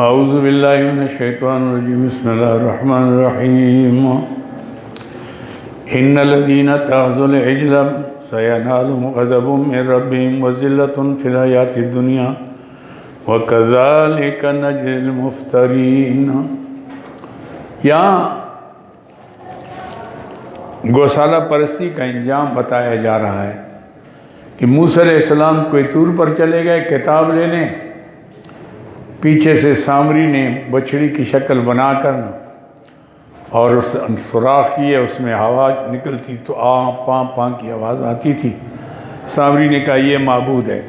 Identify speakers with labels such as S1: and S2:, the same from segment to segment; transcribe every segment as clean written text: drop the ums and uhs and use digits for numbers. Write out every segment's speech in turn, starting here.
S1: اعوذ باللہ من الشیطان الرجیم بسم اللہ الرحمن الرحیم ان الذین اتخذوا العجل سینالهم غضب من ربهم وذلة فی الحیاۃ الدنیا وکذالک نجزی المفترین۔ یہاں گوسالہ پرستی کا انجام بتایا جا رہا ہے کہ موسیٰ علیہ السلام کوئی طور پر چلے گئے کتاب لینے، پیچھے سے سامری نے بچڑی کی شکل بنا کر اور سوراخ کیے، اس میں ہوا نکلتی تو پاں پاں کی آواز آتی تھی۔ سامری نے کہا یہ معبود ہے۔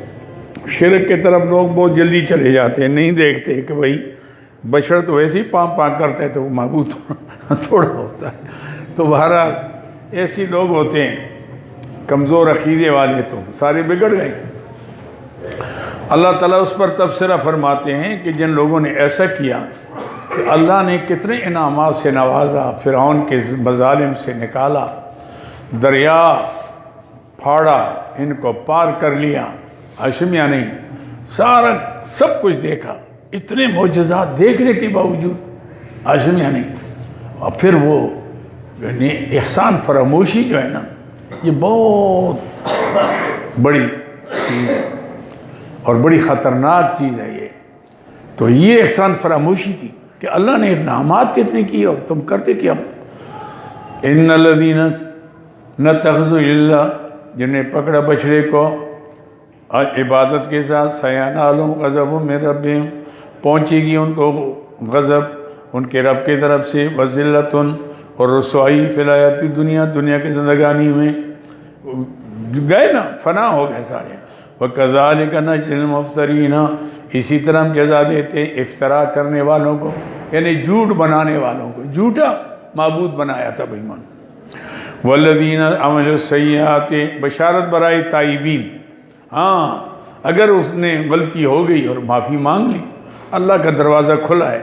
S1: شرک کی طرف لوگ بہت جلدی چلے جاتے ہیں، نہیں دیکھتے کہ بھئی بشر تو ویسے ہی پاں پاں کرتا ہے تو وہ معبود تھوڑا ہوتا ہے۔ تو بہرحال ایسی لوگ ہوتے ہیں کمزور عقیدے والے، تو سارے بگڑ گئے۔ اللہ تعالیٰ اس پر تبصرہ فرماتے ہیں کہ جن لوگوں نے ایسا کیا کہ اللہ نے کتنے انعامات سے نوازا، فرعون کے مظالم سے نکالا، دریا پھاڑا، ان کو پار کر لیا، ہاشمیہ نہیں، سارا سب کچھ دیکھا، اتنے معجزات دیکھنے کے باوجود ہاشمیہ نہیں۔ اور پھر وہ یعنی احسان فراموشی جو ہے نا، یہ بہت بڑی چیز ہے اور بڑی خطرناک چیز ہے یہ۔ تو یہ احسان فراموشی تھی کہ اللہ نے انعامات کتنے کیے اور تم کرتے کیا۔ ان الذین اتخذوا الا، جنہیں پکڑا بچڑے کو عبادت کے ساتھ، سینالهم غضب من ربهم، پہنچے گی ان کو غضب ان کے رب کی طرف سے، وذلۃ، اور رسوائی فی الحیاۃ الدنیا، دنیا کی زندگانی میں گئے نا، فنا ہو گئے سارے۔ وَكَذَلِكَ نَجْزِي الْمُفْتَرِينَ، اسی طرح ہم جزا دیتے افطرا کرنے والوں کو، یعنی جھوٹ بنانے والوں کو، جھوٹا معبود بنایا تھا بھائی من۔ وَالَّذِينَ عَمِلُوا السَّيِّئَاتِ، بشارت برائے تائبین، ہاں اگر اس نے غلطی ہو گئی اور معافی مانگ لی، اللہ کا دروازہ کھلا ہے۔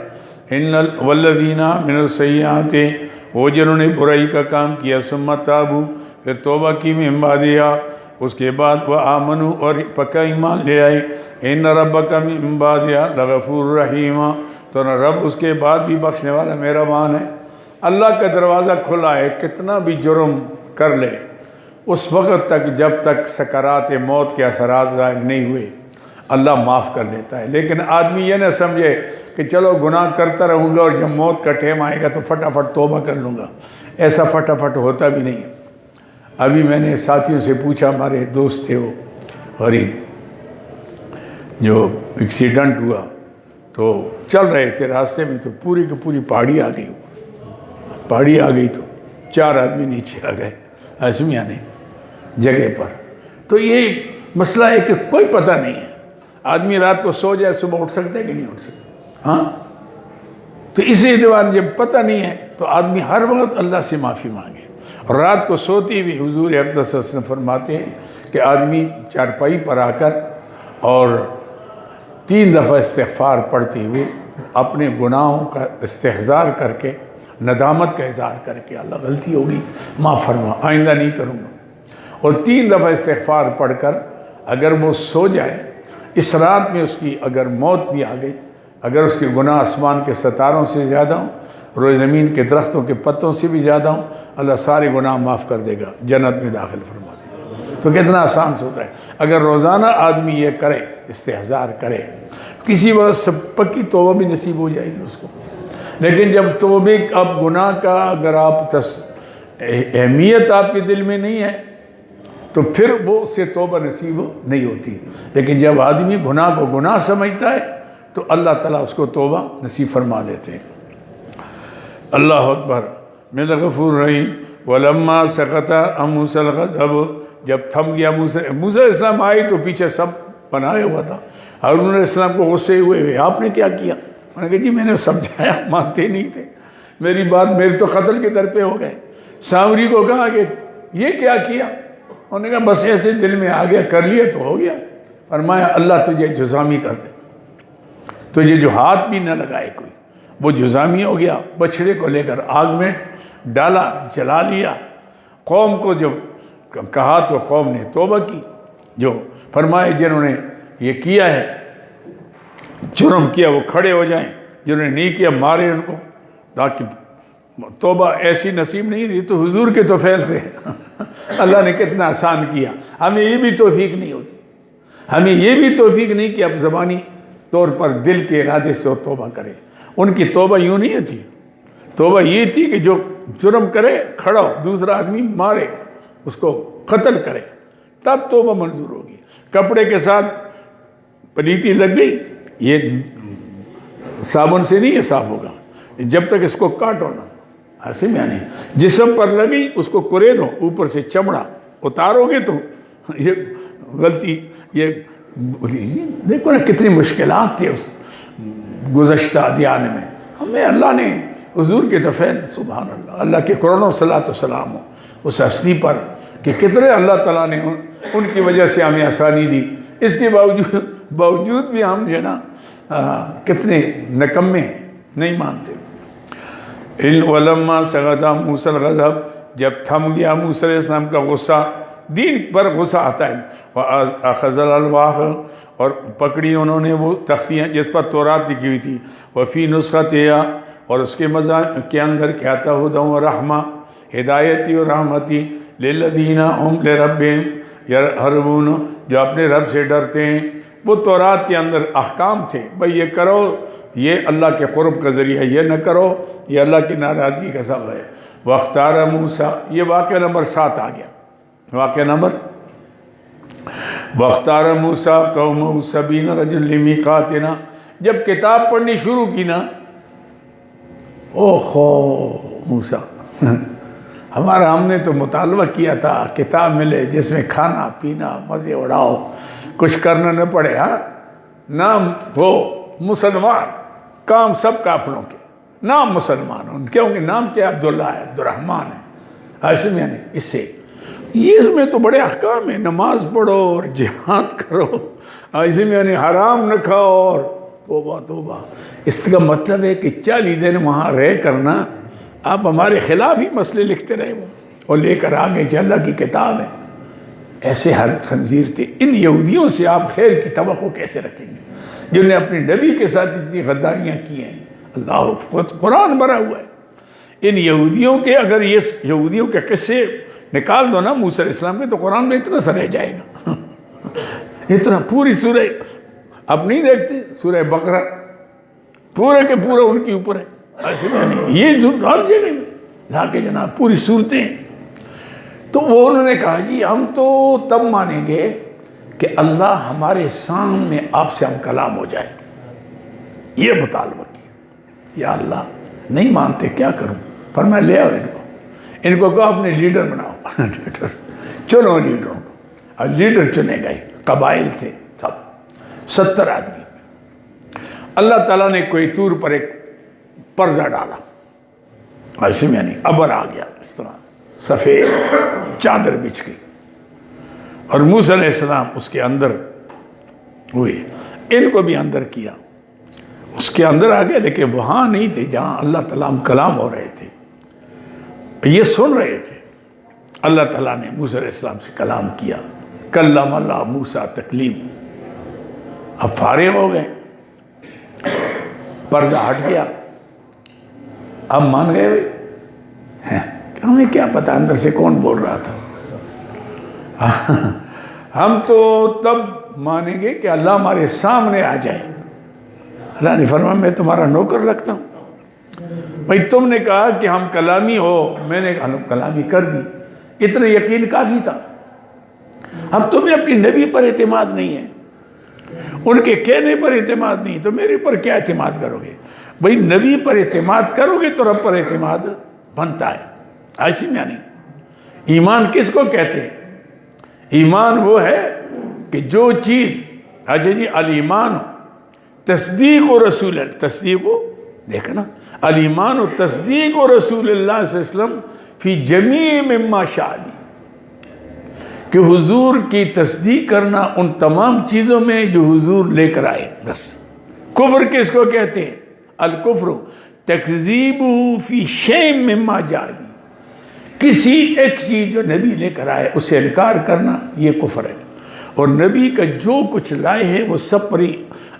S1: وَالَّذِينَ عَمِلُوا السَّيِّئَاتِ، وہ جنہوں نے برائی کا کام کیا، ثُمَّ تَابُوا، پھر توبہ کی، من بعدہا، اس کے بعد وَآمَنُوا، اور پکا ایمان لے آئے، إِنَّ رَبَّكَ مِن بَعْدِهَا لَغَفُورٌ رَحِيمٌ، تو رب اس کے بعد بھی بخشنے والا مہربان ہے۔ اللہ کا دروازہ کھلا ہے، کتنا بھی جرم کر لے، اس وقت تک جب تک سکرات موت کے اثرات ظاہر نہیں ہوئے اللہ معاف کر لیتا ہے۔ لیکن آدمی یہ نہ سمجھے کہ چلو گناہ کرتا رہوں گا اور جب موت کا ٹائم آئے گا تو فٹافٹ توبہ کر لوں گا، ایسا فٹافٹ ہوتا بھی نہیں۔ ابھی میں نے ساتھیوں سے پوچھا، ہمارے دوست تھے وہ غریب، جو ایکسیڈنٹ ہوا تو چل رہے تھے راستے میں، تو پوری کی پوری پہاڑی آ گئی، پہاڑی آ گئی تو 4 آدمی نیچے آ گئے ہاشمیہ نے جگہ پر۔ تو یہ مسئلہ ہے کہ کوئی پتہ نہیں ہے، آدمی رات کو سو جائے صبح اٹھ سکتا ہے کہ نہیں اٹھ سکتا، ہاں؟ تو اس اعتبار جب پتہ نہیں ہے تو آدمی ہر وقت اللہ سے معافی مانگے۔ اور رات کو سوتی ہوئی حضور اقدس صلی اللہ علیہ وسلم فرماتے ہیں کہ آدمی چارپائی پر آ کر اور 3 دفعہ استغفار پڑھتے ہوئے اپنے گناہوں کا استحضار کر کے، ندامت کا اظہار کر کے، اللہ غلطی ہوگی معاف فرما، آئندہ نہیں کروں گا، اور 3 دفعہ استغفار پڑھ کر اگر وہ سو جائے، اس رات میں اس کی اگر موت بھی آ گئی، اگر اس کے گناہ آسمان کے ستاروں سے زیادہ ہوں، روئے زمین کے درختوں کے پتوں سے بھی زیادہ ہوں، اللہ سارے گناہ معاف کر دے گا، جنت میں داخل فرما دے گا۔ تو کتنا آسان ہوتا ہے اگر روزانہ آدمی یہ کرے، استحضار کرے، کسی وقت سے پکی توبہ بھی نصیب ہو جائے گی اس کو۔ لیکن جب توبے اب گناہ کا اگر آپ اہمیت آپ کے دل میں نہیں ہے تو پھر وہ اس سے توبہ نصیب نہیں ہوتی۔ لیکن جب آدمی گناہ کو گناہ سمجھتا ہے تو اللہ تعالیٰ اس کو توبہ نصیب فرما دیتے ہیں۔ اللہ اکبر، من الغفور الرحیم۔ وَلَمَّا سَقَطَ عَن مُوسَى الْغَضَبُ، جب تھم گیا موسیٰ علیہ السلام آئے تو پیچھے سب بنائے ہوا تھا۔ ہارون علیہ السلام کو غصے ہوئے، آپ نے کیا کیا؟ میں نے کہا جی میں نے سمجھایا، مانتے نہیں تھے، میری بات، میرے تو قتل کے در پہ ہو گئے۔ سامری کو کہا کہ یہ کیا کیا؟ انہوں نے کہا بس ایسے دل میں آ گیا، کر لیا تو ہو گیا۔ فرمایا اللہ تجھے جزامی کر دے، تجھے جو ہاتھ بھی نہ لگائے کوئی، وہ جزامی ہو گیا۔ بچڑے کو لے کر آگ میں ڈالا، جلا لیا۔ قوم کو جب کہا تو قوم نے توبہ کی۔ جو فرمائے جنہوں نے یہ کیا ہے جرم کیا وہ کھڑے ہو جائیں، جنہوں نے نہیں کیا مارے ان کو، تاکہ توبہ ایسی نصیب نہیں دی تو حضور کے توفیل سے اللہ نے کتنا آسان کیا۔ ہمیں یہ بھی توفیق نہیں ہوتی، ہمیں یہ بھی توفیق نہیں کہ اب زبانی طور پر دل کے ارادے سے وہ توبہ کرے۔ ان کی توبہ یوں نہیں تھی، توبہ یہ تھی کہ جو جرم کرے کھڑا ہو، دوسرا آدمی مارے، اس کو قتل کرے، تب توبہ منظور ہوگی۔ کپڑے کے ساتھ پلیتی لگ گئی، یہ صابن سے نہیں یہ صاف ہوگا، جب تک اس کو کاٹو نا، ایسے میں نہیں، جسم پر لگی اس کو کرے دو، اوپر سے چمڑا اتارو گے تو یہ غلطی، یہ دیکھو نا کتنی مشکلات تھی اس گزشتہ ادیان میں۔ ہمیں اللہ نے حضور کے توفیل، سبحان اللہ، اللہ کے کروڑوں صلاۃ و سلام ہو اس ہستی پر کہ کتنے اللہ تعالیٰ نے ان کی وجہ سے ہمیں آسانی دی، اس کے باوجود بھی ہم جو ہے نا کتنے نکمے ہیں، نہیں مانتے۔ وَلَمَّا سَقَطَ مُوسَى الْغَضَبُ، جب تھم گیا موسیٰ علیہ السلام کا غصہ، دین پر غصہ آتا ہے، وَأَخَذَ الْأَلْوَاحَ، اور پکڑی انہوں نے وہ تختیاں جس پر تورات لکھی ہوئی تھی، وَفِي نُسْخَتِهَا، اور اس کے اندر کیا تھا، ہدیٰ ورحمہ، ہدایتی اور رحمتی، لِلَّذِينَ هُمْ لِرَبِّهِمْ يَرْهَبُونَ، جو اپنے رب سے ڈرتے ہیں۔ وہ تورات کے اندر احکام تھے، بھئی یہ کرو، یہ اللہ کے قرب کا ذریعہ، یہ نہ کرو، یہ اللہ کی ناراضگی کا سبب ہے۔ وَاخْتَارَ مُوسَىٰ، یہ واقعہ نمبر 7 آ گیا، واقعہ نمبر وَاخْتَارَ مُوسَىٰ قَوْمَهُ 70 رَجُلًا لِمِيقَاتِنَا، جب کتاب پڑھنی شروع کی نا، اوہو موسیٰ ہمارا، ہم نے تو مطالبہ کیا تھا کتاب ملے جس میں کھانا پینا مزے اڑاؤ، کچھ کرنا نہ پڑے، ہاں نام ہو مسلمان، کام سب کافروں کے، نام مسلمان، ان کے ہوں گے نام کیا، عبداللہ ہے، عبدالرحمن ہے، ہاشم، یعنی اس سے اس میں تو بڑے احکام ہیں، نماز پڑھو اور جہاد کرو، اس میں یعنی حرام نہ کھاؤ، اور توبہ توبہ۔ اس کا مطلب ہے کہ 40 دن وہاں رہ کرنا آپ ہمارے خلاف ہی مسئلے لکھتے رہے وہ، اور لے کر آگے جو اللہ کی کتاب ہے۔ ایسے ہر خنزیر تھے۔ ان یہودیوں سے آپ خیر کی توقع کیسے رکھیں گے جنہوں نے اپنے نبی کے ساتھ اتنی غداریاں کی ہیں؟ اللہ قرآن بھرا ہوا ہے ان یہودیوں کے۔ اگر یہ یہودیوں کے قصے نکال دو نا موسیٰ علیہ السلام کے، تو قرآن میں اتنا سا رہ جائے گا، اتنا۔ پوری سورہ آپ نہیں دیکھتے، سورہ بقرہ پورے کے پورا ان کے اوپر ہے، ایسے میں نہیں، یہ ہر جگہ لا کے جناب پوری صورتیں۔ تو وہ انہوں نے کہا جی ہم تو تب مانیں گے کہ اللہ ہمارے سامنے آپ سے ہم کلام ہو جائے، یہ مطالبہ کیا۔ یا اللہ نہیں مانتے، کیا کروں؟ فرمایا لے آؤ ان کو کہو اپنے لیڈر بناؤ، چنو لیڈروں کو، اور لیڈر چنے گئے، قبائل تھے سب 70 آدمی۔ اللہ تعالیٰ نے کوئی طور پر ایک پردہ ڈالا، ایسے میں نہیں، ابر آ گیا، اس طرح سفید چادر بچھ گئی، اور موسیٰ علیہ السلام اس کے اندر ہوئے، ان کو بھی اندر کیا، اس کے اندر آ گئے، لیکن وہاں نہیں تھے جہاں اللہ تعالیٰ کلام ہو رہے تھے، یہ سن رہے تھے۔ اللہ تعالیٰ نے موسیٰ علیہ السلام سے کلام کیا، کلم اللہ موسیٰ تکلیم۔ اب فارغ ہو گئے، پردہ ہٹ گیا، اب مان گئے بھائی، ہمیں کیا پتا اندر سے کون بول رہا تھا۔ ہم تو تب مانیں گے کہ اللہ ہمارے سامنے آ جائے۔ اللہ نے فرمایا میں تمہارا نوکر رکھتا ہوں، بھائی تم نے کہا کہ ہم کلامی ہو، میں نے کلامی کر دی، اتنا یقین کافی تھا۔ اب تمہیں اپنی نبی پر اعتماد نہیں ہے، ان کے کہنے پر اعتماد نہیں، تو میرے پر کیا اعتماد کرو گے؟ بھائی نبی پر اعتماد کرو گے تو رب پر اعتماد بنتا ہے۔ ایسی میں نہیں، ایمان کس کو کہتے ہیں؟ ایمان وہ ہے کہ جو چیز، اچھا جی الایمان تصدیق و رسول اللہ، تصدیق و دیکھنا، الایمان و تصدیق و رسول اللہ صلی اللہ علیہ وسلم فی جمیع مما شاء، کہ حضور کی تصدیق کرنا ان تمام چیزوں میں جو حضور لے کر آئے، بس۔ کفر کس کو کہتے ہیں؟ الکفر تکذیب فی شیء مما جاء، کسی ایک چیز جو نبی لے کر آئے اسے انکار کرنا، یہ کفر ہے۔ اور نبی کا جو کچھ لائے ہیں وہ سب پر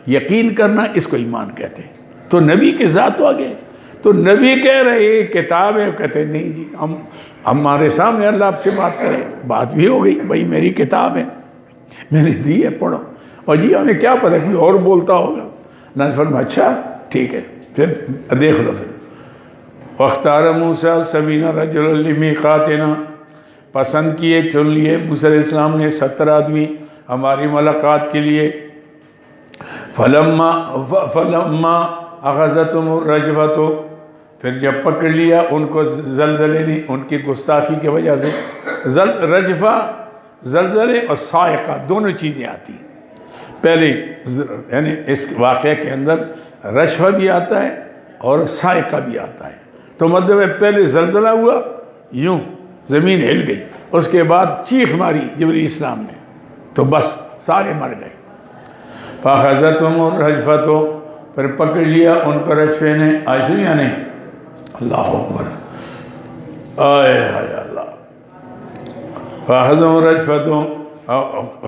S1: یقین کرنا، اس کو ایمان کہتے ہیں۔ تو نبی کے ذات تو آگے، تو نبی کہہ رہے کتاب ہے، کہتے نہیں جی ہمارے سامنے اللہ آپ سے بات کرے، بات بھی ہو گئی، بھائی میری کتاب ہے، میں نے دی ہے، پڑھو۔ اور جی ہمیں کیا پتہ کوئی اور بولتا ہوگا۔ اللہ نے فرمایا اچھا ٹھیک ہے، پھر دیکھ لو۔ پھر وَاخْتَارَ مُوسَىٰ 70 رَجُلًا لِمِيقَاتِنَا، پسند کیے، چن لیے موسیٰ علیہ السلام نے 70 آدمی ہماری ملاقات کے لیے۔ فَلَمَّا أَخَذَتْهُمُ الرَّجْفَةُ، پھر جب پکڑ لیا ان کو زلزلے نے، ان کی گستاخی کی وجہ سے۔ رجفہ، زلزلے اور صاعقہ دونوں چیزیں آتی ہیں۔ پہلے یعنی اس واقعے کے اندر رجفہ بھی آتا ہے اور صاعقہ بھی آتا ہے۔ تو مطلب ہے پہلے زلزلہ ہوا، یوں زمین ہل گئی، اس کے بعد چیخ ماری جبریل اسلام نے، تو بس سارے مر گئے۔ فَأَخَذَتْهُمُ الرَّجْفَةُ، پھر پکڑ لیا ان کو رجفے نے۔ آئے یعنی اللہ اکبر، آئے ہائے اللہ۔ فَأَخَذَتْهُمُ الرَّجْفَةُ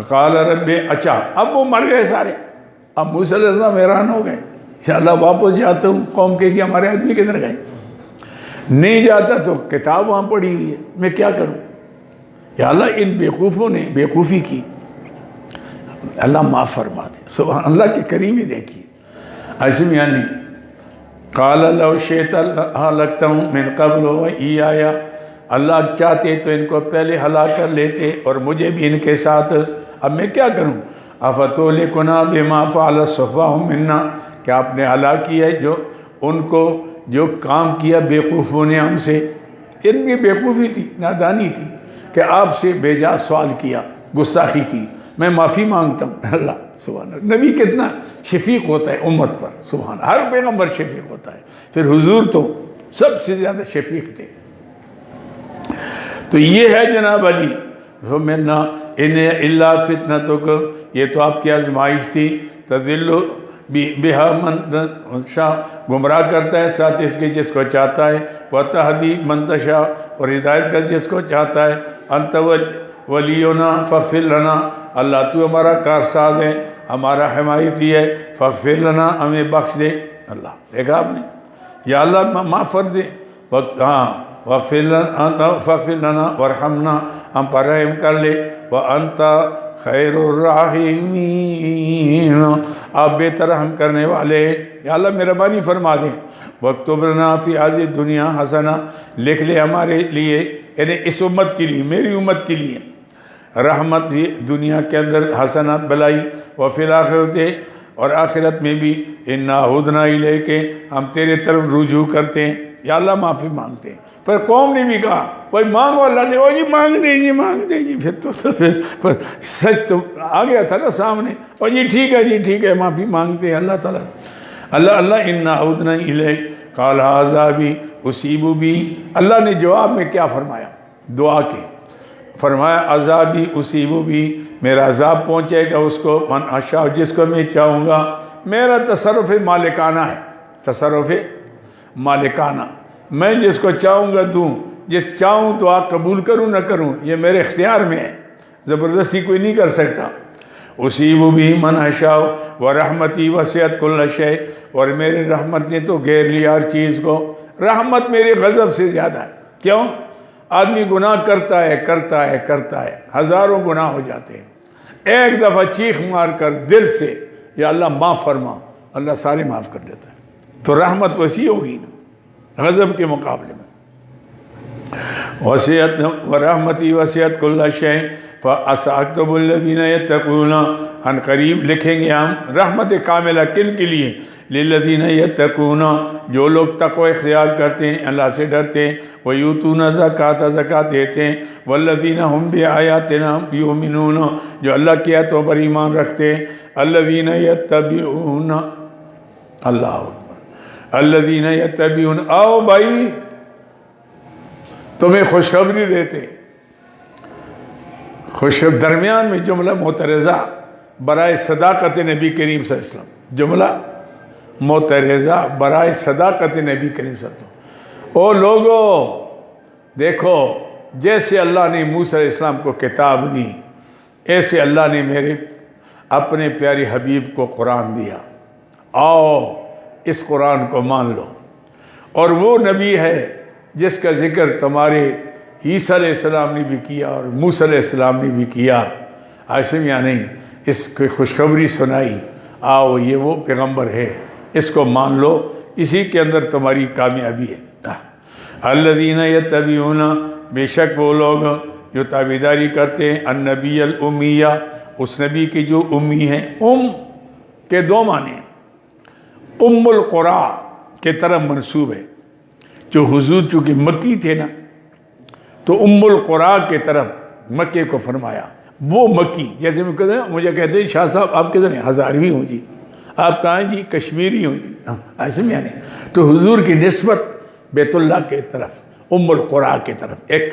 S1: قَالَ رَبِّ، اچھا اب وہ مر گئے سارے، اب موسیٰ علیہ السلام حیران ہو گئے، یا اللہ واپس جاتا ہوں، قوم کے کہ ہمارے آدمی کدھر گئے؟ نہیں جاتا تو کتاب وہاں پڑی ہوئی ہے، میں کیا کروں؟ یا اللہ ان بیوقوفوں نے بیوقوفی کی، اللہ معاف فرما دے۔ سبحان اللہ کی کریمی دیکھیے۔ ایسے میں یعنی قال لو شئت لأهلكتهم من قبل وإياي، اللہ چاہتے تو ان کو پہلے ہلاک کر لیتے اور مجھے بھی ان کے ساتھ، اب میں کیا کروں؟ افتهلكنا بما فعل السفهاء منا، کہ آپ نے ہلاک کیا ہے جو ان کو جو کام کیا بیوقوفوں نے ہم سے۔ ان کی بیوقوفی تھی، نادانی تھی کہ آپ سے بے جا سوال کیا، گستاخی کی، میں معافی مانگتا ہوں۔ اللہ سبحان اللہ، نبی کتنا شفیق ہوتا ہے امت پر، سبحان اللہ، ہر پیغمبر شفیق ہوتا ہے، پھر حضور تو سب سے زیادہ شفیق تھے۔ تو یہ ہے جناب علی، فَمِنَّا إِنَّ إِلَّا فِتْنَتُكَ، یہ تو آپ کی آزمائش تھی، تَذِلُّ بِهَا مَن شَاءَ، گمراہ کرتا ہے ساتھ اس کے جس کو چاہتا ہے، وَتَهْدِي مَن تَشَاءُ، اور ہدایت کر جس کو چاہتا ہے، أَنْتَ وَلِيُّنَا فَاغْفِرْ لَنَا، اللہ تو ہمارا کارساز ہے، ہمارا حمایتی ہے، فَاغْفِرْ لَنَا، ہمیں بخش دے۔ اللہ دیکھا آپ نے، یا اللہ معاف کر دے، ہاں فَاغْفِرْ لَنَا وَارْحَمْنَا، ہم پر رحم کر لے، وَأَنْتَ خَيْرُ الرَّاحِمِينَ، آپ بہتر رحم کرنے والے، یا اللہ مہربانی فرما دیں۔ وَاكْتُبْ لَنَا فِي هَذِهِ الدُّنْيَا حَسَنَةً، لکھ لے ہمارے لیے، یعنی اس امت کے لیے، میری امت کے لیے، رحمت بھی دنیا کے اندر، حسنات بلائی، وفی الآخرت، اور آخرت میں بھی، انا ہدنا الیک، ہم تیرے طرف رجوع کرتے ہیں۔ یا اللہ معافی مانگتے ہیں۔ پھر قوم نے بھی کہا بھائی مانگو اللہ سے، وہ جی مانگ دیں گے مانگ دیں گے، پھر تو سچ تو آ گیا تھا نا سامنے، اور جی ٹھیک ہے جی ٹھیک ہے، معافی مانگتے ہیں اللہ تعالیٰ۔ اللہ انا ہدنا الیک قال ھذا بی اصیب بی، اللہ نے جواب میں کیا فرمایا دعا کے؟ فرمایا عذابی اصیب بھی، میرا عذاب پہنچے گا اس کو، من اشاء، جس کو میں چاہوں گا، میرا تصرف مالکانہ ہے، تصرف مالکانہ، میں جس کو چاہوں گا دوں، جس چاہوں دعا قبول کروں نہ کروں، یہ میرے اختیار میں ہے، زبردستی کوئی نہیں کر سکتا۔ اصیب بھی من اشاء ورحمتی وسعت کل شیء، اور میرے رحمت نے تو گھیر لیا ہر چیز کو، رحمت میرے غضب سے زیادہ ہے۔ کیوں؟ آدمی گناہ کرتا ہے کرتا ہے کرتا ہے، ہزاروں گناہ ہو جاتے ہیں، ایک دفعہ چیخ مار کر دل سے یا اللہ معاف فرما، اللہ سارے معاف کر دیتا ہے، تو رحمت وسیع ہوگی نا غضب کے مقابلے میں۔ وسعت ورحمتی وسعت کل شیء فسأکتب الذین یتقون، ان قریب لکھیں گے ہم رحمت کاملہ کن کے لیے؟ للذین یتقون، جو لوگ تقوی اختیار کرتے ہیں، اللہ سے ڈرتے ہیں، ویؤتون الزکاۃ، زکوٰۃ دیتے ہیں، والذین هم بآیاتنا یؤمنون، جو اللہ کی آیتوں پر ایمان رکھتے ہیں، الذین یتبعون، اللہ اکبر، الذین یتبعون، آؤ بھائی تمہیں خوشخبری دیتے، درمیان میں جملہ معترضہ برائے صداقت نبی کریم صلی اللہ علیہ وسلم، جملہ معترضہ برائے صداقت نبی کریم صلی اللہ علیہ وسلم۔ او لوگو دیکھو، جیسے اللہ نے موسیٰ علیہ السلام کو کتاب دی، ایسے اللہ نے میرے اپنے پیارے حبیب کو قرآن دیا، آؤ اس قرآن کو مان لو۔ اور وہ نبی ہے جس کا ذکر تمہارے عیسیٰ علیہ السلام نے بھی کیا اور موسیٰ علیہ السلام نے بھی کیا، عاشم یا نہیں، اس کی خوشخبری سنائی، آؤ یہ وہ پیغمبر ہے، اس کو مان لو، اسی کے اندر تمہاری کامیابی ہے۔ الذین یتبعون، بے شک وہ لوگ جو تابعداری کرتے ہیں، النبی الامیہ، اس نبی کی جو امی ہیں۔ ام کے دو معنی ہیں، ام القرا کے طرف منسوب ہے، جو حضور چونکہ مکی تھے نا تو ام القرا کے طرف مکے کو فرمایا، وہ مکی۔ جیسے میں کہتے ہیں، مجھے کہتے ہیں شاہ صاحب آپ کدھر ہیں؟ ہزاروی ہوں جی۔ آپ کہاں ہیں جی؟ کشمیری ہوں جی۔ ایسے میں یعنی تو حضور کی نسبت بیت اللہ کے طرف، ام القرا کے طرف ایک۔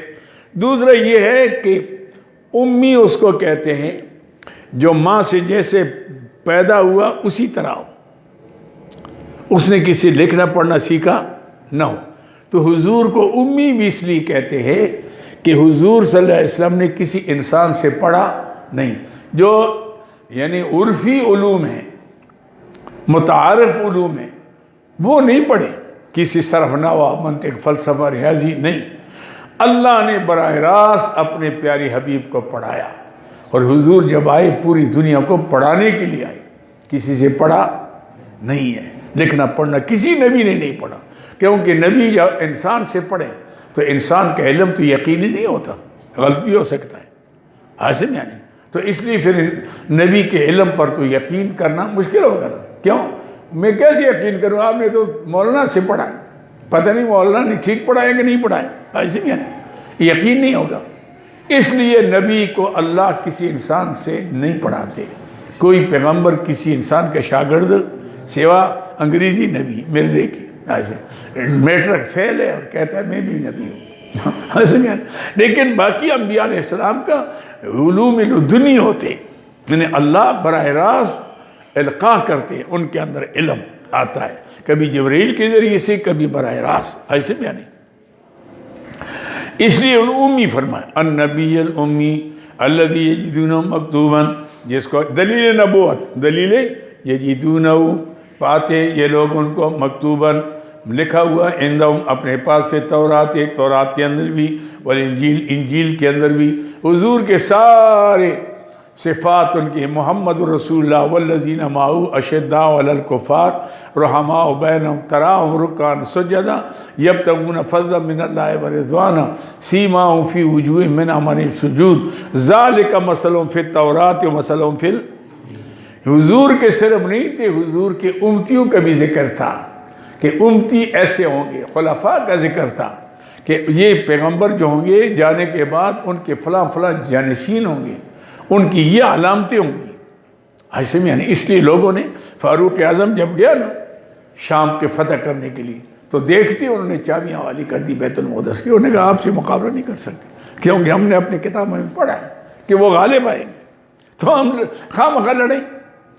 S1: دوسرا یہ ہے کہ امی اس کو کہتے ہیں جو ماں سے جیسے پیدا ہوا اسی طرح ہو، اس نے کسی لکھنا پڑھنا سیکھا نہ ہو۔ تو حضور کو امی بھی اس لیے کہتے ہیں کہ حضور صلی اللہ علیہ وسلم نے کسی انسان سے پڑھا نہیں، جو یعنی عرفی علوم ہیں، متعارف علوم ہیں، وہ نہیں پڑھے، کسی صرف نحو، منطق، فلسفہ، ریاضی نہیں۔ اللہ نے براہ راست اپنے پیارے حبیب کو پڑھایا، اور حضور جب آئے پوری دنیا کو پڑھانے کے لیے آئے، کسی سے پڑھا نہیں ہے، لکھنا پڑھنا کسی نبی نے نہیں پڑھا، کیونکہ نبی جب انسان سے پڑھے تو انسان کا علم تو یقینی نہیں ہوتا، غلط بھی ہو سکتا ہے، حاصل یعنی۔ تو اس لیے پھر نبی کے علم پر تو یقین کرنا مشکل ہوگا نا۔ کیوں؟ میں کیسے یقین کروں؟ آپ نے تو مولانا سے پڑھا ہے، پتہ نہیں مولانا نے ٹھیک پڑھا ہے کہ نہیں پڑھا ہے، ایسے یعنی یقین نہیں ہوگا۔ اس لیے نبی کو اللہ کسی انسان سے نہیں پڑھاتے، کوئی پیغمبر کسی انسان کا شاگرد سوا انگریزی نبی مرزے کی، ایسے میٹرک فیل ہے اور کہتا ہے میں بھی نبی ہوں۔ لیکن باقی انبیاء علیہ السلام کا علوم لدنی ہوتے، یعنی اللہ براہ راست القاء کرتے، ان کے اندر علم آتا ہے، کبھی جبرائیل کے ذریعے سے، کبھی براہ راست، ایسے بھی نہیں۔ اس لیے امی فرمایا، النبی الامی الذی یجدونہ مکتوبا، جس کو دلیل نبوت، دلیل یجدونہ، پاتے یہ لوگ ان کو مکتوباً لکھا ہوا، عندہم اپنے پاس، پہ تورات، تورات کے اندر بھی، والانجیل انجیل کے اندر بھی، حضور کے سارے صفات ان کی، محمد رسول اللہ والذین معہ اشداء علی الکفار رحماء بینہم تراہم رکعا سجدا یبتغون فضلا من اللہ ورضوانا سیماہم فی وجوہہم من اثر السجود ذالک مثلہم فی التوراۃ ومثلہم فی حضور کے صرف نہیں تھے، حضور کے امتیوں کا بھی ذکر تھا کہ امتی ایسے ہوں گے، خلفاء کا ذکر تھا کہ یہ پیغمبر جو ہوں گے جانے کے بعد ان کے فلاں فلاں جانشین ہوں گے، ان کی یہ علامتیں ہوں گی، ایسے میں یعنی۔ اس لیے لوگوں نے فاروق اعظم جب گیا نا شام کے فتح کرنے کے لیے تو دیکھتے انہوں نے چابیاں والی کر دی بیت المقدس کی، انہوں نے کہا آپ سے مقابلہ نہیں کر سکتے، کیونکہ ہم نے اپنی کتابوں میں پڑھا ہے کہ وہ غالب آئیں گے، تو ہم خواہ مخواہ لڑیں،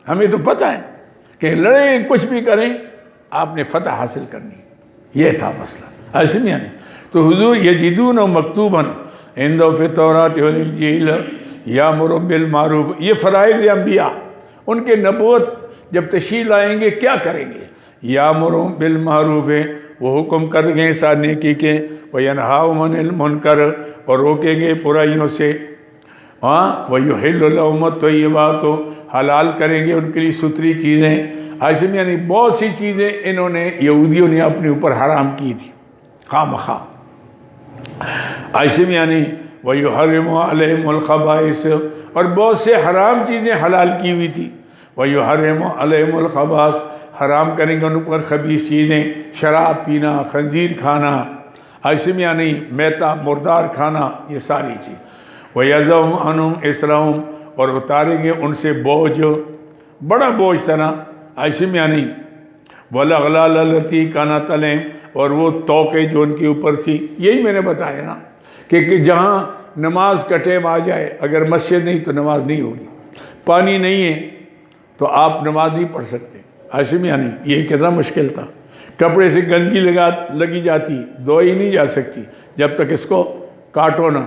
S1: ہمیں تو پتہ ہے کہ لڑیں کچھ بھی کریں آپ نے فتح حاصل کرنی، یہ تھا مسئلہ، ایسے میں یعنی۔ تو حضور یجدون مکتوباً عندہ فی التوراۃ والانجیل یامرون بالمعروف، یہ فرائض انبیاء، ان کے نبوت جب تشریف لائیں گے کیا کریں گے؟ یامرون بالمعروف، وہ حکم کریں گے ساتھ نیکی کے، وینہاؤں عن المنکر، اور روکیں گے برائیوں سے، وَيُحِلُّ لَهُمُ الطَّيِّبَاتُ، حلال کریں گے ان کے لیے ستھری چیزیں، ایسے میں یعنی بہت سی چیزیں انہوں نے یہودیوں نے اپنے اوپر حرام کی تھی خواہ مخواہ، ایسے میں یعنی وَيُحَرِّمُ عَلَيْهِمُ الْخَبَائِثَ، اور بہت سے حرام چیزیں حلال کی ہوئی تھی، وَيُحَرِّمُ عَلَيْهِمُ الْخَبَائِثَ، حرام کریں گے ان پر خبیث چیزیں، شراب پینا، خنزیر کھانا، ایسے میں یعنی میتا مردار کھانا، یہ ساری چیز، وَيَضَعُ عَنْهُمْ إِصْرَهُمْ، اور اتاریں گے ان سے بوجھ، بڑا بوجھ تھا نا، ایسے میں یعنی وَالْأَغْلَالَ الَّتِي كَانَتْ عَلَيْهِمْ، اور وہ توقیں جو ان کے اوپر تھی، یہی میں نے بتایا نا کہ جہاں نماز کا ٹائم آ جائے، اگر مسجد نہیں تو نماز نہیں ہوگی، پانی نہیں ہے تو آپ نماز نہیں پڑھ سکتے، ایسے میں یعنی یہ کتنا مشکل تھا، کپڑے سے گندگی لگی جاتی، دھوئی نہیں جا سکتی جب تک اس کو کاٹو نہ،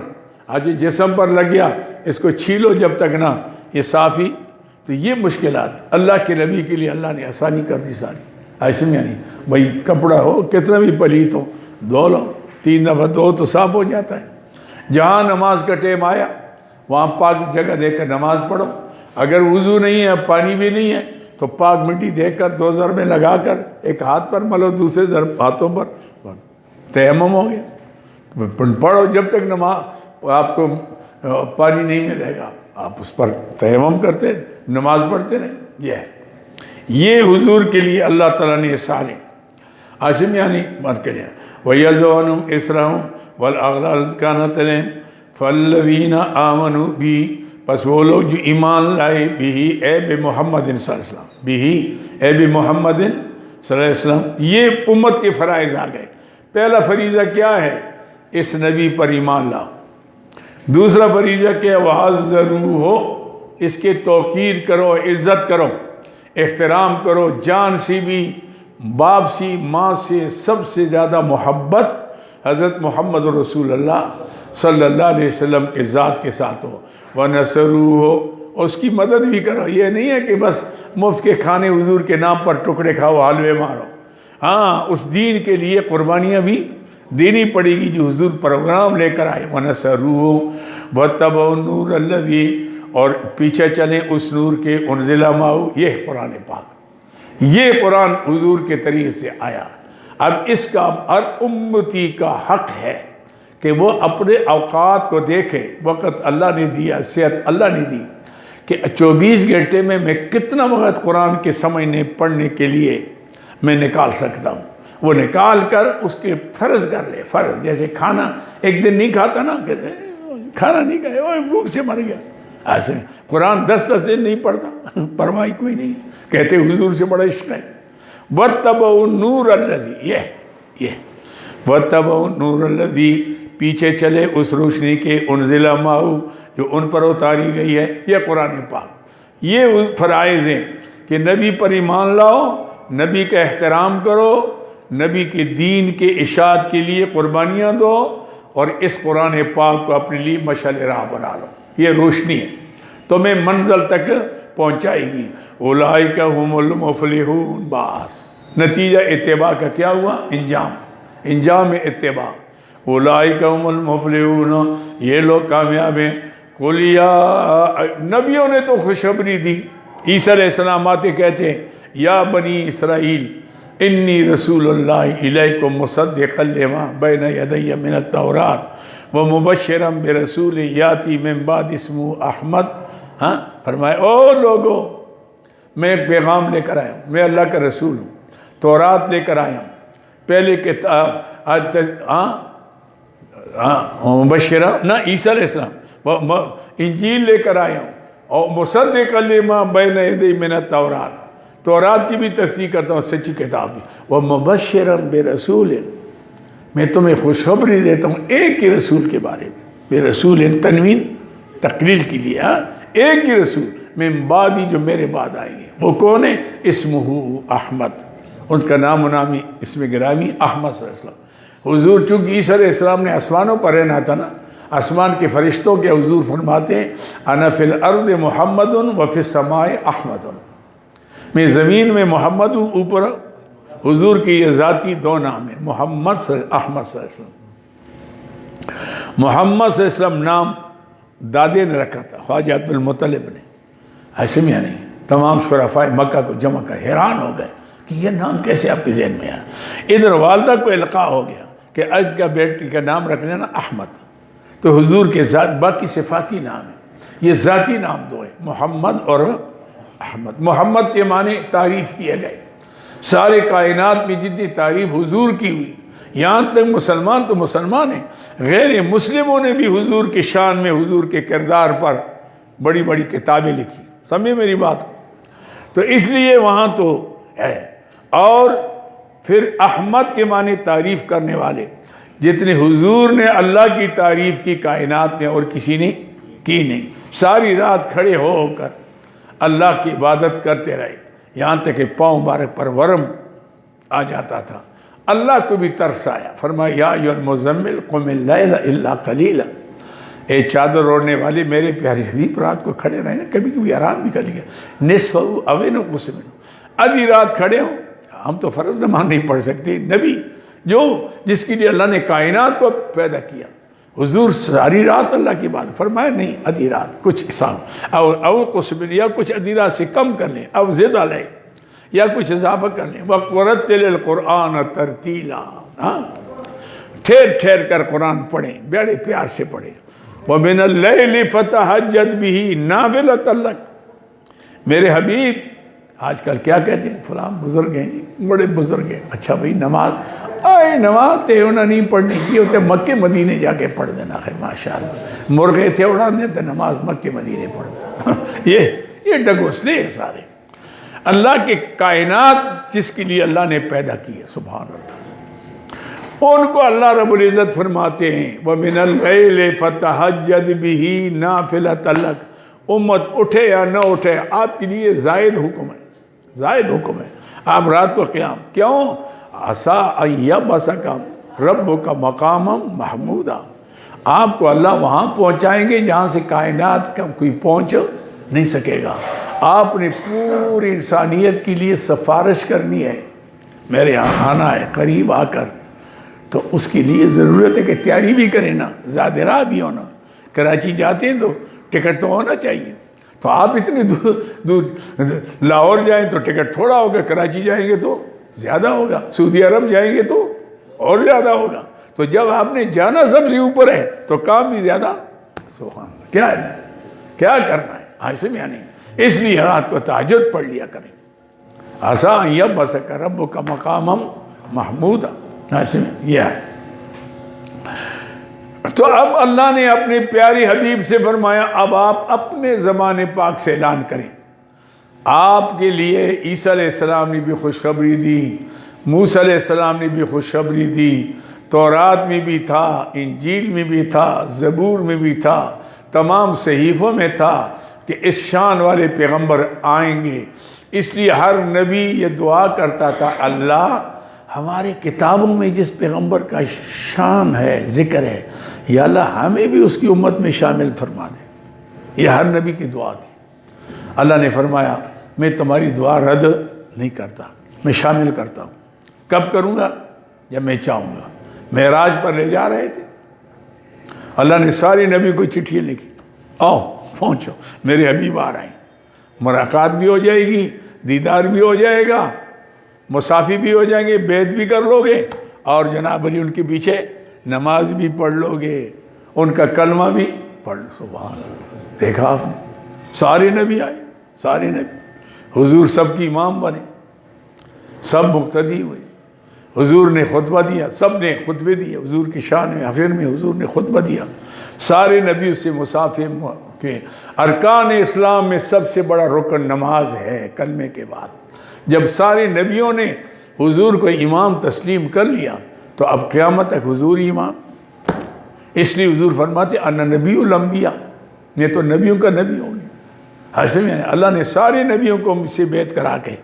S1: آج یہ جسم پر لگ گیا، اس کو چھیلو جب تک نہ یہ صافی، تو یہ مشکلات اللہ کے نبی کے لیے اللہ نے آسانی کر دی ساری. ایسے میں نہیں بھائی کپڑا ہو کتنا بھی پلیت ہو دھو لو، 3 دفعہ دھو تو صاف ہو جاتا ہے. جہاں نماز کا ٹائم آیا وہاں پاک جگہ دیکھ کر نماز پڑھو. اگر وضو نہیں ہے، پانی بھی نہیں ہے، تو پاک مٹی دیکھ کر 2 ضربیں لگا کر ایک ہاتھ پر ملو، دوسرے ہاتھوں پر تیمم ہو گیا. پڑھو جب تک نماز آپ کو پانی نہیں ملے گا، آپ اس پر تیمم کرتے نماز پڑھتے رہیں. یہ حضور کے لیے اللہ تعالیٰ نے یہ سارے عاشم یعنی مت کریں. وَيَزْوَنُمْ إِسْرَهُمْ وَالْأَغْلَالُ كَانَتْ عَلَيْهِمْ فَالَّذِينَ آمَنُوا بِهِ، پس وہ لوگ جو ایمان لائے بِهِ اے بے محمد صلی اللہ علیہ وسلم، بِهِ اے بے محمد صلی اللہ علیہ وسلم. یہ امت کے فرائض آ گئے. پہلا فریضہ کیا ہے؟ اس نبی پر ایمان لاؤ. دوسرا فریضہ کیا؟ وَعَزَّرُوهُ، اس کے توقیر کرو، عزت کرو، احترام کرو. جان سے بھی، باپ سے، ماں سے سب سے زیادہ محبت حضرت محمد رسول اللہ صلی اللہ علیہ وسلم کے ذات کے ساتھ ہو. وَنَصَرُوهُ، اور اس کی مدد بھی کرو. یہ نہیں ہے کہ بس مفت کے کھانے حضور کے نام پر ٹکڑے کھاؤ، حلوے مارو. ہاں، اس دین کے لیے قربانیاں بھی دینی پڑے گی جو حضور پروگرام لے کر آئے. وَنَصَرُوهُ وَاتَّبَعُوا النُّورَ الَّذِي، اور پیچھے چلیں اس نور کے انزل معہ. یہ قرآن پاک، یہ قرآن حضور کے طریقے سے آیا. اب اس کا ہر امتی کا حق ہے کہ وہ اپنے اوقات کو دیکھے. وقت اللہ نے دیا، صحت اللہ نے دی، کہ 24 گھنٹے میں کتنا وقت قرآن کے سمجھنے پڑھنے کے لیے میں نکال سکتا ہوں. وہ نکال کر اس کے فرض کر لے. فرض جیسے کھانا ایک دن نہیں کھاتا نا، کہتے کھانا نہیں کھائے بھوک سے مر گیا. ایسے قرآن 10 دن نہیں پڑھتا، پرواہی کوئی نہیں. کہتے حضور سے بڑا عشق ہے. وَاتَّبَعُوا النُّورَ الَّذِي، یہ وَاتَّبَعُوا النُّورَ الَّذِي، پیچھے چلے اس روشنی کے انزل معہ جو ان پر اتاری گئی ہے. یہ قرآن پاک. یہ فرائض ہیں کہ نبی پر ایمان لاؤ، نبی کا احترام کرو، نبی کے دین کے اشاعت کے لیے قربانیاں دو، اور اس قرآن پاک کو اپنے لیے مشعل راہ بنا لو. یہ روشنی ہے، تمہیں منزل تک پہنچائے گی. اولئک هم المفلحون. بس نتیجہ اتباع کا کیا ہوا؟ انجام اتباع. اولئک هم المفلحون، یہ لوگ کامیاب ہیں. قل یا، نبیوں نے تو خوشخبری دی. عیسیٰ علیہ السلام آتے کہتے ہیں یا بنی اسرائیل انی رسول اللہ الیکم مصدقا لما بین یدی من التوراۃ ومبشرا برسول یاتی من بعد اسمہ احمد. ہاں فرمائے او لوگو، میں ایک پیغام لے کر آیا ہوں، میں اللہ کا رسول ہوں. تورات لے کر آیا ہوں، پہلے کتاب مبشرہ نہ عیسیٰ علیہ السلام انجیل لے کر آیا ہوں، اور مصدقا لما بین یدی من التوراۃ، تورات کی بھی تصدیق کرتا ہوں، سچی کتاب کی. ومبشرا برسول، میں تمہیں خوشخبری دیتا ہوں ایک ہی رسول کے بارے میں. برسول تنوین تقلیل کے لیے، ایک ہی رسول من بعدی، جو میرے بعد آئیں گے. وہ کون ہے؟ اسمہ احمد، ان کا نام و نامی اسم گرامی احمد صلی اللہ علیہ وسلم. حضور چونکہ عیسیٰ علیہ السلام نے آسمانوں پر رہنا تھا نا، آسمان کے فرشتوں کے حضور فرماتے ہیں انا فی الارض محمد و فی السماء احمد، میں زمین میں محمد ہوں، اوپر حضور کی یہ ذاتی 2 نام ہیں، محمد احمد صلی اللہ علیہ وسلم. محمد صلی اللہ علیہ وسلم نام دادے نے رکھا تھا، خواجہ عبد المطلب نے. ایسے میں نہیں، تمام شرفاء مکہ کو جمع کر حیران ہو گئے کہ یہ نام کیسے آپ کے ذہن میں آیا. ادھر والدہ کو القاء ہو گیا کہ اج کا بیٹی کا نام رکھ لینا احمد. تو حضور کے ذات باقی صفاتی نام ہیں، یہ ذاتی نام 2 ہیں، محمد اور احمد. محمد کے معنی تعریف کیے گئے. سارے کائنات میں جتنی تعریف حضور کی ہوئی، یہاں تک مسلمان تو مسلمان ہیں، غیر مسلموں نے بھی حضور کے شان میں، حضور کے کردار پر بڑی بڑی کتابیں لکھی. سمجھے میری بات کو؟ تو اس لیے وہاں تو ہے. اور پھر احمد کے معنی تعریف کرنے والے، جتنے حضور نے اللہ کی تعریف کی کائنات میں اور کسی نے کی نہیں. ساری رات کھڑے ہو کر اللہ کی عبادت کرتے رہے، یہاں تک کہ پاؤں مبارک پر ورم آ جاتا تھا. اللہ کو بھی ترس آیا، فرمایا یا ایھا المزمل قم اللیل الا قلیلا، اے چادر اوڑھنے والے میرے پیارے حبیب رات کو کھڑے رہے نا، کبھی کبھی آرام بھی کر لیا، نصف او نقص منہ، آدھی رات کھڑے ہوں۔ ہم تو فرض نماز نہیں پڑھ سکتے، نبی جس کے لیے اللہ نے کائنات کو پیدا کیا، حضور ساری رات اللہ کی بات فرمایا نہیں، آدھی رات کچھ حساب او قسم یا کچھ آدھی رات سے کم کر لیں، او زد علیہ یا کچھ اضافہ کر لیں، وَرَتِّلِ الْقُرْآنَ تَرْتِیلًا، ٹھہر ٹھہر کر قرآن پڑھیں، بڑے پیار سے پڑھیں۔ وَمِنَ اللَّيْلِ فَتَهَجَّدْ بِهِ نَافِلَةً لَكَ، میرے حبیب آج کل کیا کہتے ہیں، فلاں بزرگ ہیں، بڑے بزرگ ہیں، اچھا بھئی نماز نماز تے انہوں نہیں پڑھنے کی ہوتے، مکے مدینے جا کے پڑھ دینا ہے، ماشاءاللہ مرغے تھے اڑا دیتے، نماز مکے مدینے پڑھ دینا۔ یہ ڈگوسلے ہیں سارے، اللہ کے کائنات جس کے لیے اللہ نے پیدا کی ہے، سبحان اللہ، ان کو اللہ رب العزت فرماتے ہیں وَمِنَ اللَّيْلِ فَتَهَجَّدْ بِهِ نَافِلَةً لَكَ، امت اٹھے یا نہ اٹھے آپ کے لیے زائد حکم ہے، زائد حکم ہے، آپ رات کو قیام کیوں؟ عَسَىٰ أَن يَبْعَثَكَ رَبُّكَ مَقَامًا مَحْمُودًا، آپ کو اللہ وہاں پہنچائیں گے جہاں سے کائنات کا کوئی پہنچ نہیں سکے گا۔ آپ نے پوری انسانیت کے لیے سفارش کرنی ہے، میرے یہاں آنا ہے قریب آ کر، تو اس کے لیے ضرورت ہے کہ تیاری بھی کریں نا، زیادہ راہ بھی ہونا، کراچی جاتے ہیں تو ٹکٹ تو ہونا چاہیے، تو آپ اتنی دور لاہور جائیں تو ٹکٹ تھوڑا ہوگا، کراچی جائیں گے تو زیادہ ہوگا، سعودی عرب جائیں گے تو اور زیادہ ہوگا، تو جب آپ نے جانا سب سے اوپر ہے تو کام بھی زیادہ، سبحان اللہ، کیا ہے کیا کرنا ہے ایسے میں نہیں، اس لیے رات کو تہجد پڑھ لیا کریں، عَسَىٰ أَن يَبْعَثَكَ رَبُّكَ مَقَامًا مَحْمُودًا، ایسے میں یہ ہے۔ تو اب اللہ نے اپنے پیارے حبیب سے فرمایا اب آپ اپنے زبان پاک سے اعلان کریں، آپ کے لیے عیسیٰ علیہ السلام نے بھی خوشخبری دی، موسیٰ علیہ السلام نے بھی خوشخبری دی، تورات میں بھی تھا، انجیل میں بھی تھا، زبور میں بھی تھا، تمام صحیفوں میں تھا کہ اس شان والے پیغمبر آئیں گے، اس لیے ہر نبی یہ دعا کرتا تھا اللہ ہمارے کتابوں میں جس پیغمبر کا شان ہے، ذکر ہے، یا اللہ ہمیں بھی اس کی امت میں شامل فرما دے، یہ ہر نبی کی دعا تھی۔ اللہ نے فرمایا میں تمہاری دعا رد نہیں کرتا، میں شامل کرتا ہوں، کب کروں گا؟ جب میں چاہوں گا۔ معراج پر لے جا رہے تھے، اللہ نے ساری نبی کو چٹھی لکھی، آؤ پہنچو میرے حبیب آ رہے ہیں، ملاقات بھی ہو جائے گی، دیدار بھی ہو جائے گا، مسافی بھی ہو جائیں گے، بیعت بھی کر لو گے، اور جناب علی ان کے پیچھے نماز بھی پڑھ لو گے، ان کا کلمہ بھی پڑھ لو، سبحان اللہ۔ دیکھا آپ نے سارے نبی آئے، سارے نبی، حضور سب کی امام بنے، سب مقتدی ہوئے، حضور نے خطبہ دیا، سب نے خطبے دیے، حضور کی شان میں آخر میں حضور نے خطبہ دیا، سارے نبی اس سے مسافر کے۔ ارکان اسلام میں سب سے بڑا رکن نماز ہے کلمے کے بعد۔ جب سارے نبیوں نے حضور کو امام تسلیم کر لیا تو اب قیامت تک حضور ہی امام، اس لیے حضور فرماتے انا نبی الانبیاء، میں تو نبیوں کا نبی ہوں گی۔ ایسے میں اللہ نے سارے نبیوں کو مجھ سے بیعت کرا کے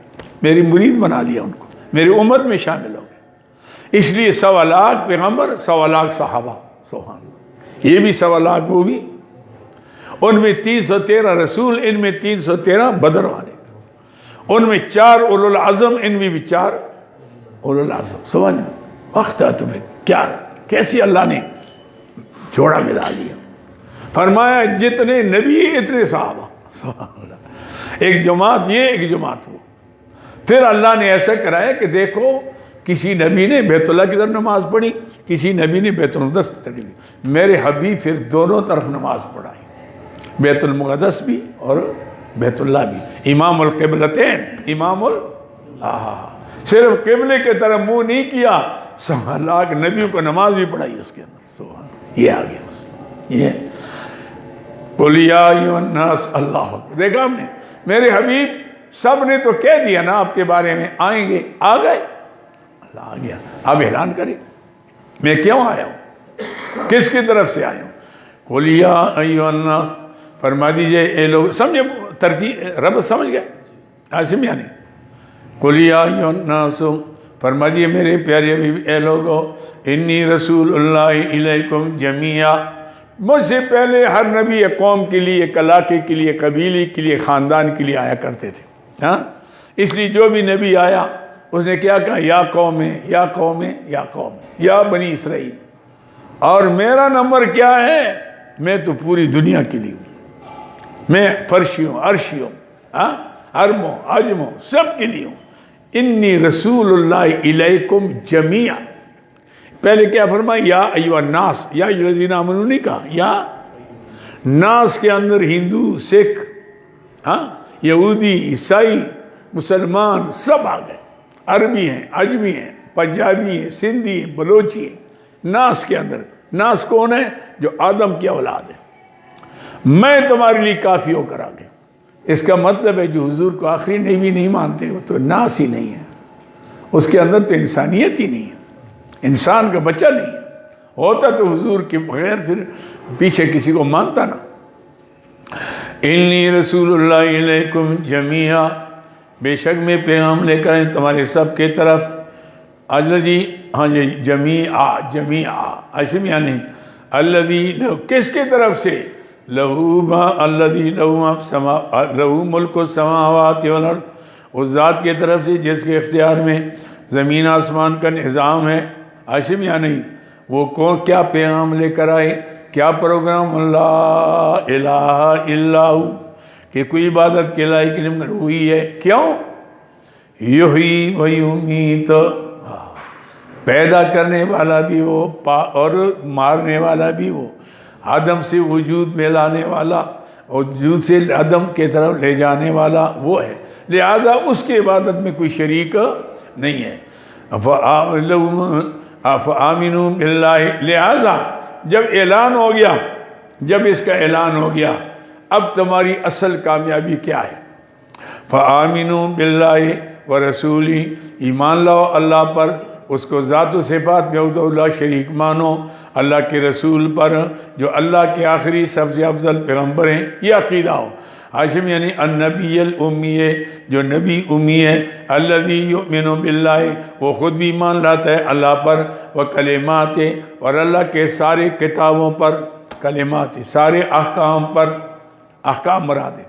S1: میری مرید بنا لیا، ان کو میری امت میں شامل ہو گئے، اس لیے 1.25 لاکھ پیغمبر، 1.25 لاکھ صحابہ، سبحان اللہ، یہ بھی 1.25 لاکھ وہ بھی، ان میں 313 رسول، ان میں 313 بدر والے، ان میں 4 اولو العظم، ان میں بھی 4 اولو العظم۔ سمجھ وقت ہے تمہیں کیا کیسی اللہ نے جوڑا ملا لیا، فرمایا جتنے نبی اتنے صحابہ، سبحان اللہ، ایک جماعت یہ ایک جماعت وہ۔ پھر اللہ نے ایسا کرایا کہ دیکھو کسی نبی نے بیت اللہ کی طرف نماز پڑھی، کسی نبی نے بیت المقدس کی طرف، میرے حبیب پھر دونوں طرف نماز پڑھائی، بیت المقدس بھی اور بیت اللہ بھی، امام القبلتین، امام صرف قبلے کی طرف منہ نہیں کیا، 1.25 لاکھ نبیوں کو نماز بھی پڑھائی اس کے اندر، سبحان اللہ، یہ آگے بس یہ قُلْ یَا أَیُّہَا النَّاسُ اللہ، دیکھا ہم نے میرے حبیب سب نے تو کہہ دیا نا آپ کے بارے میں آئیں گے، آ گئے، اللہ آ گیا، اب اعلان کریں میں کیوں آیا ہوں، کس کی طرف سے آیا ہوں۔ قُلْ یَا أَیُّہَا النَّاسُ، فرما دیجئے اے لوگ، سمجھے ترتیب رب سمجھ گئے ایسے میں یعنی قُلْ یَا أَیُّہَا النَّاسُ، فرما دیجئے میرے پیارے حبیب اے لوگو، انی رسول اللہ الیکم جمیعا، مجھ سے پہلے ہر نبی ایک قوم کے لیے، ایک علاقے کے لیے، قبیلے کے لیے، خاندان کے لیے آیا کرتے تھے. ہاں، اس لیے جو بھی نبی آیا اس نے کیا کہا؟ یا قوم ہے، یا قوم ہے، یا قوم، یا بنی اسرائیل. اور میرا نمبر کیا ہے؟ میں تو پوری دنیا کے لیے ہوں. میں فرشی ہوں، عرشی ہوں، ہاں، عربوں عجموں سب کے لیے ہوں. انی رسول اللہ الیکم جمیعا. پہلے کیا فرمایا؟ یا ایھا الناس، یا ایھا الذین آمنوا نہیں کہا، یا ناس کے اندر ہندو، سکھ، ہاں، یہودی، عیسائی، مسلمان سب آ گئے. عربی ہیں، عجمی ہیں، پنجابی ہیں، سندھی ہیں، بلوچی ہیں. ناس کے اندر، ناس کون ہے؟ جو آدم کی اولاد ہے. میں تمہارے لیے کافی ہو کر آ گیا. اس کا مطلب ہے جو حضور کو آخری نبی نہیں مانتے وہ تو ناس ہی نہیں ہے. اس کے اندر تو انسانیت ہی نہیں ہے، انسان کا بچہ نہیں ہے. ہوتا تو حضور کے بغیر پھر پیچھے کسی کو مانتا نا. انی رسول اللہ علیکم جمیعا، بے شک میں پیغام لے کر تمہارے سب کے طرف. الذی، ہاں جی، جمیعا، جمیعا اسم یعنی الذی، کس کے طرف سے؟ لہو ما، الذی لہو ما، لہو ملک السماوات والارض، اس ذات کے طرف سے جس کے اختیار میں زمین آسمان کا نظام ہے. اسم یعنی وہ کون، کیا پیغام لے کر آئے، کیا پروگرام؟ اللہ الہ الا ہو، کہ کوئی عبادت کے لائق نہیں مگر وہی ہے. کیوں؟ یحیی و یمیت، پیدا کرنے والا بھی وہ اور مارنے والا بھی وہ، عدم سے وجود میں لانے والا، وجود سے عدم کی طرف لے جانے والا وہ ہے. لہذا اس کی عبادت میں کوئی شریک نہیں ہے. فآمنوا باللہ، لہذا جب اعلان ہو گیا، جب اس کا اعلان ہو گیا، اب تمہاری اصل کامیابی کیا ہے؟ فآمنوا باللہ ورسولہ، ایمان لاؤ اللہ پر، اس کو ذات و صفات میں وحدہ لا شریک مانو، اللہ کے رسول پر جو اللہ کے آخری سب سے افضل پیغمبر ہیں، یہ عقیدہ ہو. ہاشم یعنی النبی الامی، جو نبی امی ہے. الذی یؤمن باللہ، وہ خود بھی ایمان لاتا ہے اللہ پر، وکلمات، اور اللہ کے سارے کتابوں پر، کلمات سارے احکام پر. احکام مراد ہے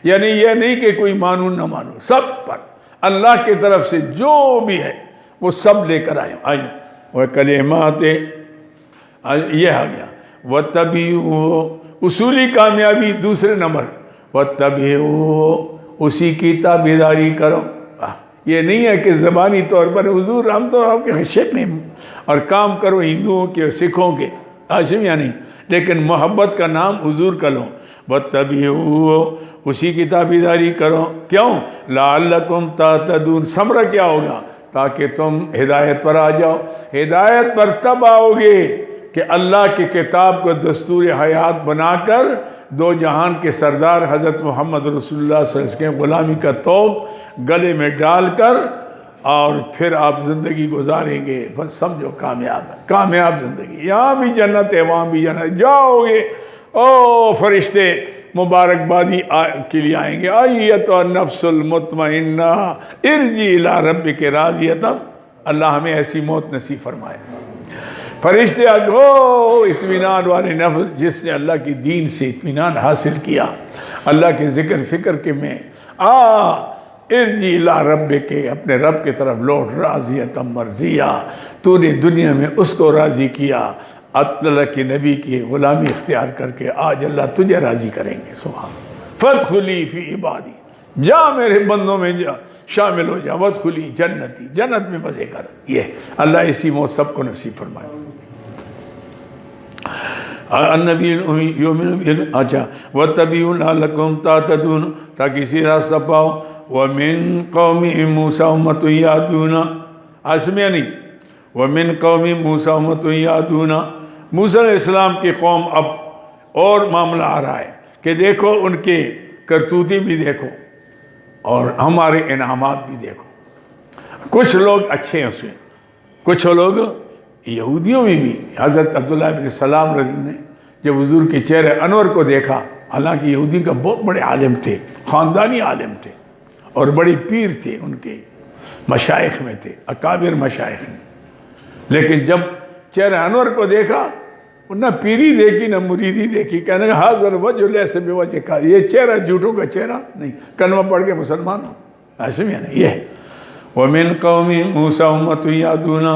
S1: یعنی یہ نہیں کہ کوئی مانو نہ مانو، سب پر اللہ کی طرف سے جو بھی ہے وہ سب لے کر آئے. وہ کلمات یہ آ گیا. وَاتَّبِعُوهُ، اصولی کامیابی دوسرے نمبر. وَاتَّبِعُوهُ، اسی کی تابعداری کرو. یہ نہیں ہے کہ زبانی طور پر حضور ہم تو آپ کے خشک نہیں، اور کام کرو ہندوؤں کے، سکھوں کے، ہاشم یعنی، لیکن محبت کا نام حضور کا لو. وَاتَّبِعُوهُ، اسی کی تابعداری کرو. کیوں؟ لَعَلَّكُمْ تَهْتَدُونَ، ثمرہ کیا ہوگا؟ تاکہ تم ہدایت پر آ جاؤ. ہدایت پر تب آؤ گے کہ اللہ کی کتاب کو دستور حیات بنا کر دو جہان کے سردار حضرت محمد رسول اللہ صلی اللہ علیہ وسلم کے غلامی کا توق گلے میں ڈال کر، اور پھر آپ زندگی گزاریں گے. بس سمجھو کامیاب ہے، کامیاب زندگی. یہاں بھی جنت ہے، وہاں بھی جنت. جاؤ گے، او فرشتے مبارکبادی کے لیے آئیں گے. ایت النفس المطمئنہ ارجعی الی ربک راضیۃ. اللہ ہمیں ایسی موت نصیب فرمائے. فرشتے گو اطمینان والے نفس، جس نے اللہ کی دین سے اطمینان حاصل کیا، اللہ کے ذکر فکر کے میں ارجعی الی ربک، اپنے رب کی طرف لوٹ، راضیۃ مرضیہ. تو نے دنیا میں اس کو راضی کیا، اللہ کے نبی کی غلامی اختیار کر کے، آج اللہ تجھے راضی کریں گے. سبحان. فادخلی فی عبادی، جا میرے بندوں میں جا، شامل ہو جا. وادخلی جنتی، جنت میں مزے کر. یہ اللہ اسی موت سب کو نصیب فرمائے. النبی یومن، اچھا، وَاتَّبِعُوا لَعَلَّكُمْ تَهْتَدُونَ، تاکہ اسی راستہ پاؤ. وَمِن قَوْمِ مُوسَىٰ أُمَّةٌ يَهْدُونَ، اسمع نہیں، وَمِن قَوْمِ مُوسَىٰ أُمَّةٌ يَهْدُونَ. موسیٰ علیہ السلام کی قوم اب اور معاملہ آ رہا ہے کہ دیکھو ان کے کرتوتی بھی دیکھو اور ہمارے انعامات بھی دیکھو. کچھ لوگ اچھے ہیں اس میں، کچھ لوگ یہودیوں میں بھی. حضرت عبداللہ بن سلام رضی اللہ نے جب حضور کے چہرے انور کو دیکھا، حالانکہ یہودی کا بہت بڑے عالم تھے، خاندانی عالم تھے، اور بڑے پیر تھے، ان کے مشائخ میں تھے، اکابر مشائخ میں، لیکن جب چہرہ انور کو دیکھا نہ پیری دیکھی نہ مریدی دیکھی، کہنے کا حاضر وجہ لیسے بے وجہ کا، یہ چہرہ جھوٹوں کا چہرہ نہیں، کلمہ پڑھ کے مسلمان ہو، ایسے میں نہیں یہ۔ وَمِن قَوْمِ مُوسَىٰ أُمَّةٌ يَهْدُونَ،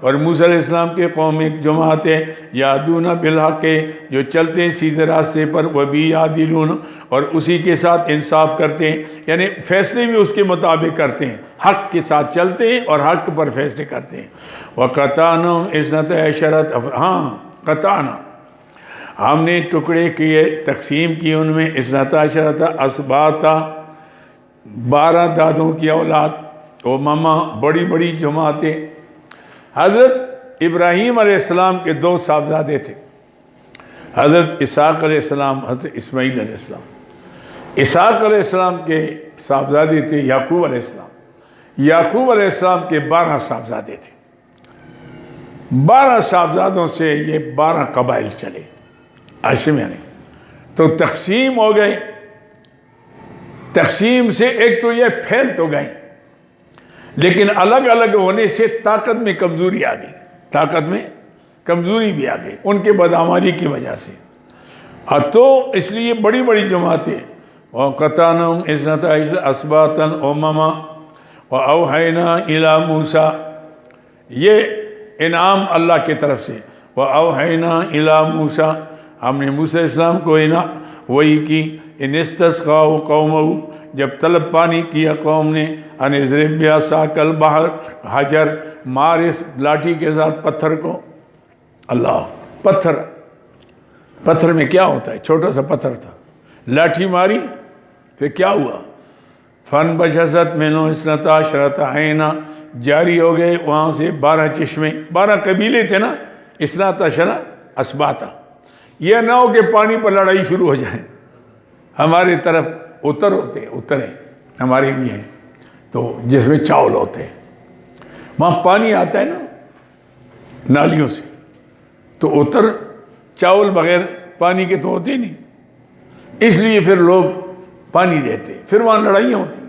S1: اور موسیٰ علیہ السلام کے قوم ایک جماعت ہے، یادون بالحق، جو چلتے ہیں سیدھے راستے پر، وَبِهِ يَعْدِلُونَ، اور اسی کے ساتھ انصاف کرتے ہیں، یعنی فیصلے بھی اس کے مطابق کرتے ہیں، حق کے ساتھ چلتے ہیں اور حق پر فیصلے کرتے ہیں۔ وَقَطَعْنَاهُمْ اثْنَتَيْ عَشَرَةَ، ہاں قطعنا، ہم نے ٹکڑے کیے، تقسیم کیے ان میں، اثنتا عشرۃ اسباطا، 12 دادوں کی اولاد، او ماما، بڑی بڑی جماعتیں۔ حضرت ابراہیم علیہ السلام کے 2 صاحبزادے تھے، حضرت اسحاق علیہ السلام، حضرت اسماعیل علیہ السلام۔ اسحاق علیہ السلام کے صاحبزادے تھے یعقوب علیہ السلام، یعقوب علیہ السلام کے 12 صاحبزادے تھے۔ 12 صاحبزادوں سے یہ 12 قبائل چلے، ایسے میں نہیں تو تقسیم ہو گئے۔ تقسیم سے ایک تو یہ پھیل تو گئے، لیکن الگ الگ ہونے سے طاقت میں کمزوری آ گئی، طاقت میں کمزوری بھی آ گئی ان کے بدعمالی کی وجہ سے، تو اس لیے بڑی بڑی جماعتیں۔ وَقَطَعْنَاهُمْ اثْنَتَيْ أَسْبَاطًا أُمَمًا وَأَوْحَيْنَا إِلَىٰ مُوسَىٰ، یہ انعام اللہ کی طرف سے۔ وَأَوْحَيْنَا إِلَىٰ مُوسَىٰ، ہم نے موسیٰ علیہ السلام کو وحی کی، اِنِ اسْتَسْقَاهُ قَوْمَهُ، جب طلب پانی کیا قوم نے، ان اضرب بعصاک البحر، حجر، مار اس لاٹھی کے ساتھ پتھر کو۔ اللہ، پتھر میں کیا ہوتا ہے؟ چھوٹا سا پتھر تھا، لاٹھی ماری پھر کیا ہوا؟ فَانْبَجَسَتْ مِنْهُ اثْنَتَا عَشْرَةَ عَيْنًا، جاری ہو گئے وہاں سے 12 چشمے، 12 قبیلے تھے نا، اثْنَتَا عَشْرَةَ اسباطا۔ یہ نہ ہو کہ پانی پر لڑائی شروع ہو جائے، ہماری طرف اتریں ہمارے بھی ہیں تو جس میں چاول ہوتے ہیں، وہاں پانی آتا ہے نا نالیوں سے، تو چاول بغیر پانی کے تو ہوتے نہیں، اس لیے پھر لوگ پانی دیتے، پھر وہاں لڑائیاں ہوتی،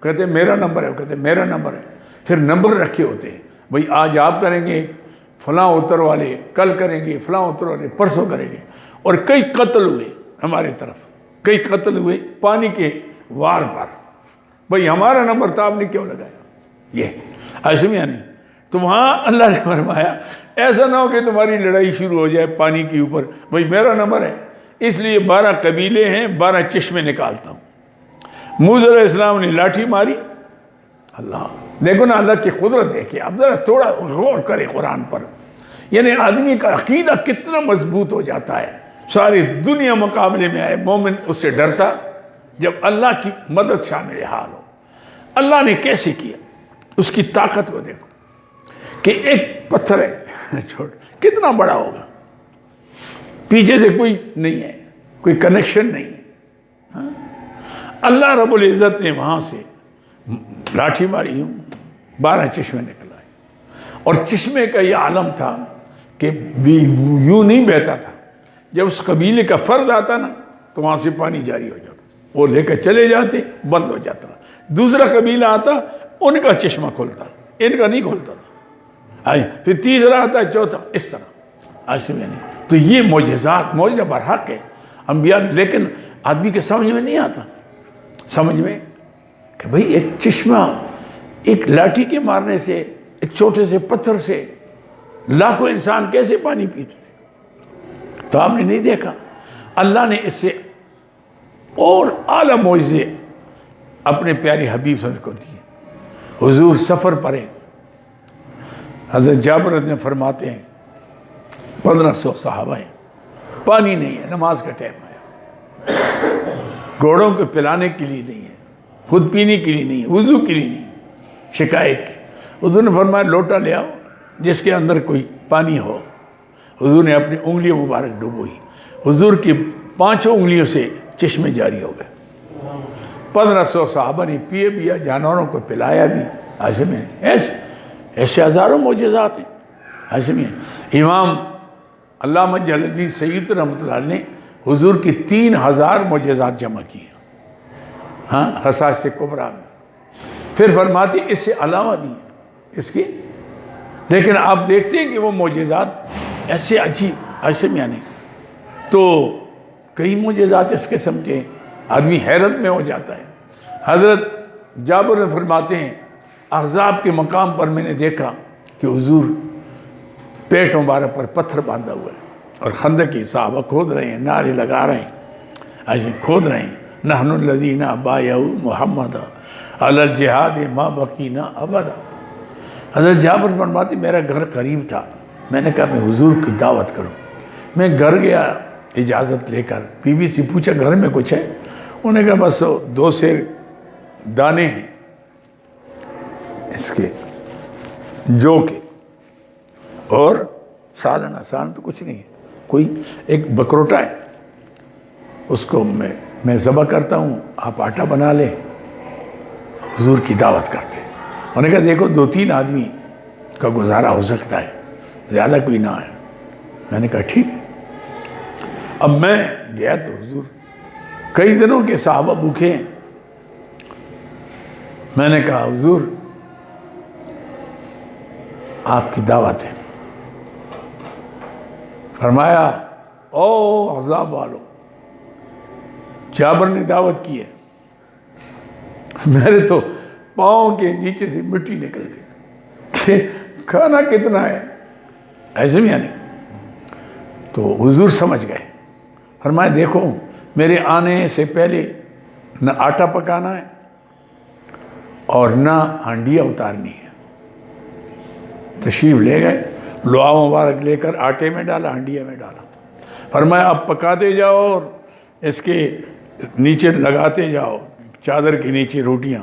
S1: کہتے میرا نمبر ہے، کہتے میرا نمبر ہے، پھر نمبر رکھے ہوتے ہیں، بھئی آج آپ کریں گے، فلاں اتر والے کل کریں گے، فلاں اتر والے پرسوں کریں گے، اور کئی قتل ہوئے ہماری طرف، کئی قتل ہوئے پانی کے وار پر، بھئی ہمارا نمبر تھا آپ نے کیوں لگایا؟ یہ ایسے میں نہیں، تو وہاں اللہ نے فرمایا ایسا نہ ہو کہ تمہاری لڑائی شروع ہو جائے پانی کے اوپر، بھئی میرا نمبر ہے، اس لیے 12 قبیلے ہیں، 12 چشمے نکالتا ہوں۔ موسیٰ علیہ السلام نے لاٹھی ماری، اللہ دیکھو نا اللہ کی قدرت دیکھیں، اب ذرا تھوڑا غور کرے قرآن پر، یعنی آدمی کا عقیدہ کتنا مضبوط ہو جاتا ہے، ساری دنیا مقابلے میں آئے، مومن اس سے ڈرتا جب اللہ کی مدد شامل حال ہو۔ اللہ نے کیسے کیا، اس کی طاقت کو دیکھو کہ ایک پتھر ہے کتنا بڑا ہوگا، پیچھے سے کوئی نہیں ہے، کوئی کنیکشن نہیں ہے، اللہ رب العزت نے وہاں سے لاٹھی ماری، 12 چشمے نکل آئے، اور چشمے کا یہ عالم تھا کہ یوں نہیں بہتا تھا، جب اس قبیلے کا فرد آتا نا تو وہاں سے پانی جاری ہو جاتا، وہ لے کر چلے جاتے، بند ہو جاتا، دوسرا قبیلہ آتا ان کا چشمہ کھولتا، ان کا نہیں کھولتا تھا، پھر تیسرا آتا چوتھا، اس طرح ایسے میں نہیں۔ تو یہ معجزات، معجزہ برحق ہے انبیاء، لیکن آدمی کے سمجھ میں نہیں آتا، سمجھ میں کہ بھئی ایک چشمہ ایک لاٹھی کے مارنے سے، ایک چھوٹے سے پتھر سے لاکھوں انسان کیسے پانی پیتے تھے؟ تو آپ نے نہیں دیکھا، اللہ نے اس سے اور اعلیٰ معجزے اپنے پیارے حبیب صلی اللہ علیہ وسلم کو دیے۔ حضور سفر پر ہیں، حضرت جابر رضی اللہ عنہ فرماتے ہیں 1500 صحابہ ہیں، پانی نہیں ہے، نماز کا ٹائم آیا، گھوڑوں کو پلانے کے لیے نہیں ہے، خود پینے کے لیے نہیں ہے، وضو کے لیے نہیں، شکایت کی۔ حضور نے فرمایا لوٹا لے آؤ جس کے اندر کوئی پانی ہو، حضور نے اپنی انگلیاں مبارک ڈبوئی، حضور کی 5 انگلیوں سے چشمے جاری ہو گئے، 1500 صحابہ نے پیے بھی، جانوروں کو پلایا بھی، ایسے میں ایسے ہزاروں معجزات ہیں، ایسے میں امام علامہ جلال الدین سیوطی رحمۃ اللہ نے حضور کی 3000 معجزات جمع کیے، ہاں خصائص کبریٰ میں، پھر فرماتے اس سے علاوہ بھی ہیں اس کے، لیکن آپ دیکھتے ہیں کہ وہ معجزات ایسے عجیب ہاشم یعنی تو کئی معجزات اس قسم کے آدمی حیرت میں ہو جاتا ہے۔ حضرت جابر فرماتے ہیں احزاب کے مقام پر میں نے دیکھا کہ حضور پیٹ مبارک پر پتھر باندھا ہوا ہے اور خندق کی صحابہ کھود رہے ہیں، نعرے لگا رہے ہیں، ایسے کھود رہے ہیں، نحن الذین بایعوا محمد علی الجہاد ما بقینا ابدا۔ حضرت جابر فرماتے میرا گھر قریب تھا، میں نے کہا میں حضور کی دعوت کروں۔ میں گھر گیا اجازت لے کر، بیوی سے پوچھا گھر میں کچھ ہے؟ انہوں نے کہا بس 2 سیر دانے ہیں اس کے جو کے، اور سالن آسان تو کچھ نہیں ہے، کوئی ایک بکروٹا ہے، اس کو میں ذبح کرتا ہوں، آپ آٹا بنا لیں، حضور کی دعوت کرتے۔ انہوں نے کہا دیکھو 2-3 آدمی کا گزارا ہو سکتا ہے، زیادہ کوئی نہ ہے۔ میں نے کہا ٹھیک ہے۔ اب میں گیا تو حضور کئی دنوں کے صحابہ بھوکے ہیں۔ میں نے کہا حضور آپ کی دعوت ہے۔ فرمایا او احزاب والو، جابر نے دعوت کی ہے۔ میرے تو پاؤں کے نیچے سے مٹی نکل گئی کہ کھانا کتنا ہے، ایسے بھی نہیں۔ تو حضور سمجھ گئے، فرمایا دیکھو میرے آنے سے پہلے نہ آٹا پکانا ہے اور نہ ہانڈیاں اتارنی ہے۔ تشریف لے گئے، لعا مبارک لے کر آٹے میں ڈالا، ہانڈیا میں ڈالا۔ فرمایا اب پکاتے جاؤ اور اس کے نیچے لگاتے جاؤ، چادر کے نیچے روٹیاں،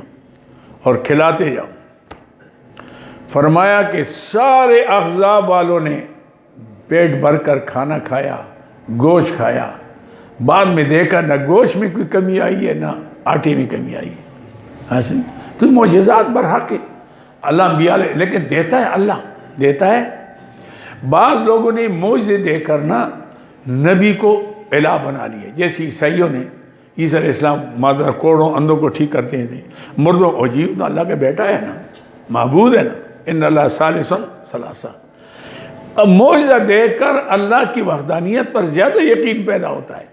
S1: اور کھلاتے جاؤ۔ فرمایا کہ سارے احزاب والوں نے پیٹ بھر کر کھانا کھایا، گوشت کھایا۔ بعد میں دیکھا نہ گوشت میں کوئی کمی آئی ہے نہ آٹے میں کمی آئی ہے۔ تو معجزات برحق ہے، اللہ انبیاء لیکن دیتا ہے، اللہ دیتا ہے۔ بعض لوگوں نے معجزے دے کر نا نبی کو الہ بنا لیے، جیسے عیسائیوں نے عیسیٰ علیہ السلام مادر کوڑوں اندھوں کو ٹھیک کرتے تھے، مردوں عجیب تو اللہ کا بیٹا ہے نا، معبود ہے نا، ان اللہ ثالث ثلاثہ۔ اب معجزہ دیکھ کر اللہ کی وحدانیت پر زیادہ یقین پیدا ہوتا ہے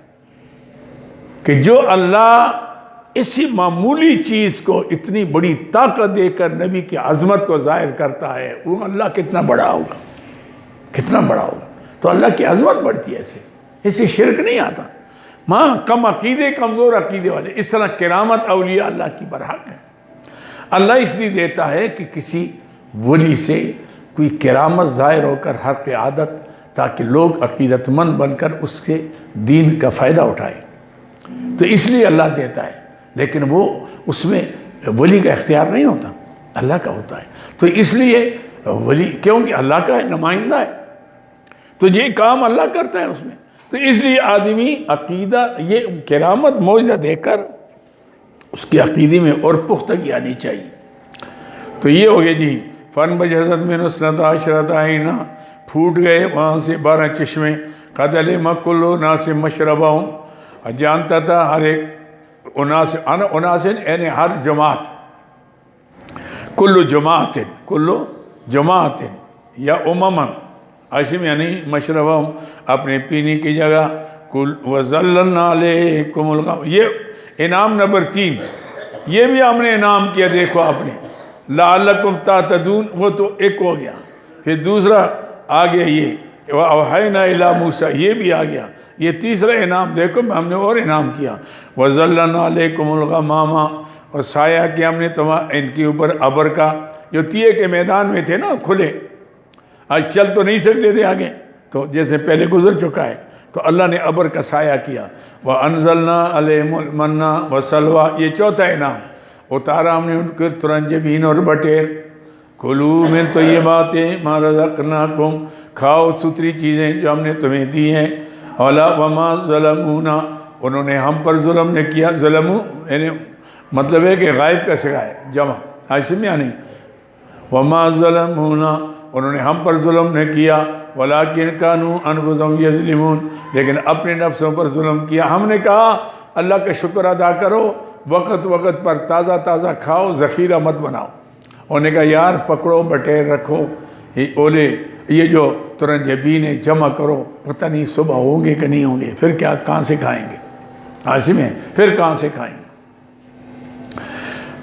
S1: کہ جو اللہ اسی معمولی چیز کو اتنی بڑی طاقت دے کر نبی کی عظمت کو ظاہر کرتا ہے، وہ اللہ کتنا بڑا ہوگا، کتنا بڑا ہوگا۔ تو اللہ کی عظمت بڑھتی ہے، اس سے شرک نہیں آتا۔ ماں کم عقیدے، کمزور عقیدے والے، اس طرح کرامت اولیاء اللہ کی برحق ہے۔ اللہ اس لیے دیتا ہے کہ کسی ولی سے کوئی کرامت ظاہر ہو کر حق عادت، تاکہ لوگ عقیدت مند بن کر اس کے دین کا فائدہ اٹھائیں۔ تو اس لیے اللہ دیتا ہے، لیکن وہ اس میں ولی کا اختیار نہیں ہوتا، اللہ کا ہوتا ہے۔ تو اس لیے ولی کیونکہ اللہ کا ہے، نمائندہ ہے، تو یہ کام اللہ کرتا ہے اس میں۔ تو اس لیے آدمی عقیدہ یہ کرامت معجزہ دے کر اس کے عقیدے میں اور پختگی آنی چاہیے۔ تو یہ ہو گیا جی، فن بجہزت میں نسلت عشرت آئینہ، پھوٹ گئے وہاں سے 12 چشمے، قد علم کل اناس مشربہم، جانتا تھا ہر ایک اناس یعنی ہر جماعت، کل جماعت یا اممن، عاشم یعنی مشربہم اپنے پینے کی جگہ، کل وَظَلَّلْنَا عَلَيْكُمُ الْغَمَامَ، یہ انعام نمبر 3، یہ بھی ہم نے انعام کیا، دیکھو آپ نے لَعَلَّكُمْ تَعْتَدُونَ، وہ تو ایک ہو گیا۔ پھر دوسرا آ گیا یہ وَأَوْحَيْنَا إِلَىٰ مُوسَىٰ، یہ بھی آ گیا۔ یہ تیسرا انعام دیکھو ہم نے اور انعام کیا، وَظَلَّلْنَا عَلَيْكُمُ الْغَمَامَ، اور سایہ کیا ہم نے ان کے اوپر ابر کا، جو تیے کے میدان میں تھے نا کھلے، آج چل تو نہیں سکتے تھے آگے، تو جیسے پہلے گزر چکا ہے، تو اللہ نے ابر کا سایہ کیا۔ وَأَنزَلْنَا عَلَيْهِمُ الْمَنَّ وَالسَّلْوَىٰ، یہ چوتھا انعام، اتارا ہم نے ان کے ترنجبین اور بٹیر، کُلُوا مِن طَیِّبَاتِ مَا رَزَقْنَاکُمْ، کھاؤ ستری چیزیں جو ہم نے تمہیں دی ہیں، وَمَا ظَلَمُونَا، انہوں نے ہم پر ظلم نے کیا، ظلمو یعنی مطلب ہے کہ غائب کا سگا ہے، جمع عاشم یعنی وَمَا ظَلَمُونَا، انہوں نے ہم پر ظلم نہ کیا، وَلَٰكِنْ كَانُوا أَنفُسَهُمْ يَظْلِمُونَ، لیکن اپنے نفسوں پر ظلم کیا۔ ہم نے کہا اللہ کا شکر ادا کرو، وقت وقت پر تازہ تازہ کھاؤ، ذخیرہ مت بناؤ۔ انہوں نے کہا یار پکڑو بٹیر رکھو، اولے یہ جو ترنجبین جمع کرو، پتہ نہیں صبح ہوں گے کہ نہیں ہوں گے، پھر کیا کہاں سے کھائیں گے؟ عاصم ہے، پھر کہاں سے کھائیں گے؟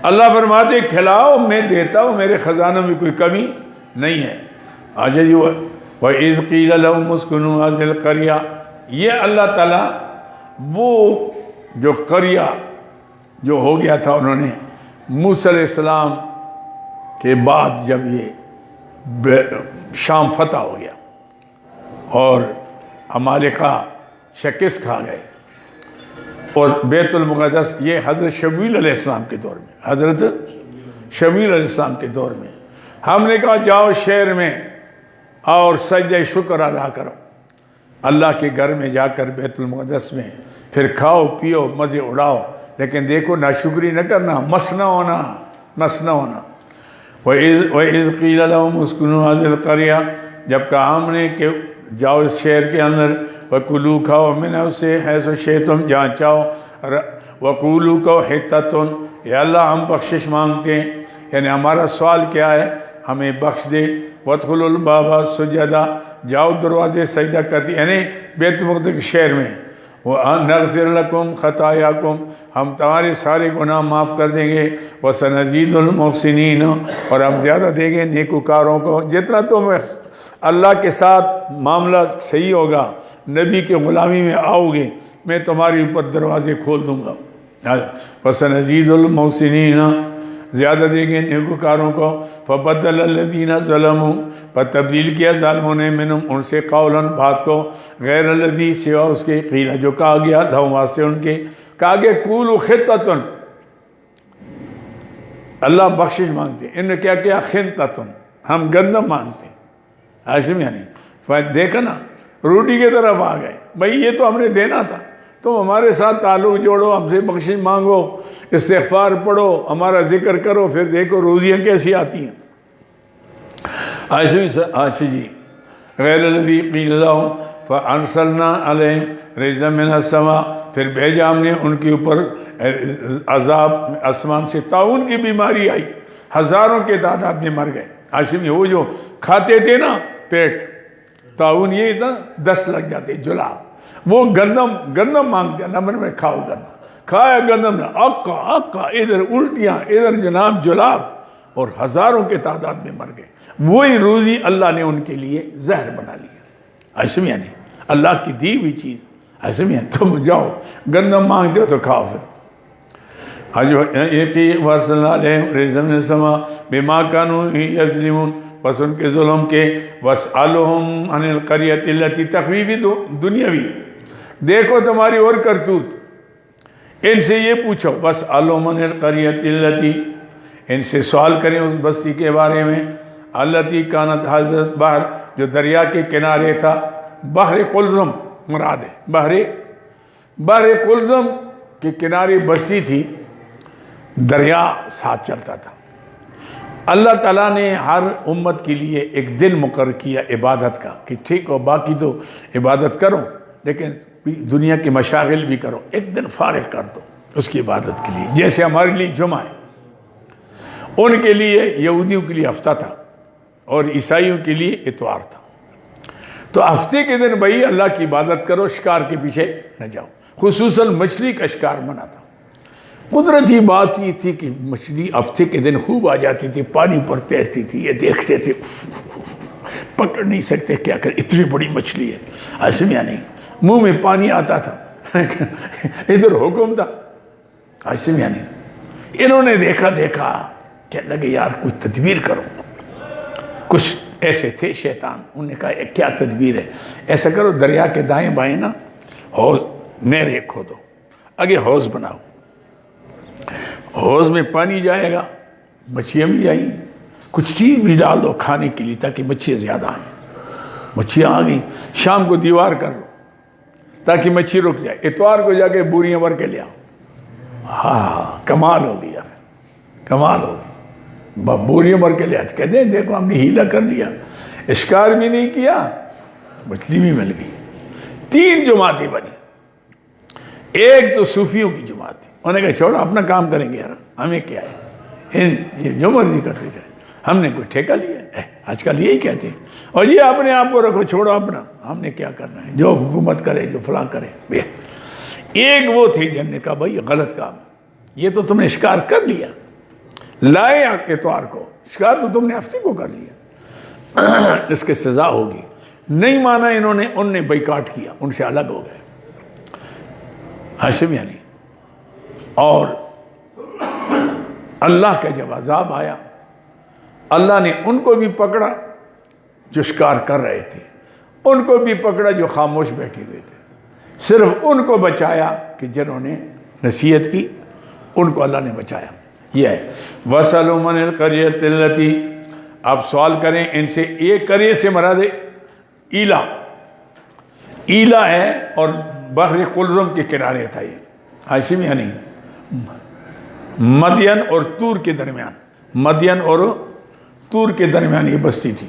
S1: اللہ فرماتے کھلاؤ، میں دیتا ہوں، میرے خزانوں میں کوئی کمی نہیں ہے۔ آجا جی وَإِذْ قِيلَ لَهُمُ اسْكُنُوا هَٰذِهِ الْقَرْيَةَ، یہ اللہ تعالیٰ وہ جو قریہ جو ہو گیا تھا، انہوں نے موسیٰ علیہ السلام کے بعد جب یہ شام فتح ہو گیا اور عمالقہ شکست کھا گئے اور بیت المقدس، یہ حضرت شمویل علیہ السلام کے دور میں، حضرت شمویل علیہ السلام کے دور میں ہم نے کہا جاؤ شہر میں اور سجدہ شکر ادا کرو اللہ کے گھر میں جا کر بیت المقدس میں، پھر کھاؤ پیو مزے اڑاؤ، لیکن دیکھو ناشکری نہ کرنا، مس نہ ہونا، مس نہ ہونا۔ وَإِذْ قِيلَ لَهُمُ اسْكُنُوا هَٰذِهِ الْقَرْيَةَ، جب کہا ہم نے کہ جاؤ اس شہر کے اندر، وَكُلُوا کھاؤ مِنْهُ سے حیث شئتم جہاں چاہو، وَقُولُوا کہو حِطَّةٌ، یا اللہ ہم بخشش مانگتے ہیں، یعنی ہمارا سوال کیا ہے، ہمیں بخش دے، وَادْخُلُوا الْبَابَ سُجَّدًا، جاؤ دروازے سجدہ کرتی، یعنی بیت المقدس کے شہر میں، وَنَغْفِرْ لَكُمْ خَطَايَاكُمْ، ہم تمہارے سارے گناہ معاف کر دیں گے، وَسَنَزِيدُ الْمُحْسِنِينَ، اور ہم زیادہ دیں گے نیکوکاروں کو، جتنا تم اللہ کے ساتھ معاملہ صحیح ہوگا، نبی کے غلامی میں آؤ گے، میں تمہارے اوپر دروازے کھول دوں گا۔ وَسَنَزِيدُ الْمُحْسِنِينَ، زیادہ دیں گے نیکوکاروں کو۔ فَبَدَّلَ الَّذِينَ ظَلَمُوا، پر تبدیل کیا ظالموں نے، منہم ان سے، قولاً بات کو، غیر الذی سوا اس کے، قیل جو کہا گیا، لہم واسطے ان کے، کہا گیا قولوا خطۃ، اللہ بخشش مانگتے ہیں، انہوں نے کیا کیا، خنطۃ، ہم گندم مانگتے ہیں، عاشم یعنی دیکھا نا، روٹی کی طرف آ گئے، بھئی یہ تو ہم نے دینا تھا، تم ہمارے ساتھ تعلق جوڑو، ہم سے بخشش مانگو، استغفار پڑھو، ہمارا ذکر کرو، پھر دیکھو روزیاں کیسی آتی ہیں۔ اچھا جی، غیر الذی قیل لہم فارسلنا علیہم رجزا من السماء، پھر بھیجا ہم نے ان کے اوپر عذاب آسمان سے، طاعون کی بیماری آئی، ہزاروں کے تعداد میں مر گئے۔ ہاشمی وہ جو کھاتے تھے نا پیٹ، طاعون یہ تھا، 10 لگ جاتے جلاب، وہ گندم مانگتے، اللہ میں کھاؤ گندم، کھایا گندم نے، اکا ادھر الٹیاں، ادھر جناب جلاب، اور ہزاروں کے تعداد میں مر گئے۔ وہی روزی اللہ نے ان کے لیے زہر بنا لیا۔ ایسے میں نہیں، اللہ کی دی ہوئی چیز، ایسے میں تم جاؤ گندم مانگتے ہو تو کھاؤ۔ پھر وَصَلَّى عَلَيْهِمْ رِجْزًا مِنَ السَّمَاءِ بِمَا كَانُوا يَظْلِمُونَ، بس ان کے ظلم کے، وَاسْأَلُهُمْ عَنِ الْقَرْيَةِ الَّتِي، تخویفی دنیاوی، دیکھو تمہاری اور کرتوت، ان سے یہ پوچھو، وَاسْأَلُهُمْ عَنِ الْقَرْيَةِ الَّتِي، ان سے سوال کریں اس بستی کے بارے میں، الَّتِي كَانَتْ حَاضِرَةَ الْبَحْرِ، جو دریا کے کنارے تھا، بحر قلزم مراد ہے، بحر قلزم کے کنارے بستی تھی، دریا ساتھ چلتا تھا۔ اللہ تعالیٰ نے ہر امت کے لیے ایک دن مقرر کیا عبادت کا، کہ ٹھیک ہو باقی تو عبادت کرو لیکن دنیا کے مشاغل بھی کرو، ایک دن فارغ کر دو اس کی عبادت کے لیے، جیسے ہمارے لیے جمعہ ہے، ان کے لیے یہودیوں کے لیے ہفتہ تھا اور عیسائیوں کے لیے اتوار تھا۔ تو ہفتے کے دن بھائی اللہ کی عبادت کرو، شکار کے پیچھے نہ جاؤ، خصوصاً مچھلی کا شکار منع تھا۔ قدرتی بات یہ تھی کہ مچھلی ہفتے کے دن خوب آ جاتی تھی، پانی پر تیرتی تھی، یہ دیکھتے تھے پکڑ نہیں سکتے، کیا کر اتنی بڑی مچھلی ہے، ایسے میں نہیں، منہ میں پانی آتا تھا، ادھر حکم تھا، ایسے میں نہیں۔ انہوں نے دیکھا کہ لگے یار کوئی تدبیر کرو، کچھ ایسے تھے شیطان، انہوں نے کہا کیا تدبیر ہے، ایسا کرو دریا کے دائیں بائیں نا حوض نہریں کھودو، آگے حوض بناؤ، حوض میں پانی جائے گا، مچھلیاں بھی جائیں، کچھ چیز بھی ڈال دو کھانے کے لیے تاکہ مچھلیاں زیادہ آئیں، مچھلیاں آ گئیں، شام کو دیوار کر لو تاکہ مچھلی رک جائے، اتوار کو جا کے بوریاں بھر کے لے آؤ۔ ہاں کمال ہو گیا، کمال ہو گیا، بوریاں بھر کے لے آتے، کہتے ہیں دیکھو ہم نے ہیلا کر لیا، اشکار بھی نہیں کیا، مچھلی بھی مل گئی۔ 3 جماعتیں بنی، ایک تو صوفیوں کی جماعت تھی، انہوں نے کہا چھوڑو اپنا کام کریں گے یار، ہمیں کیا ہے، یہ جو مرضی کرتے جائیں، ہم نے کوئی ٹھیکہ لیا ہے؟ آج کل یہی کہتے ہیں، اور یہ اپنے آپ کو رکھو، چھوڑو اپنا، ہم نے کیا کرنا ہے، جو حکومت کرے، جو فلاں کرے۔ ایک وہ تھی جن نے کہا بھائی غلط کام، یہ تو تم نے شکار کر لیا، لائے اتوار کو، شکار تو تم نے ہفتے کو کر لیا، اس کے سزا ہوگی۔ نہیں مانا انہوں نے، ان نے بائیکاٹ کیا، ان سے الگ ہو گئے ہاشمیانی۔ اور اللہ کا جب عذاب آیا، اللہ نے ان کو بھی پکڑا جو شکار کر رہے تھے، ان کو بھی پکڑا جو خاموش بیٹھے ہوئے تھے، صرف ان کو بچایا کہ جنہوں نے نصیحت کی، ان کو اللہ نے بچایا۔ یہ ہے وَسَأَلُوا مَنِ الْقَرْيَةِ الَّتِي، آپ سوال کریں ان سے، ایک قریے سے مراد ایلا، ایلا ہے اور بحر قلزم کے کنارے تھا یہ، ہاشم یعنی مدین اور تور کے درمیان، مدین اور تور کے درمیان یہ بستی تھی۔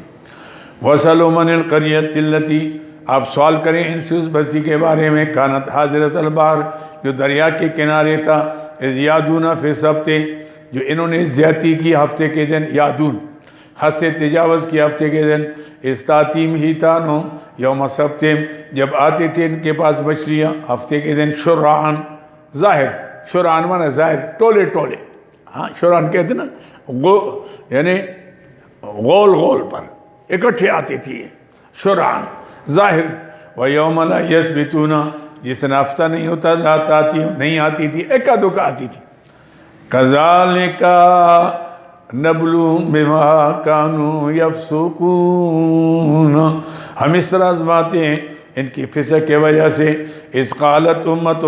S1: وَسَأَلُوا مَنِ الْقَرْيَةِ الَّتِي، آپ سوال کریں ان سے اس بستی کے بارے میں، کانت حاضرۃ البحر، جو دریا کے کنارے تھا، اذ یعدون فی السبت، جو انہوں نے زیادتی کی ہفتے کے دن، یعدون حد سے تجاوز کی ہفتے کے دن، استاتیم حیتانہم یوم سبتہم، جب آتے تھے ان کے پاس مچھلیاں ہفتے کے دن، شرعان، ظاہر، شرعان مانا ظاہر، ٹولے ٹولے، ہاں شرعان کہتے ہیں نا، یعنی غول غول پر اکٹھے آتی تھی، شرعان ظاہر، وَيَوْمَ لَا يَسْبِتُونَ، جس دن ہفتہ نہیں ہوتا، لا تاتیم، نہیں آتی تھی، ایکا دکا آتی تھی۔ كَذَلِكَ نَبْلُوهُمْ بِمَا كَانُوا يَفْسُقُونَ، ہم اس طرح آزماتے ہیں ان کی فسق کی وجہ سے، اِذْ قَالَتْ أُمَّةٌ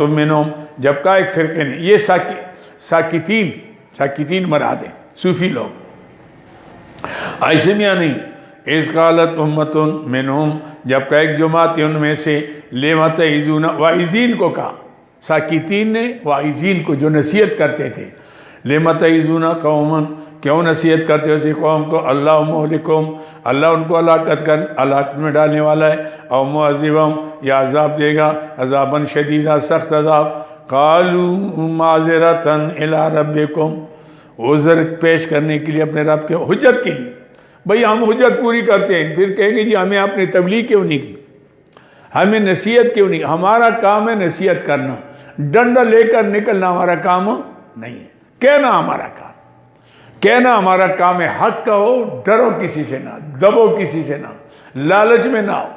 S1: مِّنْهُمْ، جب کہا ایک فرقے نے، یہ ساکتین مراد ہیں، صوفی لوگ، عائشمیہ نہیں، اِذْ قَالَتْ أُمَّةٌ مِّنْهُمْ، جب کہا ایک جماعت ان میں سے، لِمَ تَعِظُونَ، واعظین کو کہا، ساکتین نے واعظین کو جو نصیحت کرتے تھے، لِمَ تَعِظُونَ قَوْمًا، کیوں نصیحت کرتے ہو اسی قوم کو، اللہ مہلکہم، اللہ ان کو ہلاکت میں ڈالنے والا ہے، او معذبہم، یا عذاب دے گا، عذاباً شدیدہ، سخت عذاب، قالوا معذرۃ الی ربکم، عذر پیش کرنے کے لیے اپنے رب کے، حجت کے لیے، بھئی ہم حجت پوری کرتے ہیں، پھر کہیں گے جی ہمیں آپ نے تبلیغ کیوں نہیں کی، ہمیں نصیحت کیوں نہیں، ہمارا کام ہے نصیحت کرنا، ڈنڈا لے کر نکلنا ہمارا کام نہیں ہے، کہنا ہمارا کام، کہنا ہمارا کام ہے، حق کہو، ڈرو کسی سے نہ، دبو کسی سے نہ، لالچ میں نہ ہو،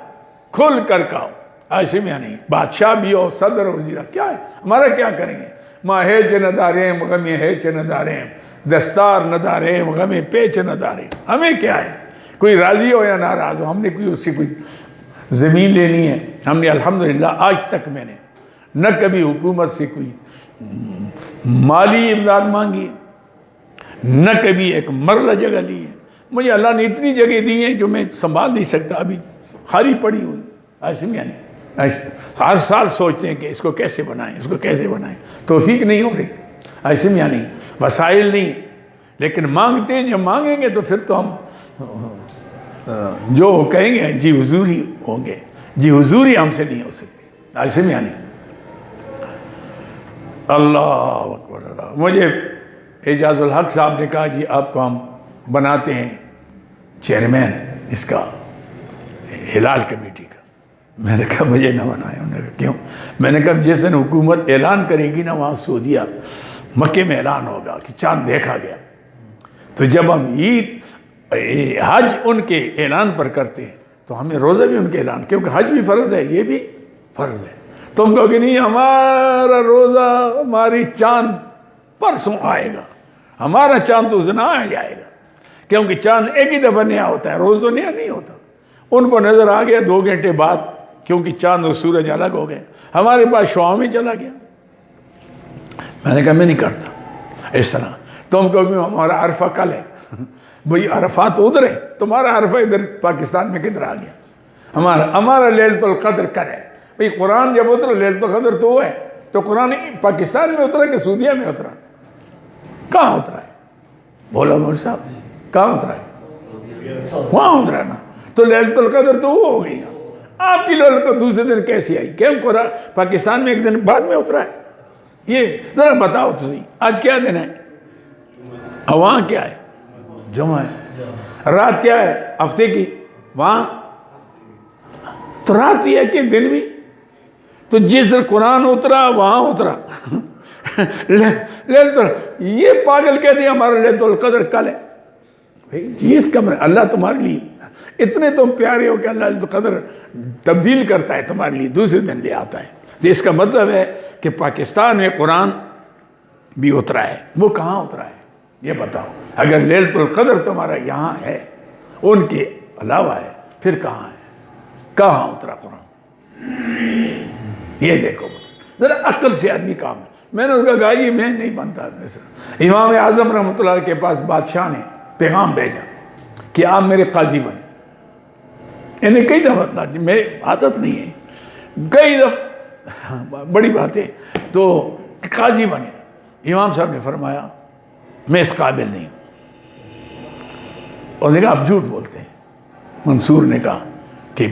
S1: کھل کر کہو، ہاشم یعنی بادشاہ بھی ہو، صدر وزیرہ، کیا ہے ہمارا، کیا کریں گے، ماں ہے چنداریم غم ہے چنداریم، دستار نداریم غم پیچ نداریم، ہمیں کیا ہے، کوئی راضی ہو یا ناراض ہو، ہم نے کوئی اس سے کوئی زمین لینی ہے، ہم نے الحمدللہ آج تک میں نے نہ کبھی حکومت سے کوئی مالی امداد مانگی، نہ کبھی ایک مرلہ جگہ لی ہے، مجھے اللہ نے اتنی جگہ دی ہیں جو میں سنبھال نہیں سکتا، ابھی خالی پڑی ہوئی، ہاشم یعنی ہر سال سوچتے ہیں کہ اس کو کیسے بنائیں، اس کو کیسے بنائیں، توفیق نہیں ہو رہی، ہاشم یعنی وسائل نہیں، لیکن مانگتے ہیں، جب مانگیں گے تو پھر تو ہم جو کہیں گے جی حضور ہی ہوں گے، جی حضور ہی ہم سے نہیں ہو سکتی، ہاشم یعنی اللہ اکبر اللہ۔ مجھے اعجاز الحق صاحب نے کہا جی آپ کو ہم بناتے ہیں چیئرمین اس کا ہلال کمیٹی کا، میں نے کہا مجھے نہ بنائے، انہوں نے کہا کیوں، میں نے کہا جس دن حکومت اعلان کرے گی نا وہاں سعودیہ مکے میں اعلان ہوگا کہ چاند دیکھا گیا، تو جب ہم عید حج ان کے اعلان پر کرتے ہیں تو ہمیں روزہ بھی ان کے اعلان، کیونکہ حج بھی فرض ہے، یہ بھی فرض ہے، تم کہو کہ نہیں ہمارا روزہ، ہماری چاند پرسوں آئے گا، ہمارا چاند تو زنا آ جائے گا، کیونکہ چاند ایک ہی دفعہ نیا ہوتا ہے، روز تو نیا نہیں ہوتا، ان کو نظر آ گیا 2 گھنٹے بعد، کیونکہ چاند اور سورج الگ ہو گئے، ہمارے پاس شعاع میں چلا گیا، میں نے کہا میں نہیں کرتا اس طرح، تم کہو کہ ہمارا عرفہ کل ہے، بھئی عرفہ تو ادھر ہے، تمہارا عرفہ ادھر پاکستان میں کدھر آ گیا، ہمارا لیلۃ القدر کل ہے، بھئی قرآن جب اترا لیلۃ القدر تو ہے، تو قرآن پاکستان میں اترا کہ سعودیہ میں اترا، کہاں اترا ہے، بولا مول صاحب کہاں اترا ہے، وہاں اترا نا، تو لیلۃ القدر تو وہ ہو گئی نا، آپ کی لیلۃ القدر دوسرے دن کیسی آئی، کیوں قرآن پاکستان میں ایک دن بعد میں اترا ہے، یہ ذرا بتاؤ تو صحیح، آج کیا دن ہے، وہاں کیا ہے؟ جمعہ ہے. رات کیا ہے؟ ہفتے کی. وہاں تو رات بھی ہے کہ دن بھی. تو جس قرآن اترا وہاں اترا. یہ پاگل کہتے ہیں ہمارا لیلۃ القدر کل ہے. یہ اس کا اللہ تمہارے لیے اتنے تم پیارے ہو کہ اللہ لیلۃ القدر تبدیل کرتا ہے تمہارے لیے، دوسرے دن لے آتا ہے. تو اس کا مطلب ہے کہ پاکستان میں قرآن بھی اترا ہے. وہ کہاں اترا ہے یہ بتاؤ. اگر لیلۃ القدر تمہارا یہاں ہے، ان کے علاوہ ہے، پھر کہاں ہے؟ کہاں اترا قرآن؟ یہ دیکھو ذرا عقل سے آدمی کام ہے. میں نے اس کا کہا یہ میں نہیں بنتا. امام اعظم رحمۃ اللہ کے پاس بادشاہ نے پیغام بھیجا کہ آپ میرے قاضی بنے. انہیں کئی دفعہ میں عادت نہیں ہے، کئی دفعہ بڑی بات ہے تو قاضی بنے. امام صاحب نے فرمایا میں اس قابل نہیں ہوں. اور نے کہا آپ جھوٹ بولتے ہیں. منصور نے کہا کہ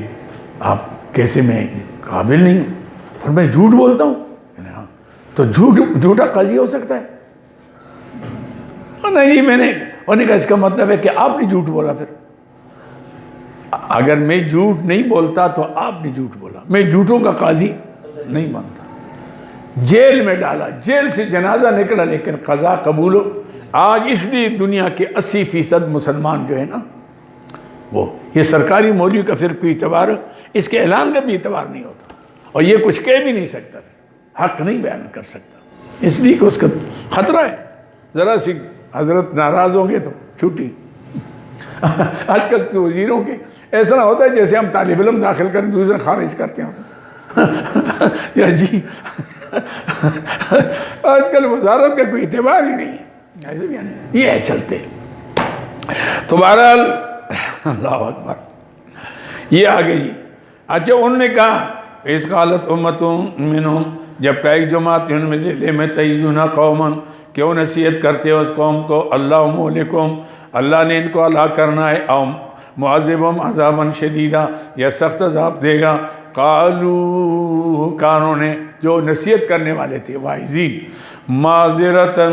S1: آپ کیسے میں قابل نہیں ہوں؟ پر میں جھوٹ بولتا ہوں. تو جھوٹا قاضی ہو سکتا ہے؟ نہیں میں نے. اور نے کہا اس کا مطلب ہے کہ آپ نے جھوٹ بولا. پھر اگر میں جھوٹ نہیں بولتا تو آپ نے جھوٹ بولا. میں جھوٹوں کا قاضی نہیں مانتا. جیل میں ڈالا، جیل سے جنازہ نکلا، لیکن قضا قبول ہو. آج اس لیے دنیا کے 80% مسلمان جو ہے نا، وہ یہ سرکاری مولوی کا پھر کوئی اعتبار، اس کے اعلان کا بھی اعتبار نہیں ہوتا، اور یہ کچھ کہہ بھی نہیں سکتا، حق نہیں بیان کر سکتا، اس لیے کہ اس کا خطرہ ہے. ذرا سی حضرت ناراض ہوں گے تو چھوٹی. آج کل تو وزیروں کے ایسا نہ ہوتا ہے جیسے ہم طالب علم داخل کریں دوسرے خارج کرتے ہیں یا جی. آج کل وزارت کا کوئی اعتبار ہی نہیں ہے. ایسے بھی یہ ہے چلتے. تو بہرحال اللہ اکبر یہ آگے جی. اچھا انہوں نے کہا اس قالت امتوں منہم، جب کہ ایک جماعت ان میں سے لم تعیذون قوما، کیوں نصیحت کرتے ہو اس قوم کو، اللہ مہلکہم، اللہ نے ان کو ہلاک کرنا ہے، او معذبہم عذابا شدیدا، یا سخت عذاب دے گا. قالوا کانوں نے جو نصیحت کرنے والے تھے واعظین، معذرتاً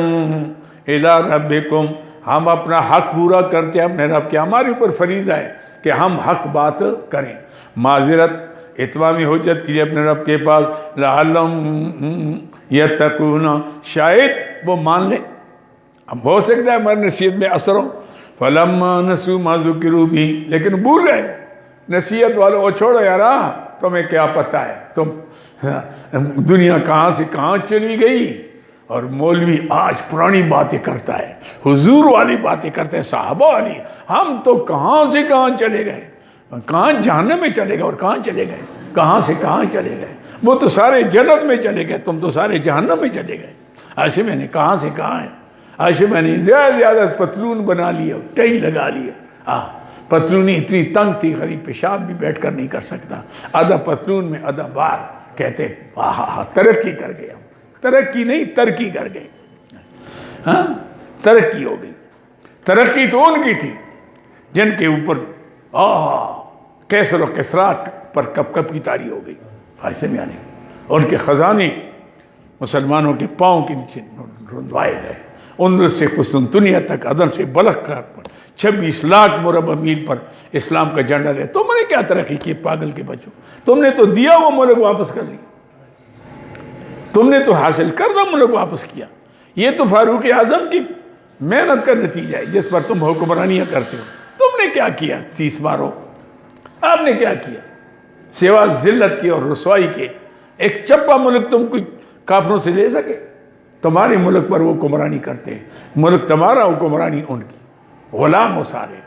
S1: الی ربکم، ہم اپنا حق پورا کرتے ہیں اپنے رب کے، ہمارے اوپر فریضہ ہے کہ ہم حق بات کریں. معذرت اتمام حجت کیجئے اپنے رب کے پاس. لعلہم یتقون، شاید وہ مان لیں. اب ہو سکتا ہے ہماری نصیحت میں اثر ہو. فلما نسوا ما ذکروا بہ، لیکن بھول گئے نصیحت والوں. وہ چھوڑو یار، تمہیں کیا پتہ ہے، تم دنیا کہاں سے کہاں چلی گئی. اور مولوی آج پرانی باتیں کرتا ہے، حضور والی باتیں کرتے ہیں، صحابہ والی. ہم تو کہاں سے کہاں چلے گئے، کہاں جہنم میں چلے گئے، اور کہاں چلے گئے، کہاں سے کہاں چلے گئے. وہ تو سارے جنت میں چلے گئے، تم تو سارے جہنم میں چلے گئے. ایسے میں نے کہاں سے کہاں ہے. ایسے میں نے زیادہ پتلون بنا لیا، ٹئی لگا لیا. پتلونی اتنی تنگ تھی غریب پیشاب بھی بیٹھ کر نہیں کر سکتا. آدھا پتلون میں آدھا بار. کہتے ترقی کر گئے. ترقی نہیں ترقی کر گئے. ہاں ترقی ہو گئی. ترقی تو ان کی تھی جن کے اوپر کیسر و کسرا پر کپ کپ کی تاری ہو گئی. ایسے میں آنے ان کے خزانے مسلمانوں کے پاؤں کے نیچے رندوائے گئے. اندر سے قسطنطنیہ تک، عدن سے بلخ پر 26 لاکھ مربع میل پر اسلام کا جھنڈا ہے. تم نے کیا ترقی کی پاگل کے بچوں؟ تم نے تو دیا وہ ملک واپس کر لی، تم نے تو حاصل کردہ ملک واپس کیا. یہ تو فاروق اعظم کی محنت کا نتیجہ ہے جس پر تم حکمرانیاں کرتے ہو. تم نے کیا کیا 30 باروں؟ آپ نے کیا کیا سوا ذلت کی اور رسوائی کے؟ ایک چپا ملک تم کوئی کافروں سے لے سکے؟ تمہارے ملک پر وہ حکمرانی کرتے ہیں، ملک تمہارا، حکمرانی ان کی. غلام ہو سارے،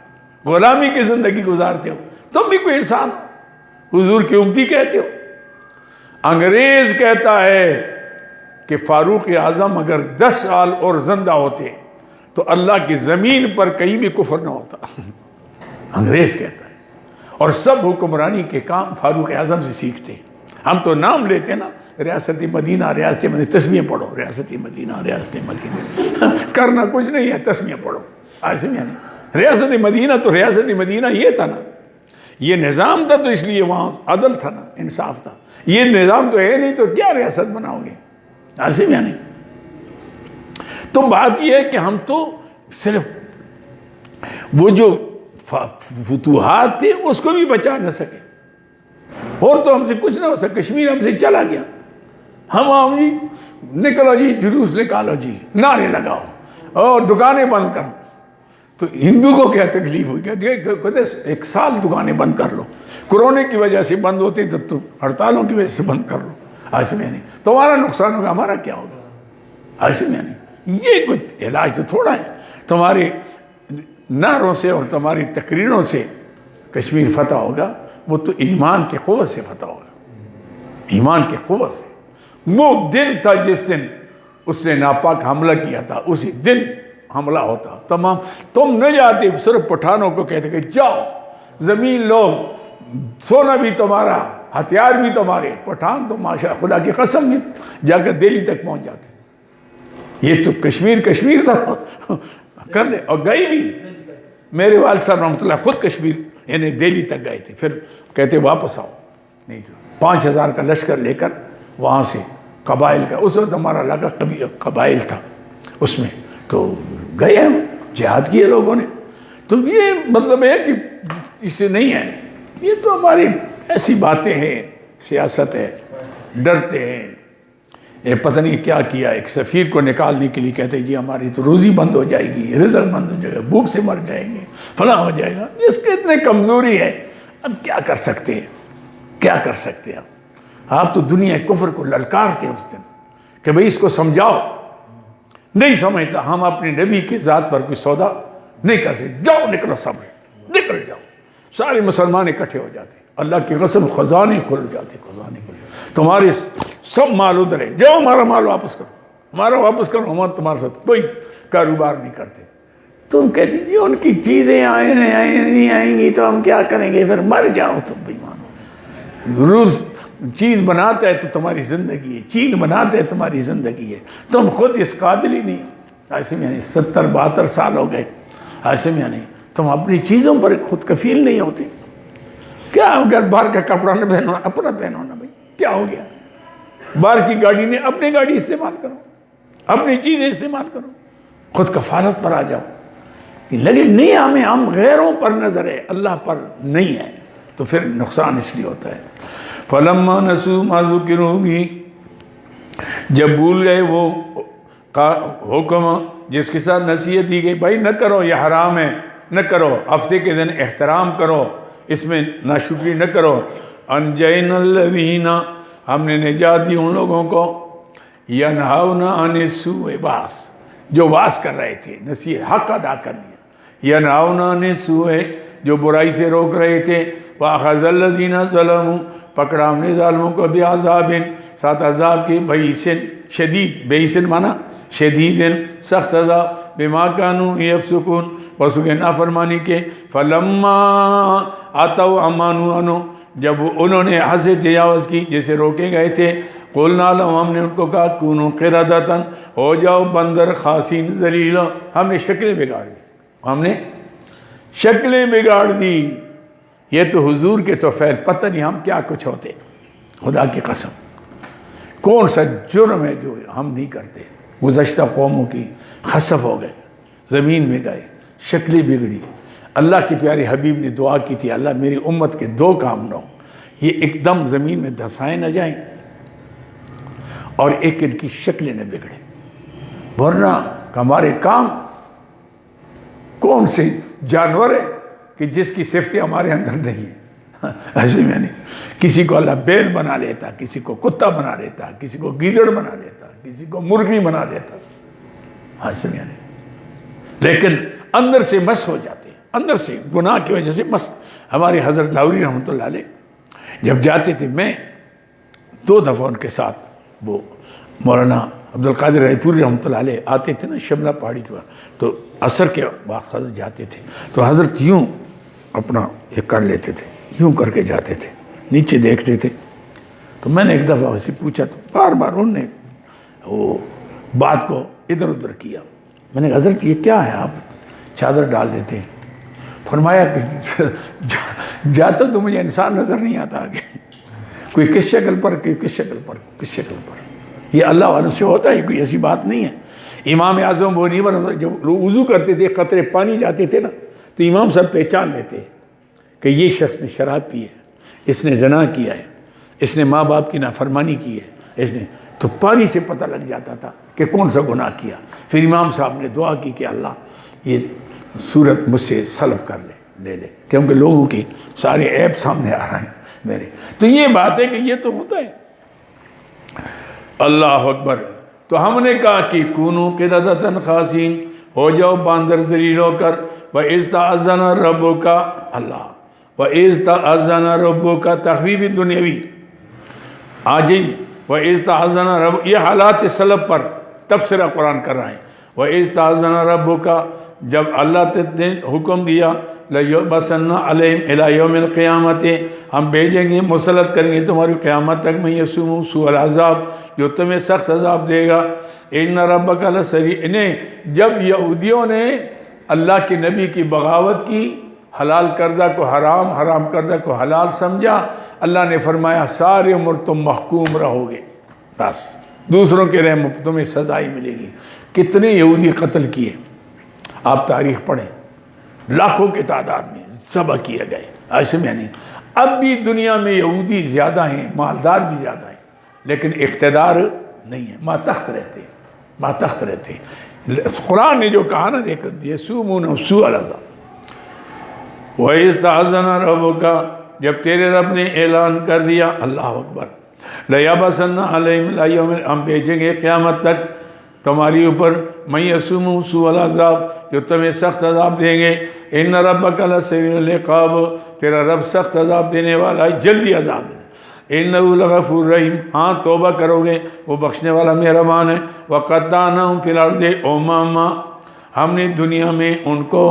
S1: غلامی کی زندگی گزارتے ہو. تم بھی کوئی انسان ہو، حضور کی امتی کہتے ہو. انگریز کہتا ہے کہ فاروق اعظم اگر 10 سال اور زندہ ہوتے تو اللہ کی زمین پر کہیں بھی کفر نہ ہوتا. انگریز کہتا ہے. اور سب حکمرانی کے کام فاروق اعظم سے سیکھتے ہیں. ہم تو نام لیتے ہیں نا، ریاست مدینہ، ریاست مدینہ، تسمیہ پڑھو، ریاست مدینہ، ریاست مدینہ. کرنا کچھ نہیں ہے، تسمیہ پڑھو. ایسے میں نہیں. ریاست مدینہ تو ریاست مدینہ یہ تھا نا، یہ نظام تھا تو اس لیے وہاں عدل تھا نا، انصاف تھا. یہ نظام تو ہے نہیں تو کیا ریاست بناؤ گے؟ ایسے میں نہیں. تو بات یہ ہے کہ ہم تو صرف وہ جو فتوحات تھے اس کو بھی بچا نہ سکے، اور تو ہم سے کچھ نہ ہو سکا، کشمیر ہم سے چلا گیا، ہم جی نکلو جی جلوس نکالو جی، نعرے لگاؤ اور دکانیں بند کرو، تو ہندو کو کیا تکلیف ہوئی؟ کہتے ایک سال دکانیں بند کر لو، کورونا کی وجہ سے بند ہوتے تو ہڑتالوں کی وجہ سے بند کر لو، ہاشم یعنی تمہارا نقصان ہوگا، ہمارا کیا ہوگا؟ ہاشم یعنی یہ کچھ علاج تو تھوڑا ہے، تمہارے نعروں سے اور تمہاری تقریروں سے کشمیر فتح ہوگا، وہ تو ایمان کے قوت سے فتح ہوگا، ایمان کے قوت سے۔ وہ دن تھا جس دن اس نے ناپاک حملہ کیا تھا، اسی دن حملہ ہوتا، تمام تم نہ جاتے، صرف پٹھانوں کو کہتے کہ جاؤ زمین لو، سونا بھی تمہارا، ہتھیار بھی تمہارے، پٹھان تو ماشاء خدا کی قسم جا کر دہلی تک پہنچ جاتے، یہ تو کشمیر تھا کر لے، اور گئی بھی۔ میرے والد صاحب رحمۃ اللہ خود کشمیر یعنی دہلی تک گئے تھے، پھر کہتے واپس آؤ، نہیں تو 5000 کا لشکر لے کر وہاں سے قبائل کا، اس وقت ہمارا علاقہ قبائل تھا، اس میں تو گئے ہم، جہاد کیے لوگوں نے۔ تو یہ مطلب ہے کہ اس سے نہیں ہے، یہ تو ہماری ایسی باتیں ہیں، سیاست ہے، ڈرتے ہیں، یہ پتہ نہیں کیا کیا، ایک سفیر کو نکالنے کے لیے کہتے جی ہماری تو روزی بند ہو جائے گی، رزق بند ہو جائے گا، بھوک سے مر جائیں گے، فلاں ہو جائے گا، اس کے اتنے کمزوری ہے، اب کیا کر سکتے ہیں، کیا کر سکتے ہیں آپ تو دنیا کفر کو للکارتے اس دن کہ بھئی اس کو سمجھاؤ، نہیں سمجھتا، ہم اپنے نبی کی ذات پر کوئی سودا نہیں کر سکتے، جاؤ نکلو سب نکل جاؤ، سارے مسلمان اکٹھے ہو جاتے، اللہ کی قسم خزانے کھل جاتے، خزانے کھل جاتے، تمہارے سب مال ادھر ہے، جاؤ ہمارا مال واپس کرو، ہمارا واپس کرو، ہم تمہارے ساتھ کوئی کاروبار نہیں کرتے۔ تم کہتے جی ان کی چیزیں نہیں آئیں گی تو ہم کیا کریں گے، پھر مر جاؤ تم بے ایمان۔ روس چیز بناتا ہے تو تمہاری زندگی ہے، چین بناتا ہے تمہاری زندگی ہے، تم خود اس قابل ہی نہیں۔ ہاشم یعنی 70-72 سال ہو گئے، ہاشم یعنی تم اپنی چیزوں پر خود کفیل نہیں ہوتے۔ کیا اگر باہر کا کپڑا نہ پہنو، اپنا پہنو نا بھائی، کیا ہو گیا؟ باہر کی گاڑی نے اپنی گاڑی استعمال کرو، اپنی چیزیں استعمال کرو، خود کفالت پر آ جاؤ۔ لیکن نہیں، ہم غیروں پر نظر ہے، اللہ پر نہیں ہے، تو پھر نقصان اس لیے ہوتا ہے۔ فَلَمَّا نَسُوا مَا ذُكِرُوا بِهِ، جب بھول گئے وہ حکم جس کے ساتھ نصیحت دی گئی، بھائی نہ کرو، یہ حرام ہے، نہ کرو، ہفتے کے دن احترام کرو، اس میں ناشکری نہ کرو۔ أَنْجَيْنَا الَّذِينَ، ہم نے نجات دی ان لوگوں کو، يَنْهَوْنَ عَنِ السُّوءِ، باس جو واس کر رہے تھے، نصیحت حق ادا کر لیا، يَنْهَوْنَ عَنِ السُّوءِ جو برائی سے روک رہے تھے، وَأَخَذَ الَّذِينَ ظَلَمُوا، پکڑا ہم نے ظالموں کو بعذاب، ساتھ عذاب کی، بئیسن شدید، بئیسن مانا شدید سخت عذاب، بما كانوا يفسقون، وسوء نافرمانی کے، فلما آتوا عما نہوا عنہ، جب انہوں نے حد سے تجاوز کی جیسے روکے گئے تھے، قلنا لهم، ہم نے ان کو کہا کونوا قردۃ، ہو جاؤ بندر خاسین ذلیل، ہم نے شکلیں بگاڑ دی، ہم نے شکلیں بگاڑ دی۔ یہ تو حضور کے تو فعل، پتہ نہیں ہم کیا کچھ ہوتے، خدا کی قسم کون سا جرم ہے جو ہم نہیں کرتے۔ گزشتہ قوموں کی خسف ہو گئے، زمین میں گئے، شکلیں بگڑی۔ اللہ کے پیارے حبیب نے دعا کی تھی، اللہ میری امت کے 2 کام نہ ہو، یہ ایک دم زمین میں دھسائے نہ جائیں، اور ایک ان کی شکلیں نہ بگڑیں، ورنہ ہمارے کام کون سے جانور ہے کہ جس کی صفتیں ہمارے اندر نہیں ہیں۔ ایسے میں نہیں، کسی کو اللہ بیل بنا لیتا، کسی کو کتا بنا لیتا، کسی کو گیدڑ بنا لیتا، کسی کو مرغی بنا لیتا، ایسے میں نہیں، لیکن اندر سے مس ہو جاتے ہیں، اندر سے گناہ کی وجہ سے مس۔ ہمارے حضرت لاہوری رحمۃ اللہ علیہ جب جاتے تھے، میں 2 دفعہ ان کے ساتھ، وہ مولانا عبدالقادر رائے پوری رحمۃ اللہ علیہ آتے تھے نا شملہ پہاڑی کے بعد، تو عصر کے بعد حضرت جاتے تھے، تو حضرت یوں اپنا یہ کر لیتے تھے، یوں کر کے جاتے تھے، نیچے دیکھتے تھے۔ تو میں نے ایک دفعہ اسے پوچھا، تو بار بار انہوں نے وہ بات کو ادھر ادھر کیا۔ میں نے کہا حضرت یہ کیا ہے، آپ چادر ڈال دیتے ہیں؟ فرمایا کہ جاتا تو مجھے انسان نظر نہیں آتا آگے، کوئی کس شکل پر، کوئی کس شکل پر، کس شکل پر۔ یہ اللہ والوں سے ہوتا ہے، کوئی ایسی بات نہیں ہے۔ امام اعظم وہ نہیں بنا، جب لوگ وضو کرتے تھے قطرے پانی جاتے تھے نا تو امام صاحب پہچان لیتے کہ یہ شخص نے شراب پی ہے، اس نے زنا کیا ہے، اس نے ماں باپ کی نافرمانی کی ہے، اس نے تو پانی سے پتہ لگ جاتا تھا کہ کون سا گناہ کیا۔ پھر امام صاحب نے دعا کی کہ اللہ یہ صورت مجھ سے سلب کر لے کیونکہ لوگوں کے سارے عیب سامنے آ رہے ہیں میرے۔ تو یہ بات ہے کہ یہ تو ہوتا ہے۔ اللہ اکبر۔ تو ہم نے کہا کہ کونو قردۃ خاسین، ہو جاؤ باندر ذلیل ہو کر، وَإِذْ تَأَذَّنَ رَبُّكَ، اللہ وَإِذْ تَأَذَّنَ رَبُّكَ تخفیف دنیاوی آجی، وَإِذْ تَأَذَّنَ رَبُّكَ یہ حالات سلب پر تبصرہ قرآن کر رہے ہیں۔ وَإِذْ تَأَذَّنَ رَبُّكَ جب اللہ نے حکم دیا لَيُبْعَثَنَّ عَلَيْهِمْ إِلَى يَوْمِ الْقِيَامَةِ ہم بھیجیں گے مسلط کریں گے تمہاری قیامت تک میں یسوم سوء العذاب جو تمہیں سخت عذاب دے گا۔ إِنَّ رَبَّكَ لَسَرِيعٌ انہیں جب یہودیوں نے اللہ کے نبی کی بغاوت کی، حلال کردہ کو حرام، حرام کردہ کو حلال سمجھا، اللہ نے فرمایا سارے عمر تم محکوم رہو گے، بس دوسروں کے رحم تمہیں سزائی ملے گی۔ کتنے یہودی قتل کیے آپ تاریخ پڑھیں، لاکھوں کی تعداد میں ذبح کیے گئے، ایسے میں نہیں۔ اب بھی دنیا میں یہودی زیادہ ہیں، مالدار بھی زیادہ ہیں، لیکن اقتدار نہیں ہے، ماتحت رہتے ہیں، ماتحت رہتے ہیں۔ قرآن نے جو کہا نا دیکھ یسومون سوء العذاب۔ وَإِذْ تَأَذَّنَ رَبُّكَ جب تیرے رب نے اعلان کر دیا، اللہ اکبر، لَيَبْعَثَنَّ عَلَيْهِمْ إِلَى يَوْمِ ہم بھیجیں گے قیامت تک تمہاری اوپر مَن يَسُومُ سُوءَ العذاب جو تمہیں سخت عذاب دیں گے۔ إِنَّ رَبَّكَ لَسَرِيعُ الْعِقَابِ تیرا رب سخت عذاب دینے والا ہے، جلدی عذاب دینے۔ إِنَّهُ لَغَفُورٌ رَحِيمٌ ہاں توبہ کرو گے وہ بخشنے والا مہربان ہے۔ وَقَطَّعْنَاهُمْ فِي الْأَرْضِ أُمَمًا ہم نے دنیا میں ان کو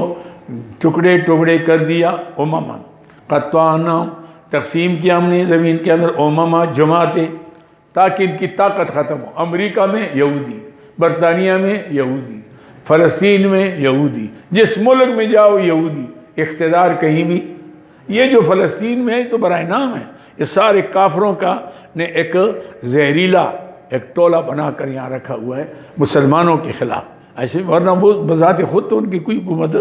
S1: ٹکڑے ٹکڑے کر دیا، امما قطعناہم تقسیم کیا ہم نے زمین کے اندر، امما جماعتیں تاکہ ان کی طاقت ختم ہو۔ امریکہ میں یہودی، برطانیہ میں یہودی، فلسطین میں یہودی، جس ملک میں جاؤ یہودی اقتدار کہیں بھی۔ یہ جو فلسطین میں ہے تو برائے نام ہے، یہ سارے کافروں کا نے ایک زہریلا ایک ٹولہ بنا کر یہاں رکھا ہوا ہے مسلمانوں کے خلاف، ایسے ورنہ وہ بذات خود تو ان کی کوئی حکومت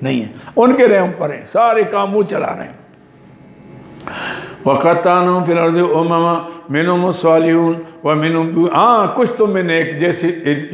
S1: نہیں ہے، ان کے رحم پر ہیں، سارے کام وہ چلا رہے ہیں۔ وَقَطَّعْنَاهُمْ فِي الْأَرْضِ أُمَمًا مِنْهُمُ الصَّالِحُونَ وَمِنْهُمْ دُونَ کچھ تو میں نیک جیسے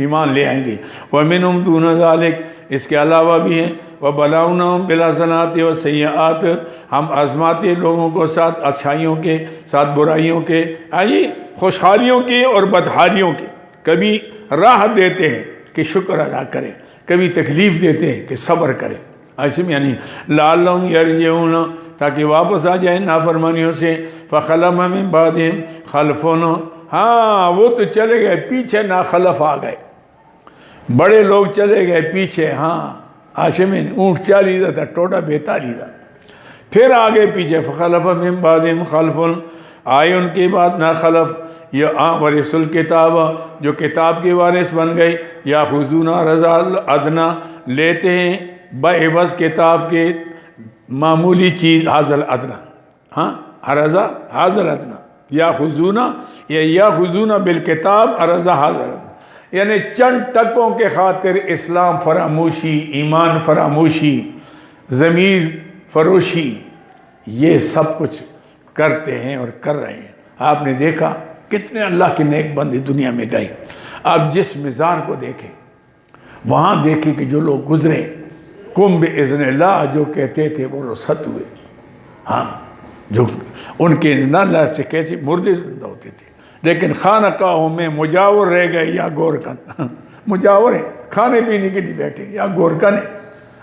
S1: ایمان لے آئیں گے، وَمِنْهُمْ دُونَ ذَلِكَ اس کے علاوہ بھی ہیں۔ وَبَلَوْنَاهُمْ بِالْحَسَنَاتِ وَالسَّيِّئَاتِ ہم آزماتے لوگوں کو ساتھ اچھائیوں کے ساتھ برائیوں کے، آئیے خوشحالیوں کے اور بدحالیوں کے، کبھی راحت دیتے ہیں کہ شکر ادا کریں، کبھی تکلیف دیتے ہیں کہ صبر کریں، ایسے میں یعنی لعلہم یرجعون تاکہ واپس آ جائیں نافرمانیوں سے۔ فخلف من بعدہم خلف ہاں وہ تو چلے گئے پیچھے، ناخلف آ گئے، بڑے لوگ چلے گئے پیچھے، ہاں آشمین اونٹ چالیدہ تھا ٹوٹا بیتالیدہ، پھر آگے پیچھے۔ فخلف من بعدہم خلف آئے ان کے بعد ناخلف ورثوا الکتاب جو کتاب کے وارث بن گئے، یاخذون عرض الادنی لیتے ہیں بعوض کتاب کے معمولی چیز، حاضل ادنا، ہاں عرض حاضل ادنا، یاخذون بالکتاب عرض حاضل ادنا، یعنی چند ٹکوں کے خاطر اسلام فراموشی، ایمان فراموشی، ضمیر فروشی، یہ سب کچھ کرتے ہیں اور کر رہے ہیں۔ آپ نے دیکھا کتنے اللہ کے نیک بندے دنیا میں گئے، آپ جس مزار کو دیکھیں وہاں دیکھیں کہ جو لوگ گزرے قم باذن اللہ جو کہتے تھے وہ رخصت ہوئے، ہاں جو ان کے اذن اللہ سے کیسے مردے زندہ ہوتے تھے، لیکن خانقاہوں میں مجاور رہ گئے یا گورکن، مجاور ہیں کھانے پینے کے لیے بیٹھے یا گورکن ہیں،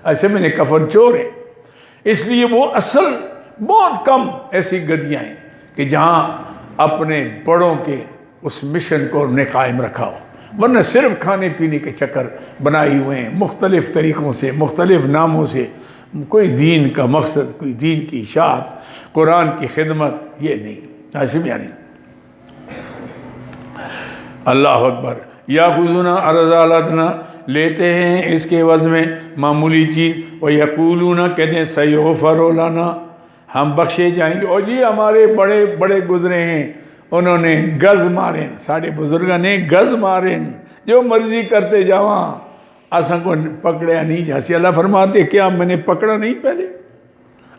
S1: ایسے میں نے کفن چور ہیں۔ اس لیے وہ اصل بہت کم ایسی گدیاں ہیں کہ جہاں اپنے بڑوں کے اس مشن کو نے قائم رکھا ہو، ورنہ صرف کھانے پینے کے چکر بنائے ہوئے ہیں مختلف طریقوں سے، مختلف ناموں سے، کوئی دین کا مقصد، کوئی دین کی اشاعت، قرآن کی خدمت، یہ نہیں، ایسے بھی نہیں۔ اللہ اکبر۔ یاخذون عرض الادنی لیتے ہیں اس کے عوض میں معمولی چیز، ویقولون کہتے ہیں سیغفر لنا ہم بخشے جائیں گے، اور جی ہمارے بڑے بڑے گزرے ہیں انہوں نے گز مارے، ساڑھے بزرگاں نے گز مارے، جو مرضی کرتے جاواں اساں کو پکڑیا نہیں جاسی۔ اللہ فرماتے کیا میں نے پکڑا نہیں پہلے؟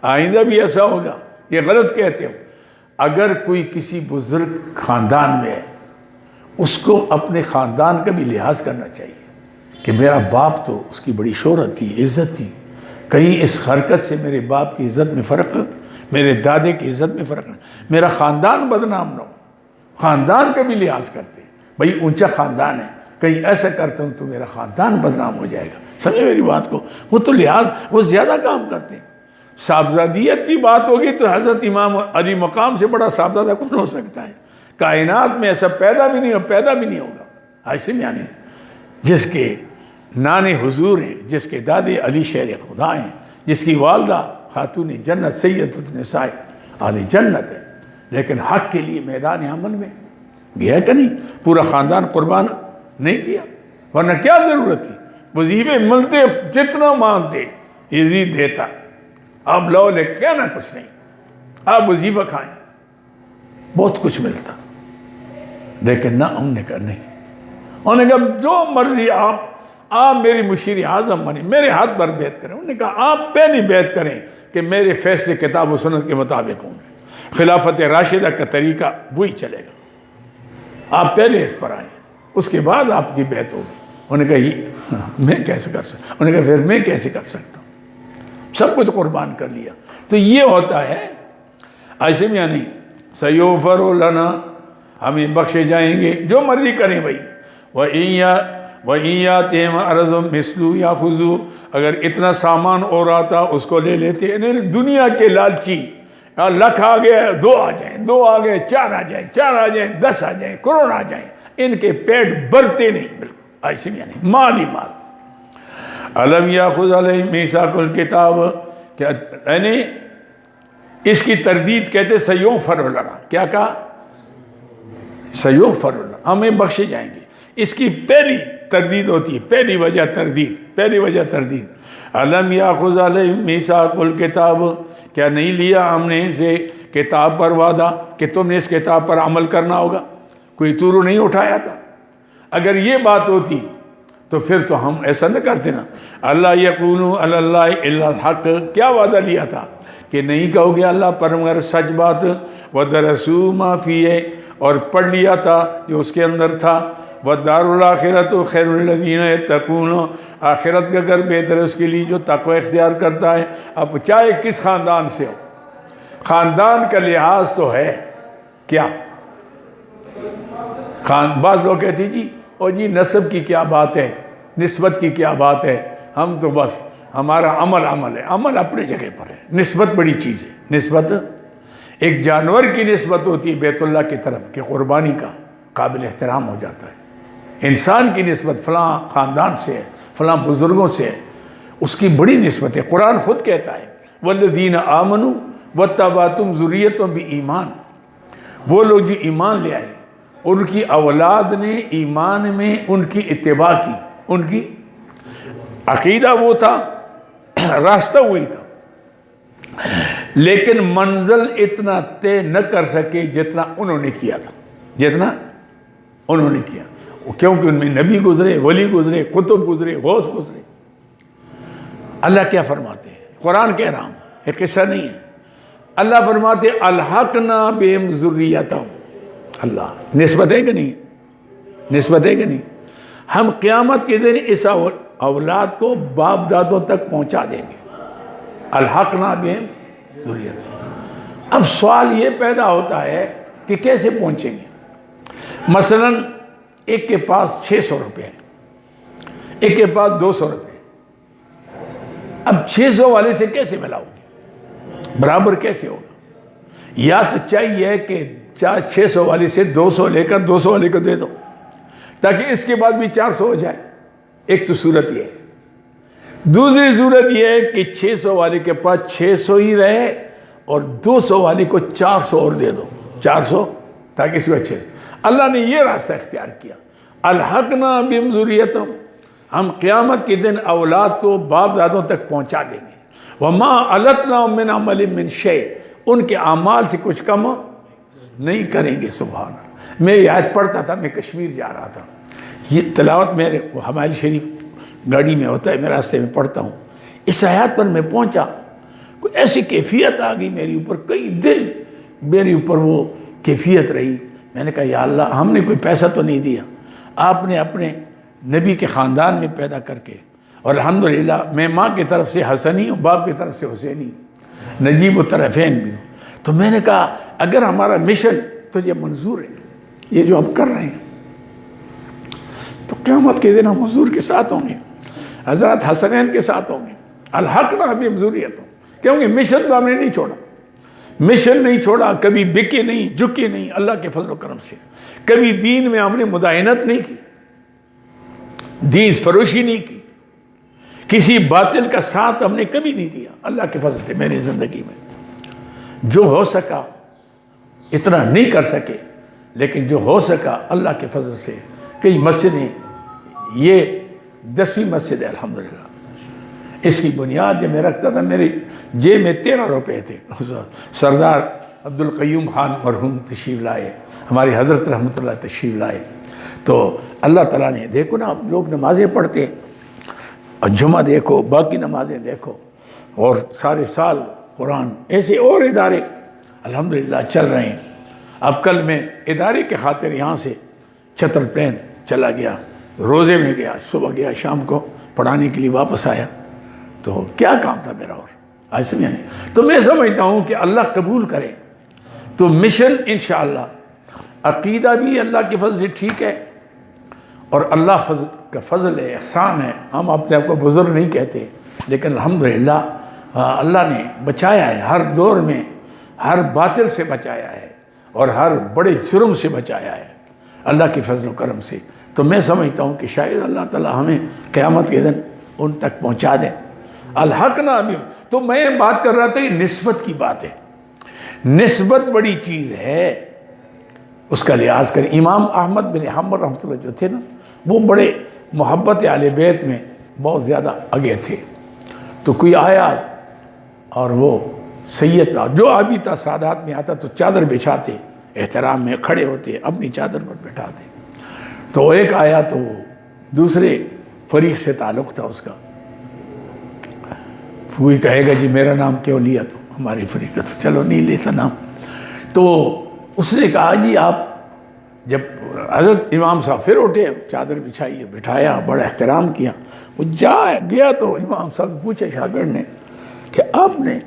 S1: آئندہ بھی ایسا ہوگا؟ یہ غلط کہتے ہو۔ اگر کوئی کسی بزرگ خاندان میں ہے، اس کو اپنے خاندان کا بھی لحاظ کرنا چاہیے کہ میرا باپ تو اس کی بڑی شہرت تھی، عزت تھی، کہیں اس حرکت سے میرے باپ کی عزت میں فرق، میرے دادے کی عزت میں فرق نہ، میرا خاندان بدنام نہ ہو۔ خاندان کا بھی لحاظ کرتے، بھئی اونچا خاندان ہے، کہیں ایسا کرتا ہوں تو میرا خاندان بدنام ہو جائے گا۔ سمجھے میری بات کو؟ وہ تو لحاظ، وہ زیادہ کام کرتے ہیں۔ صاحبزادیت کی بات ہوگی تو حضرت امام علی مقام سے بڑا صاحبزادہ کون ہو سکتا ہے؟ کائنات میں ایسا پیدا بھی نہیں ہوگا۔ ہاشم یعنی جس کے نانے حضور ہیں، جس کے دادے علی شیر خدا ہیں، جس کی والدہ خاتون جنت سید النساء اہل جنت ہے، لیکن حق کے لیے میدان عمل میں گیا کہ نہیں؟ پورا خاندان قربان نہیں کیا، ورنہ کیا ضرورت تھی؟ وظیفے ملتے جتنا مانگتے یزید دیتا، اب لو لے کیا نہ کچھ نہیں، آپ وظیفہ کھائیں بہت کچھ ملتا، لیکن نہ انہوں نے کہا نہیں، انہوں نے کہا جو مرضی آپ میری مشیر اعظم بنیں، میرے ہاتھ پر بیعت کریں۔ انہوں نے کہا آپ پہلی بیعت کریں کہ میرے فیصلے کتاب و سنت کے مطابق ہوں گے، خلافت راشدہ کا طریقہ وہی چلے گا، آپ پہلے اس پر آئیں، اس کے بعد آپ کی بیعت ہوگی۔ انہوں نے کہا یہ میں کیسے کر سکتا؟ انہوں نے کہا پھر میں کیسے کر سکتا ہوں؟ سب کچھ قربان کر لیا۔ تو یہ ہوتا ہے ہاشم یا نہیں، سیغفر لنا، ہمیں بخشے جائیں گے، جو مرضی کریں بھائی۔ وَإِن يَأْتِهِمْ عَرْضٌ مِثْلُهُ يَأْخُذُوهُ، اگر اتنا سامان اور آتا اس کو لے لیتے۔ یعنی دنیا کے لالچی، لکھ آ گئے، دو آ جائیں، دو آ گئے، چار آ جائیں، چار آ جائیں، 10 آ جائیں، کروڑ آ جائیں، ان کے پیٹ بھرتے نہیں، بالکل ایسے یعنی مال ہی مال۔ أَلَمْ يَأْخُذْ عَلَيْهِمْ مِيثَاقَ الْكِتَابِ، یعنی اس کی تردید کہتے سیغفر لنا، کیا کہا؟ سیغفر لنا، ہمیں بخشے جائیں گے۔ اس کی پہلی تردید ہوتی ہے، پہلی وجہ تردید۔ أَلَمْ يَأْخُذْ عَلَيْهِمْ مِيثَاقَ الْكِتَابِ، کیا نہیں لیا ہم نے ان سے کتاب پر وعدہ کہ تم نے اس کتاب پر عمل کرنا ہوگا؟ کوئی تورو نہیں اٹھایا تھا؟ اگر یہ بات ہوتی تو پھر تو ہم ایسا نہ کرتے نا۔ اللہ یقولوا علی اللہ الا الحق، کیا وعدہ لیا تھا کہ نہیں کہو گے اللہ پر مگر سچ بات، وَدَرَسُوا مَا فِيهِ، اور پڑھ لیا تھا جو اس کے اندر تھا، وَالدَّارُ الْآخِرَةُ خَيْرُ الَّذِينَ يَتَّقُونَ، آخرت کا گھر بہتر ہے اس کے لیے جو تقوی اختیار کرتا ہے۔ اب چاہے کس خاندان سے ہو، خاندان کا لحاظ تو ہے کیا؟ بعض لوگ کہتے ہیں جی اور جی نسب کی کیا بات ہے، نسبت کی کیا بات ہے، ہم تو بس ہمارا عمل ہے، عمل اپنے جگہ پر ہے، نسبت بڑی چیز ہے۔ نسبت ایک جانور کی نسبت ہوتی ہے بیت اللہ کی طرف کہ قربانی کا قابل احترام ہو جاتا ہے۔ انسان کی نسبت فلاں خاندان سے ہے، فلاں بزرگوں سے ہے، اس کی بڑی نسبت ہے۔ قرآن خود کہتا ہے والذین آمنوا واتبعتہم ذریتہم بایمان، وہ لوگ جو ایمان لے آئے ان کی اولاد نے ایمان میں ان کی اتباع کی، ان کی عقیدہ وہ تھا، راستہ وہی تھا، لیکن منزل اتنا طے نہ کر سکے جتنا انہوں نے کیا تھا، جتنا انہوں نے کیا، کیونکہ ان میں نبی گزرے، ولی گزرے، قطب گزرے، غوث گزرے۔ اللہ کیا فرماتے ہیں؟ قرآن کہہ رہا ہوں، ایک قصہ نہیں ہے۔ اللہ فرماتے الحقنا بہم ذریتہم، اللہ نسبت ہے کہ نہیں؟ نسبت ہے کہ نہیں؟ ہم قیامت کے دن اس اولاد کو باپ دادوں تک پہنچا دیں گے، الحقنا بہم ذریتہم۔ اب سوال یہ پیدا ہوتا ہے کہ کیسے پہنچیں گے؟ مثلا ایک کے پاس 600 روپے ہیں، ایک کے پاس 200 روپے، اب 600 والے سے کیسے ملاؤ گے؟ برابر کیسے ہوگا؟ یا تو چاہیے کہ 600 والے سے 200 لے کر 200 والے کو دے دو تاکہ اس کے بعد بھی 400 ہو جائے، ایک تو صورت یہ ہے۔ دوسری صورت یہ ہے کہ 600 والے کے پاس 600 ہی رہے اور 200 والے کو 400 اور دے دو، 400 تاکہ اس کو 600۔ اللہ نے یہ راستہ اختیار کیا، الحقنا بہم ذریتہم، ہم قیامت کے دن اولاد کو باپ دادوں تک پہنچا دیں گے۔ وما علتنا من عمل من شیء، ان کے اعمال سے کچھ کم نہیں کریں گے. سبحان اللہ. میں یہ آیت پڑھتا تھا, میں کشمیر جا رہا تھا, یہ تلاوت میرے حمائل شریف گاڑی میں ہوتا ہے, میں راستے میں پڑھتا ہوں. اس آیات پر میں پہنچا, کوئی ایسی کیفیت آ گئی میری اوپر, کئی دن میرے اوپر وہ کیفیت رہی. میں نے کہا یا اللہ, ہم نے کوئی پیسہ تو نہیں دیا, آپ نے اپنے نبی کے خاندان میں پیدا کر کے, اور الحمدللہ میں ماں کی طرف سے حسنی ہوں, باپ کی طرف سے حسینی, نجیب الطرفین بھی ہوں. تو میں نے کہا اگر ہمارا مشن تجھے منظور ہے, یہ جو ہم کر رہے ہیں, تو قیامت کے دن ہم حضور کے ساتھ ہوں گے, حضرت حسنین کے ساتھ ہوں گے. الحق نہ بھی ضروریت ہو, کیونکہ مشن تو ہم نے نہیں چھوڑا, مشن نہیں چھوڑا, کبھی بکے نہیں, جھکے نہیں, اللہ کے فضل و کرم سے. کبھی دین میں ہم نے مداہنت نہیں کی, دین فروشی نہیں کی, کسی باطل کا ساتھ ہم نے کبھی نہیں دیا. اللہ کے فضل سے میری زندگی میں جو ہو سکا, اتنا نہیں کر سکے, لیکن جو ہو سکا اللہ کے فضل سے. کئی مسجدیں, یہ 10ویں مسجد ہے الحمدللہ. اس کی بنیاد جب میں رکھتا تھا, میری جیب میں 13 روپے تھے. سردار عبدالقیوم خان مرحوم تشریف لائے, ہماری حضرت رحمۃ اللہ تشریف لائے. تو اللہ تعالیٰ نے, دیکھو نا, آپ لوگ نمازیں پڑھتے, اور جمعہ دیکھو, باقی نمازیں دیکھو, اور سارے سال قرآن, ایسے اور ادارے الحمدللہ چل رہے ہیں. اب کل میں ادارے کے خاطر یہاں سے چھتر پلین چلا گیا, روزے میں گیا, صبح گیا, شام کو پڑھانے کے لیے واپس آیا. تو کیا کام تھا میرا, اور آج سمجھا نہیں. تو میں سمجھتا ہوں کہ اللہ قبول کرے تو مشن انشاءاللہ, عقیدہ بھی اللہ کے فضل سے ٹھیک ہے, اور اللہ کا فضل ہے, احسان ہے. ہم اپنے آپ کو بزرگ نہیں کہتے, لیکن الحمدللہ اللہ نے بچایا ہے, ہر دور میں ہر باطل سے بچایا ہے, اور ہر بڑے جرم سے بچایا ہے اللہ کے فضل و کرم سے. تو میں سمجھتا ہوں کہ شاید اللہ تعالیٰ ہمیں قیامت کے دن ان تک پہنچا دے. الحق نہ ابھی, تو میں بات کر رہا تھا, یہ نسبت کی بات ہے. نسبت بڑی چیز ہے, اس کا لحاظ کر. امام احمد بن حنبل رحمۃ اللہ جو تھے نا, وہ بڑے محبت اہل بیت میں بہت زیادہ آگے تھے. تو کوئی آیا اور وہ سید تھا, جو ابھی تھا سادات میں آتا تو چادر بچھاتے, احترام میں کھڑے ہوتے, اپنی چادر پر بٹھاتے. تو ایک آیا تو وہ دوسرے فریق سے تعلق تھا اس کا, کوئی کہے گا جی میرا نام کیوں لیا, تو ہماری فریقت, چلو نہیں لیتا نام. تو اس نے کہا جی آپ, جب حضرت امام صاحب پھر اٹھے, چادر بچھائیے, بٹھایا, بڑا احترام کیا. وہ گیا تو امام صاحب پوچھے شاگرد نے کہ آپ نے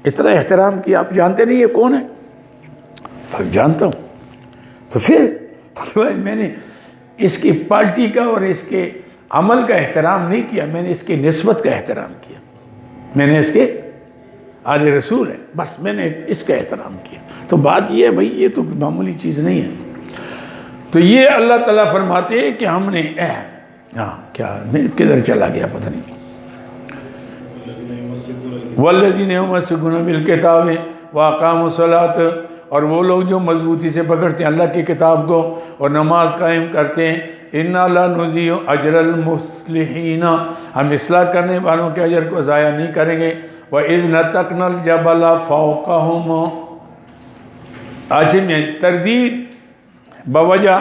S1: اتنا احترام کیا, آپ جانتے نہیں یہ کون ہے؟ اب جانتا ہوں. تو پھر میں نے اس کی پارٹی کا اور اس کے عمل کا احترام نہیں کیا, میں نے اس کی نسبت کا احترام کیا. میں نے اس کے آل رسول ہے, بس میں نے اس کا احترام کیا. تو بات یہ ہے بھائی, یہ تو معمولی چیز نہیں ہے. تو یہ اللہ تعالیٰ فرماتے ہیں کہ ہم نے کیا, میں کدھر چلا گیا پتہ نہیں. والذین یمسکون بالکتاب واقاموا الصلاۃ, اور وہ لوگ جو مضبوطی سے پکڑتے ہیں اللہ کی کتاب کو اور نماز قائم کرتے ہیں. انا لا نضیع اجر المصلحین, ہم اصلاح کرنے والوں کے اجر کو ضائع نہیں کریں گے. وَإِذْ نَتَقْنَا الْجَبَلَ فَوْقَهُمْ, آج میں تردید بوجہ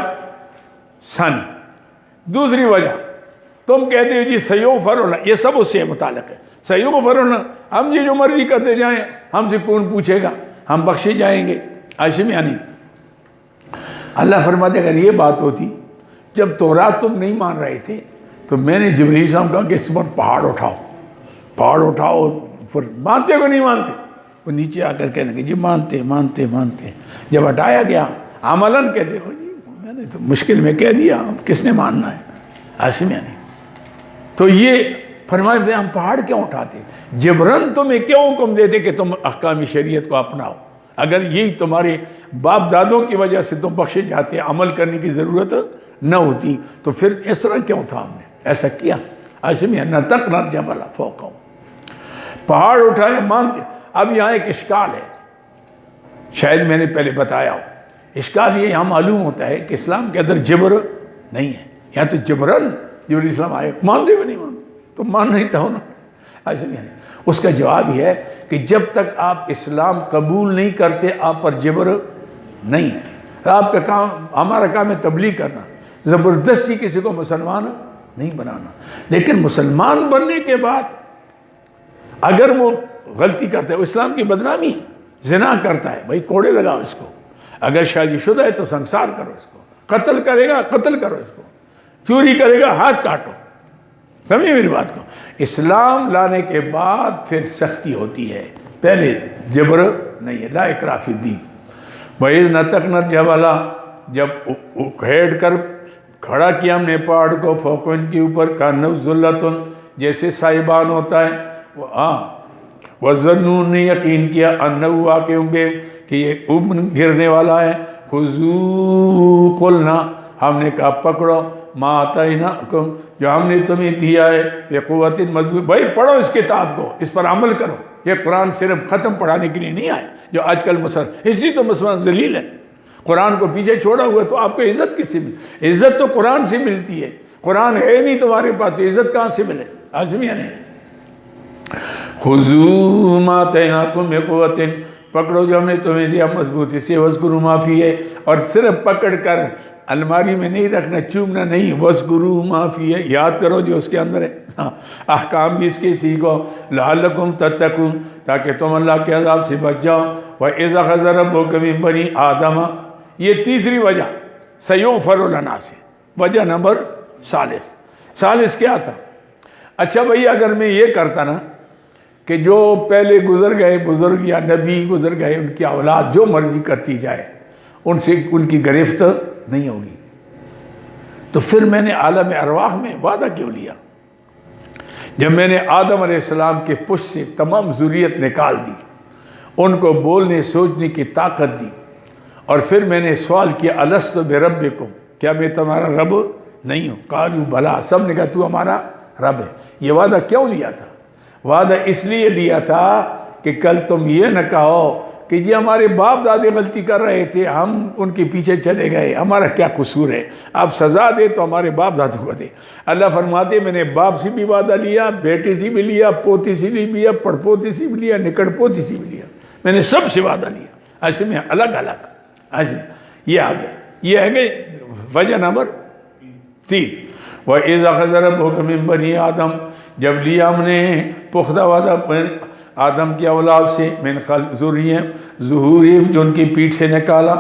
S1: ثانی. دوسری وجہ, تم کہتے ہو جی سیغفر لنا, یہ سب اس سے متعلق ہے. سیغفر لنا, ہم یہ جو مرضی کرتے جائیں, ہم سے کون پوچھے گا, ہم بخشے جائیں گے. عاشم یعنی اللہ فرماتے اگر یہ بات ہوتی, جب تورات تم نہیں مان رہے تھے تو میں نے جبریل صاحب کہا کہ اس پر پہاڑ اٹھاؤ, پہاڑ اٹھاؤ. پھر مانتے کو نہیں مانتے, وہ نیچے آ کر کہنے کہ جی مانتے مانتے مانتے. جب ہٹایا گیا عملاً کہتے ہو جی میں نے تو مشکل میں کہہ دیا, کس نے ماننا ہے. عاشم یعنی تو یہ فرمائے ہم پہاڑ کیوں اٹھاتے, جبرن تمہیں کیوں حکم دیتے کہ تم احکام شریعت کو اپناؤ. اگر یہی تمہارے باپ دادوں کی وجہ سے تم بخشے جاتے, عمل کرنے کی ضرورت نہ ہوتی, تو پھر اس طرح کیوں تھا ہم نے ایسا کیا. عاشم یعنی نتقنا الجبل فوقہم, پہاڑ اٹھائے مانتے. اب یہاں ایک اشکال ہے, شاید میں نے پہلے بتایا ہو. اشکال یہ یہاں معلوم ہوتا ہے کہ اسلام کے اندر جبر نہیں ہے. یہاں تو جبرن جبریل اسلام آئے, مانتے بھی نہیں مانتے, تو ماننا ہی تھا ہونا. ایسے نہیں. اس کا جواب یہ ہے کہ جب تک آپ اسلام قبول نہیں کرتے آپ پر جبر نہیں ہے. آپ کا کام، ہمارا کام ہے تبلیغ کرنا، زبردستی کسی کو مسلمان نہیں بنانا. لیکن مسلمان بننے کے بعد اگر وہ غلطی کرتا ہے، وہ اسلام کی بدنامی ہے. زنا کرتا ہے، بھائی کوڑے لگاؤ اس کو. اگر شادی شدہ ہے تو سنسار کرو اس کو. قتل کرے گا قتل کرو اس کو. چوری کرے گا ہاتھ کاٹو. سمجھے میری بات کو؟ اسلام لانے کے بعد پھر سختی ہوتی ہے، پہلے جبر نہیں ہے. لا اکراہ فی الدین. وَإِذْ نَتَقْنَا الْجَبَلَ، جب ہیٹ کر کھڑا کیا ہم نے پہاڑ کو، فوق ان کے اوپر، کَأَنَّهُ ظُلَّةٌ، جیسے سائبان ہوتا ہے. وَظَنُّوا، نے یقین کیا، أَنَّهُ واقع بے، کہ یہ گرنے والا ہے. خُذُوا، قُلْنَا، ہم نے کہا پکڑو، مَا آتَيْنَاكُمْ، جو ہم نے تمہیں دیا ہے، بِقُوَّةٍ، مضبوط. بھائی پڑھو اس کتاب کو، اس پر عمل کرو. یہ قرآن صرف ختم پڑھانے کے لیے نہیں آئے جو آج کل اس لیے تو مسلمان ذلیل ہے. قرآن کو پیچھے چھوڑا ہوا ہے تو آپ کو عزت کس سے ملے؟ عزت تو قرآن سے ملتی ہے. قرآن ہے نہیں تمہارے پاس تو عزت کہاں سے ملے؟ آزمیہ نے خُذُوا مَا آتَيْنَاكُمْ بِقُوَّةٍ، پکڑو جو ہم نے تمہیں دیا مضبوطی سے. وَاذْكُرُوا مَا فِيهِ، اور صرف پکڑ کر الماری میں نہیں رکھنا، چومنا نہیں. وَاذْكُرُوا مَا فِيهِ، یاد کرو جو اس کے اندر ہے. احکام بھی اس کے سیکھو. لَعَلَّكُمْ تَتَّقُونَ، تاکہ تم اللہ کے عذاب سے بچ جاؤ. وَإِذْ أَخَذَ رَبُّكَ مِن بَنِي آدَمَ، یہ تیسری وجہ سَيُغْفَرُ لَنَا سے. وجہ نمبر ثالث کیا تھا؟ اچھا بھئی، اگر میں یہ کرتا نا کہ جو پہلے گزر گئے بزرگ یا نبی گزر گئے، ان کی اولاد جو مرضی کرتی جائے، ان سے ان کی گرفت نہیں ہوگی، تو پھر میں نے عالم ارواح میں وعدہ کیوں لیا؟ جب میں نے آدم علیہ السلام کے پشت سے تمام ذریت نکال دی، ان کو بولنے سوچنے کی طاقت دی، اور پھر میں نے سوال کیا الست بربکم، کیا میں تمہارا رب نہیں ہوں؟ قالوا بلا، سب نے کہا تو ہمارا رب ہے. یہ وعدہ کیوں لیا تھا؟ وعدہ اس لیے لیا تھا کہ کل تم یہ نہ کہو کہ جی ہمارے باپ دادے غلطی کر رہے تھے، ہم ان کے پیچھے چلے گئے، ہمارا کیا قصور ہے؟ آپ سزا دے تو ہمارے باپ دادوں کو دے. اللہ فرماتے میں نے باپ سے بھی وعدہ لیا، بیٹے سے بھی لیا، پوتی سے بھی لیا، پڑپوتی سے بھی لیا، نکڑ پوتی سے بھی لیا. میں نے سب سے وعدہ لیا. ایسے میں الگ الگ ایسے یہ آ گیا. یہ ہے کہ وجہ نمبر 3. وَإِذْ أَخَذَ رَبُّكَ مِن بَنِي آدم، جب لیا ہم نے پختہ وعدہ آدم کی اولاد سے، من ظہورہم، جو ان کی پیٹھ سے نکالا،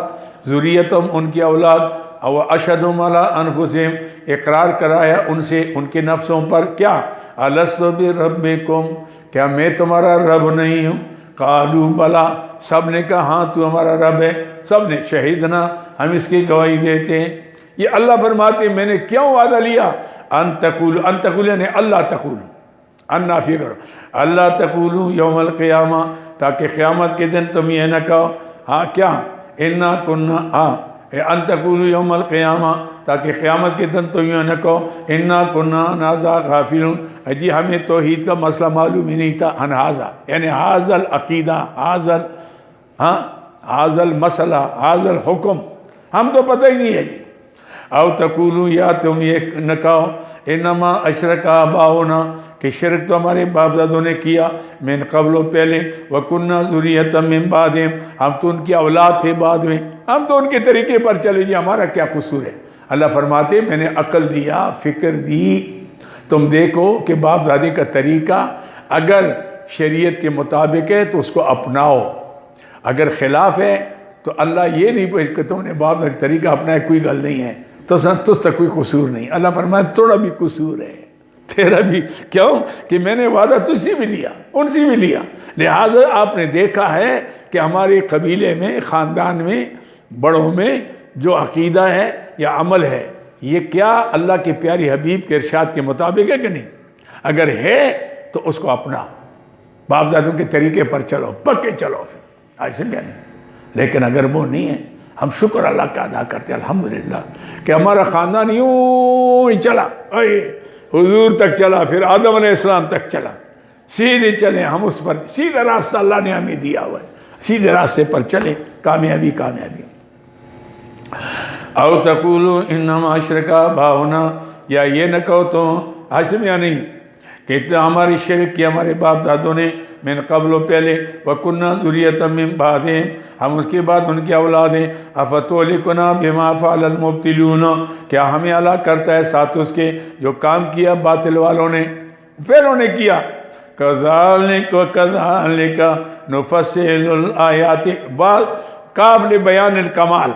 S1: ذریتہم، ان کی اولاد، او اشہدہم علی انفسہم، اقرار کرایا ان سے ان کے نفسوں پر، کیا؟ الست بربکم، کیا میں تمہارا رب نہیں ہوں؟ قالوا بلا، سب نے کہا ہاں تو ہمارا رب ہے. سب نے شہیدنا، ہم اس کی گواہی دیتے ہیں. یہ اللہ فرماتے میں نے کیوں وعدہ لیا؟ ان تقول یعنی اللہ تقول، ان نافی کرو، اللہ تقولوا یوم القیامہ، تاکہ قیامت کے دن تم یہ نہ کہو، ہاں کیا؟ انا کننا، ان تقولوا یوم القیامہ، تاکہ قیامت کے دن تم یہ نہ کہو انا کننا عن ھذا غافلون، جی ہمیں توحید کا مسئلہ معلوم ہی نہیں تھا. عن ھذا یعنی ھذا العقیدہ، ھذا المسئلہ، ھذا الحکم، ہم تو پتہ ہی نہیں ہے جی. او تقولوا، یا تم یہ نہ کہو انما اشرک آباؤنا، کہ شرک تو ہمارے باپ دادوں نے کیا، من قبل، پہلے، وکننا ذریۃ من بعدہم، ہم تو ان کی اولاد تھے بعد میں، ہم تو ان کے طریقے پر چلے جی، ہمارا کیا قصور ہے؟ اللہ فرماتے میں نے عقل دیا، فکر دی، تم دیکھو کہ باپ دادی کا طریقہ اگر شریعت کے مطابق ہے تو اس کو اپناؤ، اگر خلاف ہے تو اللہ یہ نہیں پوچھ کہ تم نے باپ دادی کا طریقہ اپنایا، کوئی گل نہیں ہے، تو تجھ تک کوئی قصور نہیں. اللہ فرمایا تھوڑا بھی قصور ہے تیرا بھی. کیوں؟ کہ میں نے وعدہ تجھ سے بھی لیا، ان سے بھی لیا. لہٰذا آپ نے دیکھا ہے کہ ہمارے قبیلے میں، خاندان میں، بڑوں میں جو عقیدہ ہے یا عمل ہے، یہ کیا اللہ کے پیارے حبیب کے ارشاد کے مطابق ہے کہ نہیں؟ اگر ہے تو اس کو اپنا، باپ دادوں کے طریقے پر چلو، پکے چلو، پھر ایسے بھی نہیں. لیکن اگر وہ نہیں ہے، ہم شکر اللہ کا ادا کرتے ہیں الحمدللہ کہ ہمارا خاندان یوں ہی چلا، حضور تک چلا، پھر آدم علیہ السلام تک چلا، سیدھے چلے ہم اس پر، سیدھا راستہ اللہ نے ہمیں دیا ہوا ہے، سیدھے راستے پر چلے، کامیابی کامیابی. او تقولوا انما اشرک آباؤنا، یا یہ نہ کہو تو ہاشم یا نہیں کہ ہماری شرک کی ہمارے باپ دادوں نے من قبل و پہلے، وَكُنَّا ذُرِّيَّةً مِّن بَعْدِهِمْ، ہم اس کے بعد ان کی اولادیں، أَفَتُهْلِكُنَا بِمَا فَعَلَ الْمُبْطِلُونَ، کیا ہمیں ہلاک کرتا ہے ساتھ اس کے جو کام کیا باطل والوں نے، پھروں نے کیا۔ كَذَلِكَ وَكَذَلِكَ نُفَصِّلُ الْآيَاتِ قابل بیان الکمال،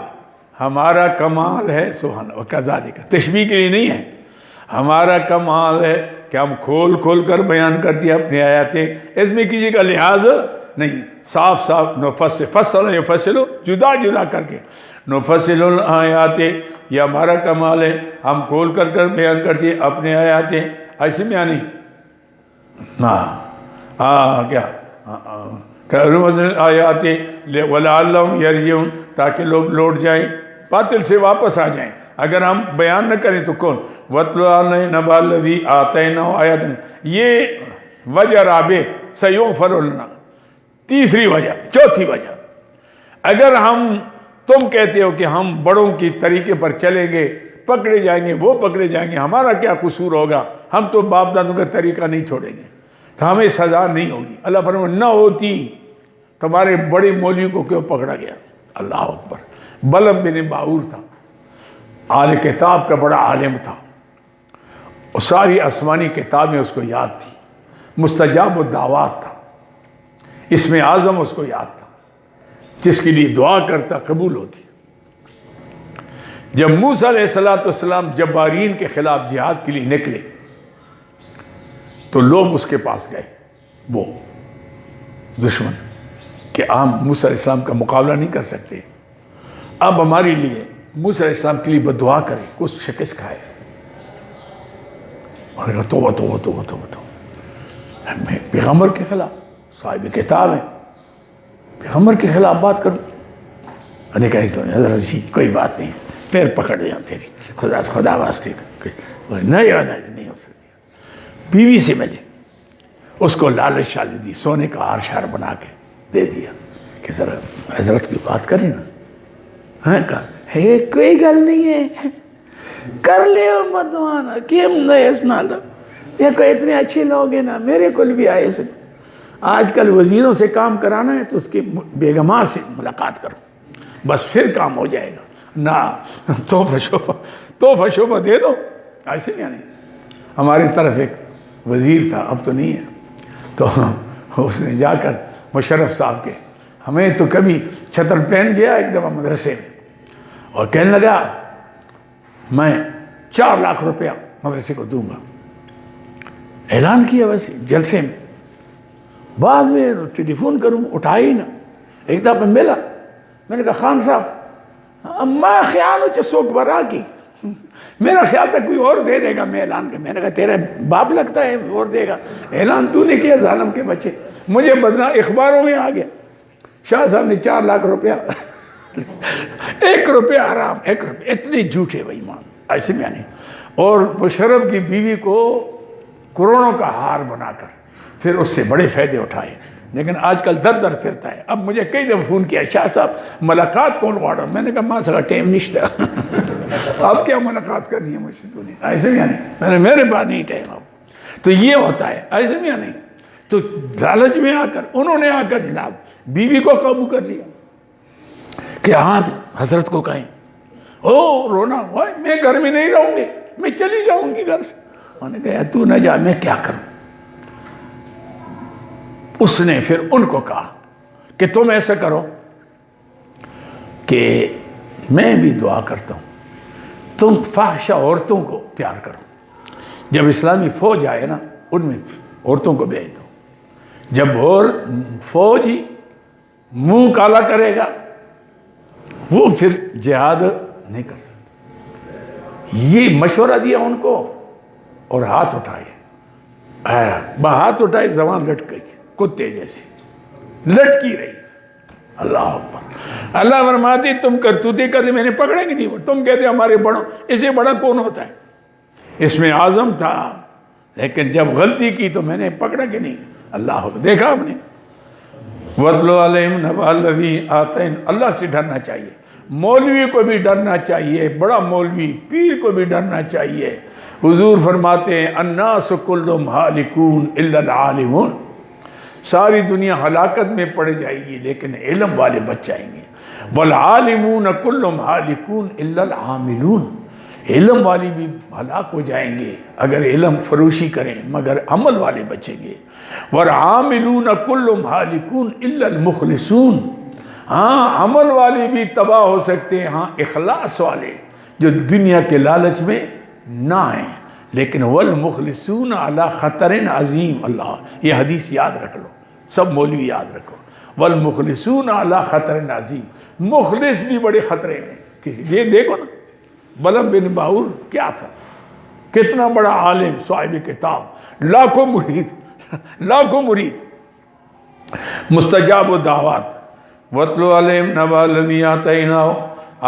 S1: ہمارا کمال ہے سبحان وَكَذَلِكَ، تشبیہ کے لیے نہیں ہے، ہمارا کمال ہے کہ ہم کھول کھول کر بیان کر دیا اپنی آیاتیں، اس میں کسی کا لحاظ نہیں، صاف صاف فصل یفصل، جدا جدا کر کے، نفصل الآیات، یہ ہمارا کمال ہے، ہم کھول کر کر بیان کرتے اپنے آیاتیں، ایسے میں نہیں کیا آیات وَلَعَلَّهُمْ يَرْجِعُونَ، تاکہ لوگ لوٹ جائیں، باطل سے واپس آ جائیں۔ اگر ہم بیان نہ کریں تو کون؟ وَاتْلُ عَلَيْهِمْ نَبَأَ الَّذِي آتَيْنَاهُ آیَاتِنَا، یہ وجہ رابع سَيُغْفَرُ لَنَا، تیسری وجہ، چوتھی وجہ، اگر تم کہتے ہو کہ ہم بڑوں کی طریقے پر چلیں گے، پکڑے جائیں گے، وہ پکڑے جائیں گے، ہمارا کیا قصور ہوگا، ہم تو باپ دادوں کا طریقہ نہیں چھوڑیں گے تو ہمیں سزا نہیں ہوگی۔ اللہ فرمائے نہ ہوتی، تمہارے بڑے مولوی کو کیوں پکڑا گیا؟ اللہ اکبر۔ بلعم بن باعور تھا، اہل کتاب کا بڑا عالم تھا، اور ساری آسمانی کتابیں اس کو یاد تھی، مستجاب الدعوات تھا، اسم اعظم اس کو یاد تھا، جس کے لیے دعا کرتا قبول ہوتی۔ جب موسیٰ علیہ السلام جبارین کے خلاف جہاد کے لیے نکلے تو لوگ اس کے پاس گئے، وہ دشمن، کہ ہم موسیٰ علیہ السلام کا مقابلہ نہیں کر سکتے، اب ہمارے لیے موسیٰ علیہ السلام کے لیے بددعا کرے، کچھ شکست کھائے۔ اور کہا توبہ، میں پیغمبر کے خلاف، صاحب کتاب ہے، پیغمبر کے خلاف بات کروں؟ انہوں نے کہا حضرت جی کوئی بات نہیں، پیر پکڑ دیا تیری، خدا واسطے، نہیں ہو سکتی۔ بیوی سے ملے، اس کو لالچ شالچ دی، سونے کا ہار شار بنا کے دے دیا کہ ذرا حضرت کی بات کریں نا۔ ہاں کہا ہے کوئی گل نہیں ہے، کر لے مدوانا کیم نیس نالا، یہ کوئی اتنے اچھے لوگ ہیں نا، میرے کل بھی آئے سے، آج کل وزیروں سے کام کرانا ہے تو اس کی بیگماں سے ملاقات کرو، بس پھر کام ہو جائے گا، نہ تحفہ شوفہ دے دو، ایسے نہیں۔ ہماری طرف ایک وزیر تھا، اب تو نہیں ہے، تو اس نے جا کر مشرف صاحب کے، ہمیں تو کبھی چھتر پہن گیا ایک دفعہ مدرسے میں، اور کہنے لگا میں 4 لاکھ روپیہ مدرسے کو دوں گا، اعلان کیا ویسے جلسے میں، بعد میں ٹیلی فون کروں اٹھائی ہی نہ، ایک دفعہ ملا، میں نے کہا خان صاحب میں خیال ہو چسوک برا کی، میرا خیال تھا کوئی اور دے دے گا، میں اعلان کیا، میں نے کہا تیرا باپ لگتا ہے اور دے گا، اعلان تو نے کیا ظالم کے بچے، مجھے بدنام اخباروں میں آ گیا، شاہ صاحب نے 4 لاکھ روپیہ 1 روپیہ حرام، 1 روپیہ، اتنے جھوٹے بھائی مان، ایسے میں نہیں۔ اور مشرف کی بیوی کو کروڑوں کا ہار بنا کر پھر اس سے بڑے فائدے اٹھائے، لیکن آج کل در در پھرتا ہے۔ اب مجھے کئی دفعہ فون کیا شاہ صاحب ملاقات کون واڑا، میں نے کہا ماں سکا ٹائم نشتا، اب کیا ملاقات کرنی ہے مجھ سے، تو نہیں، ایسے میں نہیں، میرے پاس نہیں ٹائم اب، تو یہ ہوتا ہے، ایسے میں نہیں۔ تو لالچ میں آ کر انہوں نے آ کر جناب بیوی کو قابو کر لیا کہ ہاں حضرت کو کہیں رونا ہوا، میں گھر میں نہیں رہوں گی، میں چلی جاؤں گی گھر سے۔ انہوں نے کہا تو نہ جا، میں کیا کروں؟ اس نے پھر ان کو کہا کہ تم ایسا کرو کہ میں بھی دعا کرتا ہوں، تم فاحشہ عورتوں کو پیار کرو، جب اسلامی فوج آئے نا ان میں عورتوں کو بھیج دو، جب اور فوج منہ کالا کرے گا وہ پھر جہاد نہیں کر سکتا۔ یہ مشورہ دیا ان کو، اور ہاتھ اٹھائے، ہاتھ اٹھائے زبان لٹ گئی، کتے جیسی لٹکی رہی۔ اللہ اکبر۔ اللہ فرماتی تم کرتوتے کرتے میں نے پکڑیں گے نہیں، تم کہتے ہمارے بڑوں، اسے بڑا کون ہوتا ہے؟ اس میں اعظم تھا، لیکن جب غلطی کی تو میں نے پکڑا کہ نہیں؟ اللہ اکبر۔ دیکھا آپ نے، وَاتْلُ عَلَيْهِمْ نَبَأَ الَّذِي آتَيْنَاهُ، اللہ سے ڈرنا چاہیے، مولوی کو بھی ڈرنا چاہیے، بڑا مولوی پیر کو بھی ڈرنا چاہیے۔ حضور فرماتے ہیں الناس کلہم ہالکون الا العالمون، ساری دنیا ہلاکت میں پڑ جائے گی لیکن علم والے بچ جائیں گے۔ والعالمون کلہم ہالکون الا العاملون، علم والی بھی ہلاک ہو جائیں گے اگر علم فروشی کریں مگر عمل والے بچیں گے۔ والعاملون کلہم ہالکون الا المخلصون، ہاں عمل والے بھی تباہ ہو سکتے ہیں، ہاں اخلاص والے جو دنیا کے لالچ میں نہ آئیں، لیکن والمخلصون علی خطر عظیم، اللہ یہ حدیث یاد رکھ لو، سب مولوی یاد رکھو، والمخلصون علی خطر عظیم، مخلص بھی بڑے خطرے میں کسی، یہ دیکھو نا بلب بن باور کیا تھا، کتنا بڑا عالم صاحب کتاب، لاکھوں مرید، مستجاب الدعوات۔ وَاتْلُ عَلَيْهِمْ نَبَأَ الَّذِي آتَيْنَاهُ،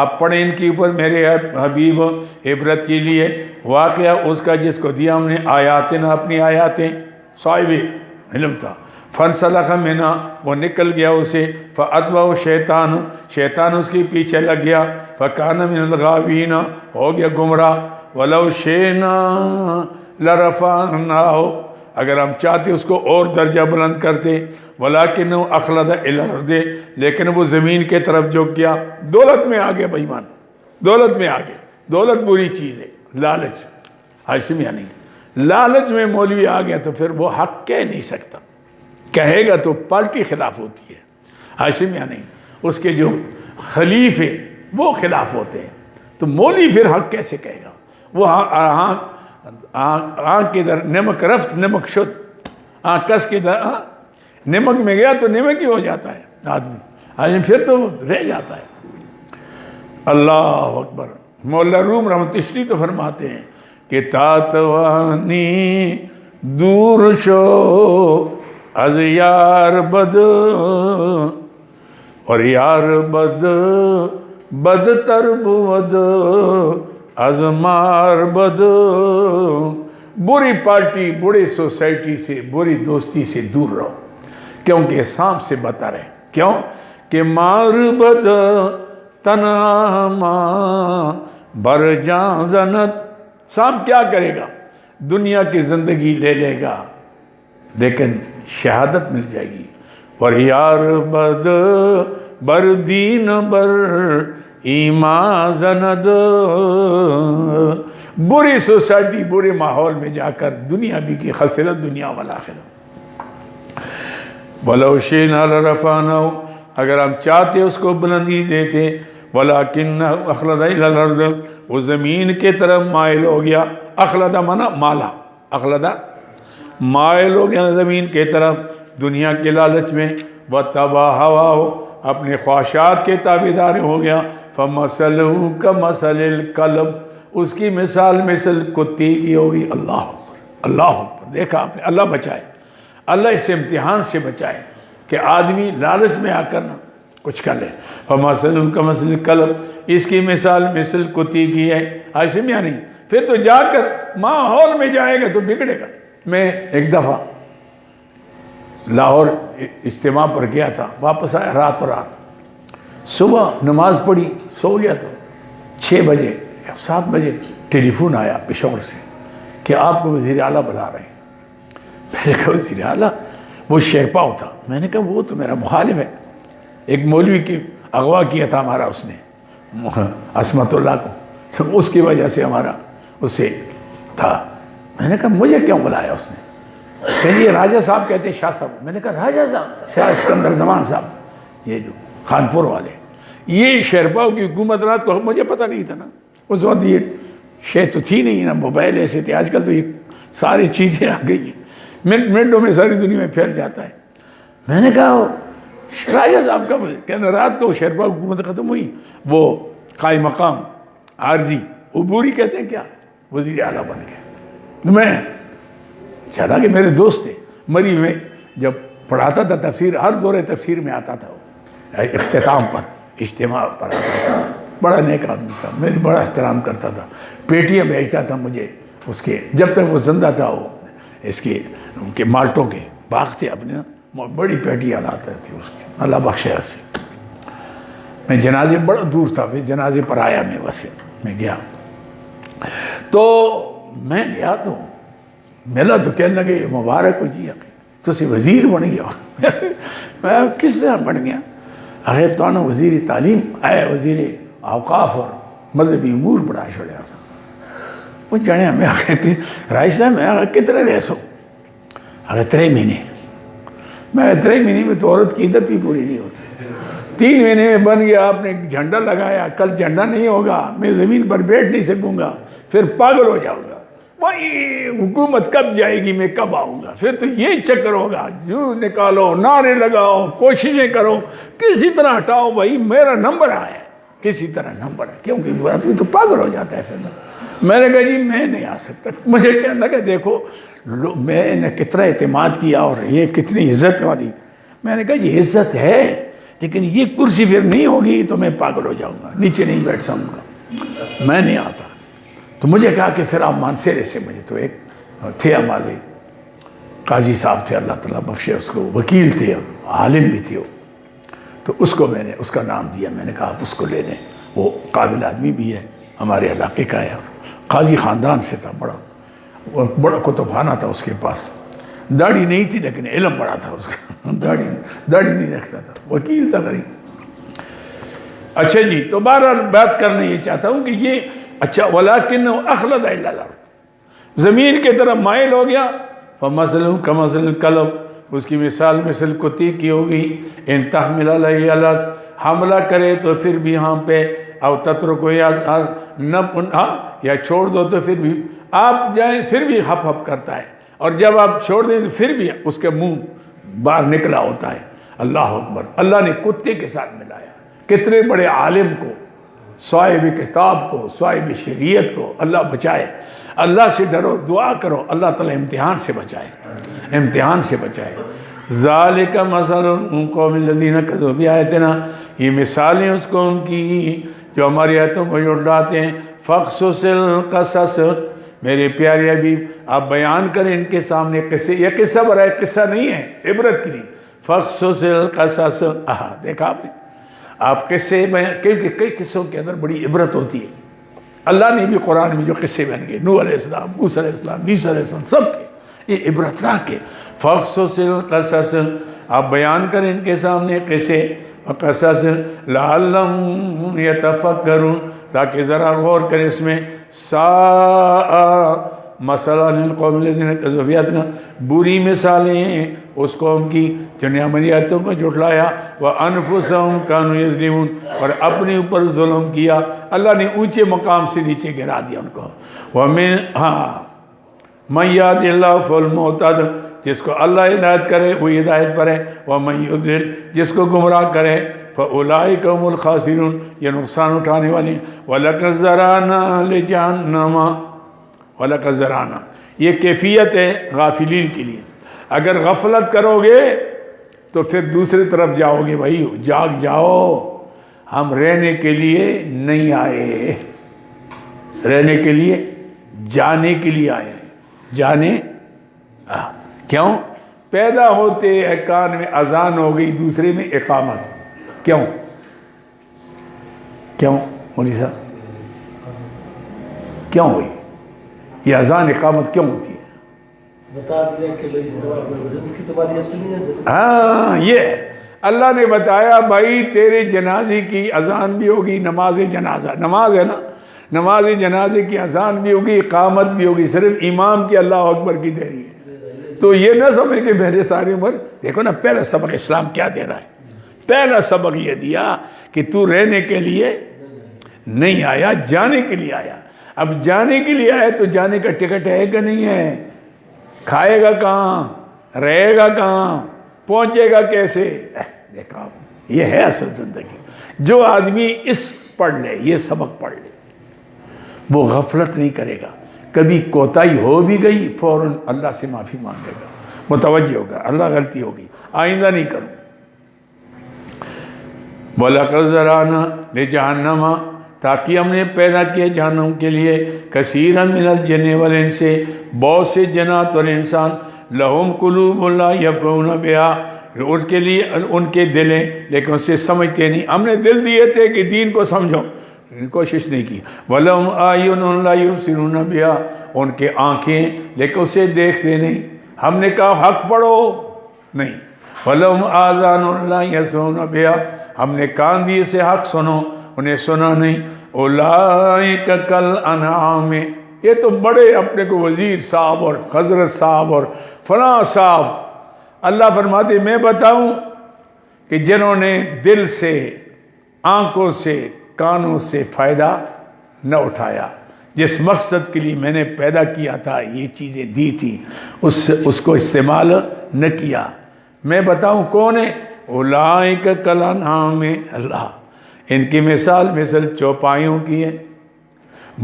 S1: آپ پڑھیں ان کے اوپر میرے حبیب عبرت کے لیے واقعہ اس کا جس کو دیا ہم نے آیاتنا، اپنی آیاتیں، صاحب علم تھا۔ فَانْسَلَخَ مِنْهَا، وہ نکل گیا اسے، فَأَتْبَعَهُ الشَّيْطَانُ، شیطان اس کے پیچھے لگ گیا، فَكَانَ مِنَ الْغَاوِينَ، ہو گیا گمراہ۔ وَلَوْ شِئْنَا لَرَفَعْنَاهُ، اگر ہم چاہتے اس کو اور درجہ بلند کرتے، وَلَكِنَّهُ أَخْلَدَ إِلَى الْأَرْضِ، لیکن وہ زمین کے طرف جھک گیا، دولت میں آگے بھائی مان، دولت میں آگے، دولت بری چیز ہے، لالچ، ہاشم یعنی لالچ میں مولوی آ گیا تو پھر وہ حق کہہ نہیں سکتا، کہے گا تو پارٹی خلاف ہوتی ہے، ہاشم یعنی اس کے جو خلیفے وہ خلاف ہوتے ہیں، تو مولوی پھر حق کیسے کہے گا؟ وہ آنکھ کے در نمک رفت نمک شد، آنکھ کس کے در نمک میں گیا تو نمک ہی ہو جاتا ہے آدمی، پھر تو رہ جاتا ہے۔ اللہ اکبر۔ مولا روم رحمۃ اللہ تو فرماتے ہیں کہ تاتوانی دور شو از یار بد، اور یار بد بدتر بود از مار بد، بری پارٹی بری سوسائٹی سے بری دوستی سے دور رہو، کیونکہ سانپ سے بہتر ہے۔ کیوں کہ مار بد تنہا بر جان زنت، سانپ کیا کرے گا؟ دنیا کی زندگی لے لے گا لیکن شہادت مل جائے گی۔ اور یار بد بر دین بر ایمان زند، بری سوسائٹی برے ماحول میں جا کر دنیا بھی کی خسرت دنیا والآخرہ۔ وَلَوْ شِئْنَا لَرَفَعْنَاهُ، اگر ہم چاہتے اس کو بلندی دیتے، وَلَكِنَّهُ أَخْلَدَ إِلَى الْأَرْضِ، وہ زمین کے طرف مائل ہو گیا، اخلد مانا مالا، اخلد مائل ہو گیا زمین کے طرف دنیا کے لالچ میں، وَاتَّبَعَ هَوَاهُ، اپنے خواہشات کے تابعدار ہو گیا، فَمَثَلُهُ كَمَثَلِ الْكَلْبِ، اس کی مثال مثل کتے کی ہوگی۔ اللہ اکبر، اللہ اکبر۔ دیکھا آپ نے، اللہ بچائے، اللہ اس امتحان سے بچائے کہ آدمی لالچ میں آ کر نہ کچھ کر لے۔ فَمَثَلُهُ كَمَثَلِ الْكَلْبِ، اس کی مثال مثل کتے کی ہے، عاشم یا نہیں؟ پھر تو جا کر ماحول میں جائے گا تو بگڑے گا۔ میں ایک دفعہ لاہور اجتماع پر گیا تھا، واپس آیا رات صبح نماز پڑھی، سو گیا تو 6 بجے 7 بجے ٹیلی فون آیا پشاور سے کہ آپ کو وزیر اعلیٰ بلا رہے ہیں۔ میں نے کہا وزیر اعلیٰ؟ وہ شیرپاؤ تھا۔ میں نے کہا وہ تو میرا مخالف ہے، ایک مولوی کی اغوا کیا تھا ہمارا اس نے، عصمت اللہ کو، تو اس کی وجہ سے ہمارا اس سے تھا۔ میں نے کہا مجھے کیوں بلایا اس نے؟ کہ یہ راجہ صاحب کہتے ہیں شاہ صاحب۔ میں نے کہا راجہ صاحب؟ شاہ اسکندر زمان صاحب، یہ جو خانپور والے، یہ شیرپاؤ کی حکومت رات کو، مجھے پتہ نہیں تھا نا اس وقت، یہ شے تو تھی نہیں نا، موبائل ایسے تھے، آج کل تو یہ ساری چیزیں آ گئی ہیں، منٹوں میں ساری دنیا میں پھیل جاتا ہے۔ میں نے کہا راجہ صاحب کب؟ کہنا رات کو شیرپاؤ حکومت ختم ہوئی، وہ قائم مقام عارضی عبوری کہتے ہیں کیا، وزیر اعلیٰ بن گئے۔ میں چاہتا کہ میرے دوست تھے، مری میں جب پڑھاتا تھا تفسیر، ہر دورے تفسیر میں آتا تھا، وہ اختتام پر اجتماع پر آتا تھا، بڑا نیک آدمی تھا، میری بڑا احترام کرتا تھا، پیٹیاں بھیجتا تھا مجھے اس کے، جب تک وہ زندہ تھا، وہ اس کے ان کے مالٹوں کے باغ تھے اپنے، بڑی پیٹیاں لاتا تھی اس کی، اللہ بخشے اسے۔ میں جنازے بڑا دور تھا، پھر جنازے پر آیا میں ویسے میں گیا، تو میں گیا تو ملا تو کہنے لگے مبارک ہو جی تسی وزیر بن گیا میں کس طرح بن گیا؟ آخر تو وزیر تعلیم ہے، وزیر اوقاف اور مذہبی امور بڑا چھوڑیا سا وہ جانے ہمیں آخر کہ رائش صاحب میں آخر کتنے رہ سو؟ آخر 3 مہینے۔ میں 3 مہینے میں تو عورت کی عدت بھی پوری نہیں ہوتی، 3 مہینے میں بن گیا، آپ نے جھنڈا لگایا، کل جھنڈا نہیں ہوگا، میں زمین پر بیٹھ نہیں سکوں گا، پھر پاگل ہو جاؤں گا، وہی حکومت کب جائے گی، میں کب آؤں گا، پھر تو یہ چکر ہوگا، جو نکالو، نعرے لگاؤ، کوششیں کرو، کسی طرح ہٹاؤ، بھائی میرا نمبر آیا ہے، کسی طرح نمبر ہے، کیونکہ آدمی تو پاگل ہو جاتا ہے۔ پھر میں نے کہا جی میں نہیں آ سکتا۔ مجھے کہنے لگا دیکھو میں نے کتنا اعتماد کیا اور یہ کتنی عزت والی، میں نے کہا یہ عزت ہے لیکن یہ کرسی پھر نہیں ہوگی تو میں پاگل ہو جاؤں گا، نیچے نہیں بیٹھ سکوں گا، میں نہیں آتا۔ تو مجھے کہا کہ پھر آپ مانسیرے سے، مجھے تو ایک تھے ہمارے قاضی صاحب تھے، اللہ تعالیٰ بخشے اس کو، وکیل تھے، عالم بھی تھے وہ، تو اس کو میں نے اس کا نام دیا، میں نے کہا آپ اس کو لے لیں، وہ قابل آدمی بھی ہے، ہمارے علاقے کا ہے، قاضی خاندان سے تھا، بڑا کتب خانہ تھا اس کے پاس، داڑھی نہیں تھی لیکن علم بڑا تھا اس کا، داڑھی نہیں رکھتا تھا، وکیل تھا غریب۔ اچھا جی، تو بہرحال بات کرنے یہ چاہتا ہوں کہ یہ اچھا وَلَكِنَّهُ أَخْلَدَ إِلَى الْأَرْضِ، زمین کی طرف مائل ہو گیا، فَمَثَلُهُ كَمَثَلِ الْكَلْبِ، اس کی مثال مثل کتی کی ہوگی، إِن تَحْمِلَ عَلَيْهِ يَلْهَث، حملہ کرے تو پھر بھی ہاں پہ، او تترکو یا چھوڑ دو تو پھر بھی آپ جائیں پھر بھی ہپ ہپ کرتا ہے، اور جب آپ چھوڑ دیں تو پھر بھی اس کے منہ باہر نکلا ہوتا ہے۔ اللہ اکبر، اللہ نے کتے کے ساتھ ملایا، کتنے بڑے عالم کو، صاحب کتاب کو، صاحب شریعت کو اللہ بچائے۔ اللہ سے ڈرو، دعا کرو، اللہ تعالیٰ امتحان سے بچائے، امتحان سے بچائے۔ ذالک مثل قوم الذین کذبوا بآیاتنا، یہ مثالیں اس قوم کی جو ہماری آیتوں کو جھٹلاتے ہیں۔ فقصص القصص، میرے پیارے حبیب آپ بیان کریں ان کے سامنے قصے، یہ قصہ برائے قصہ نہیں ہے، عبرت کے لیے۔ فقصص القصص، دیکھا آپ نے، آپ قصے میں، کیونکہ کئی قصوں کے اندر بڑی عبرت ہوتی ہے۔ اللہ نے بھی قرآن میں جو قصے بن گئے، نوح علیہ السلام، موسیٰ علیہ السلام، عیسیٰ علیہ السلام، سب کے یہ عبرتناک ہے۔ فقصص القصص، آپ بیان کریں ان کے سامنے قصے، قصص لعلہم یتفکرون، تاکہ ذرا غور کریں اس میں۔ ساء مثلا للقوم الذین کذبوا بآیاتنا، بری مثالیں اس قوم کی جنہوں نے ہماری آیتوں کو جھٹلایا، وانفسہم کانوا یظلمون، اور اپنے اوپر ظلم کیا، اللہ نے اونچے مقام سے نیچے گرا دیا ان کو۔ ومن من یہد اللہ فہو المہتد، جس کو اللہ ہدایت کرے وہ ہدایت پر ہے، ومن یضلل، جس کو گمراہ کرے فَأُولَئِكَ هُمُ الْخَاسِرُونَ، یہ نقصان اٹھانے والے ہیں۔ وَلَقَدْ ذَرَأْنَا لِجَهَنَّمَ، وَلَقَدْ ذَرَأْنَا، یہ کیفیت ہے غافلین کے لیے، اگر غفلت کرو گے تو پھر دوسری طرف جاؤ گے، بھائی جاگ جاؤ، ہم رہنے کے لیے نہیں آئے، رہنے کے لیے، جانے کے لیے آئے، جانے کیوں؟ پیدا ہوتے ایک کان میں اذان ہو گئی، دوسرے میں اقامت، کیوں؟ کیوں مولوی صاحب کیوں ہوئی یہ اذان اقامت کیوں ہوتی ہے؟
S2: بتا دیا کہ زندگی تمہاری اپنی ہے۔
S1: ہاں، یہ اللہ نے بتایا بھائی تیرے جنازے کی اذان بھی ہوگی، نماز جنازہ، نماز ہے نا، نماز جنازے کی اذان بھی ہوگی، اقامت بھی ہوگی، صرف امام کی اللہ اکبر کی دیری ہے۔ تو یہ نہ سمجھ کہ میرے ساری عمر، دیکھو نا پہلا سبق اسلام کیا دے رہا ہے، پہلا سبق یہ دیا کہ تو رہنے کے لیے نہیں آیا، جانے کے لیے آیا۔ اب جانے کے لیے آیا تو جانے کا ٹکٹ ہے کہ نہیں ہے؟ کھائے گا کہاں، رہے گا کہاں، پہنچے گا کیسے؟ دیکھا یہ ہے اصل زندگی۔ جو آدمی اس پڑھ لے، یہ سبق پڑھ لے، وہ غفلت نہیں کرے گا، کبھی کوتاہی ہو بھی گئی فوراً اللہ سے معافی مانگے گا، متوجہ ہوگا، اللہ غلطی ہوگی آئندہ نہیں کروں۔ وَلَقَدْ ذَرَأْنَا لِجَهَنَّمَ، تاکہ ہم نے پیدا کیا جہنم کے لیے، کثیرا من الجن والانس، بہت سے جنات اور انسان، لہم قلوب لا یفقہون بہا، اس کے لیے ان کے دلیں لیکن اسے سمجھتے نہیں. ہم نے دل دیے تھے کہ دین کو سمجھو, کوشش نہیں کی. وَلَهُمْ أَعْيُنٌ لَا يُبْصِرُونَ بِهَا, ان کے آنکھیں لیکن اسے دیکھتے نہیں. ہم نے کہا حق پڑھو, نہیں. وَلَهُمْ آذَانٌ لَا يَسْمَعُونَ بِهَا, ہم نے کان دیے سے حق سنو, انہیں سنا نہیں. أُولَٰئِكَ كَالْأَنْعَامِ, یہ تو بڑے اپنے کو وزیر صاحب اور حضرت صاحب اور فلاں صاحب. اللہ فرماتے میں بتاؤں کہ جنہوں نے دل سے, آنکھوں سے, کانوں سے فائدہ نہ اٹھایا, جس مقصد کے لیے میں نے پیدا کیا تھا, یہ چیزیں دی تھی, اس کو استعمال نہ کیا, میں بتاؤں کون ہے؟ اولئک کالانعام, اللہ ان کی مثل چوپایوں کی ہے.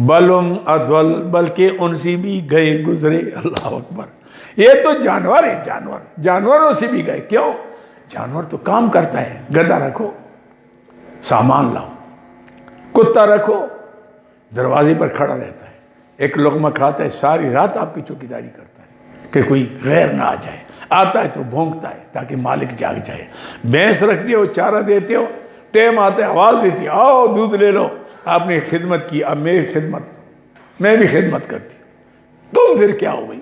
S1: بلم اضل, بلکہ ان سے بھی گئے گزرے. اللہ اکبر. یہ تو جانور ہے, جانوروں سے بھی گئے. کیوں؟ جانور تو کام کرتا ہے, گدھا رکھو سامان لاؤ, کتا رکھو دروازے پر کھڑا رہتا ہے, ایک لقمہ کھاتا ہے, ساری رات آپ کی چوکیداری کرتا ہے کہ کوئی غیر نہ آ جائے. آتا ہے تو بھونکتا ہے تاکہ مالک جاگ جائے. بھینس رکھتے ہو, چارہ دیتے ہو, ٹیم آتا ہے آواز دیتی ہے آؤ دودھ لے لو. آپ نے خدمت کی, اب میری خدمت, میں بھی خدمت کرتی ہوں. تم پھر کیا ہو گئی؟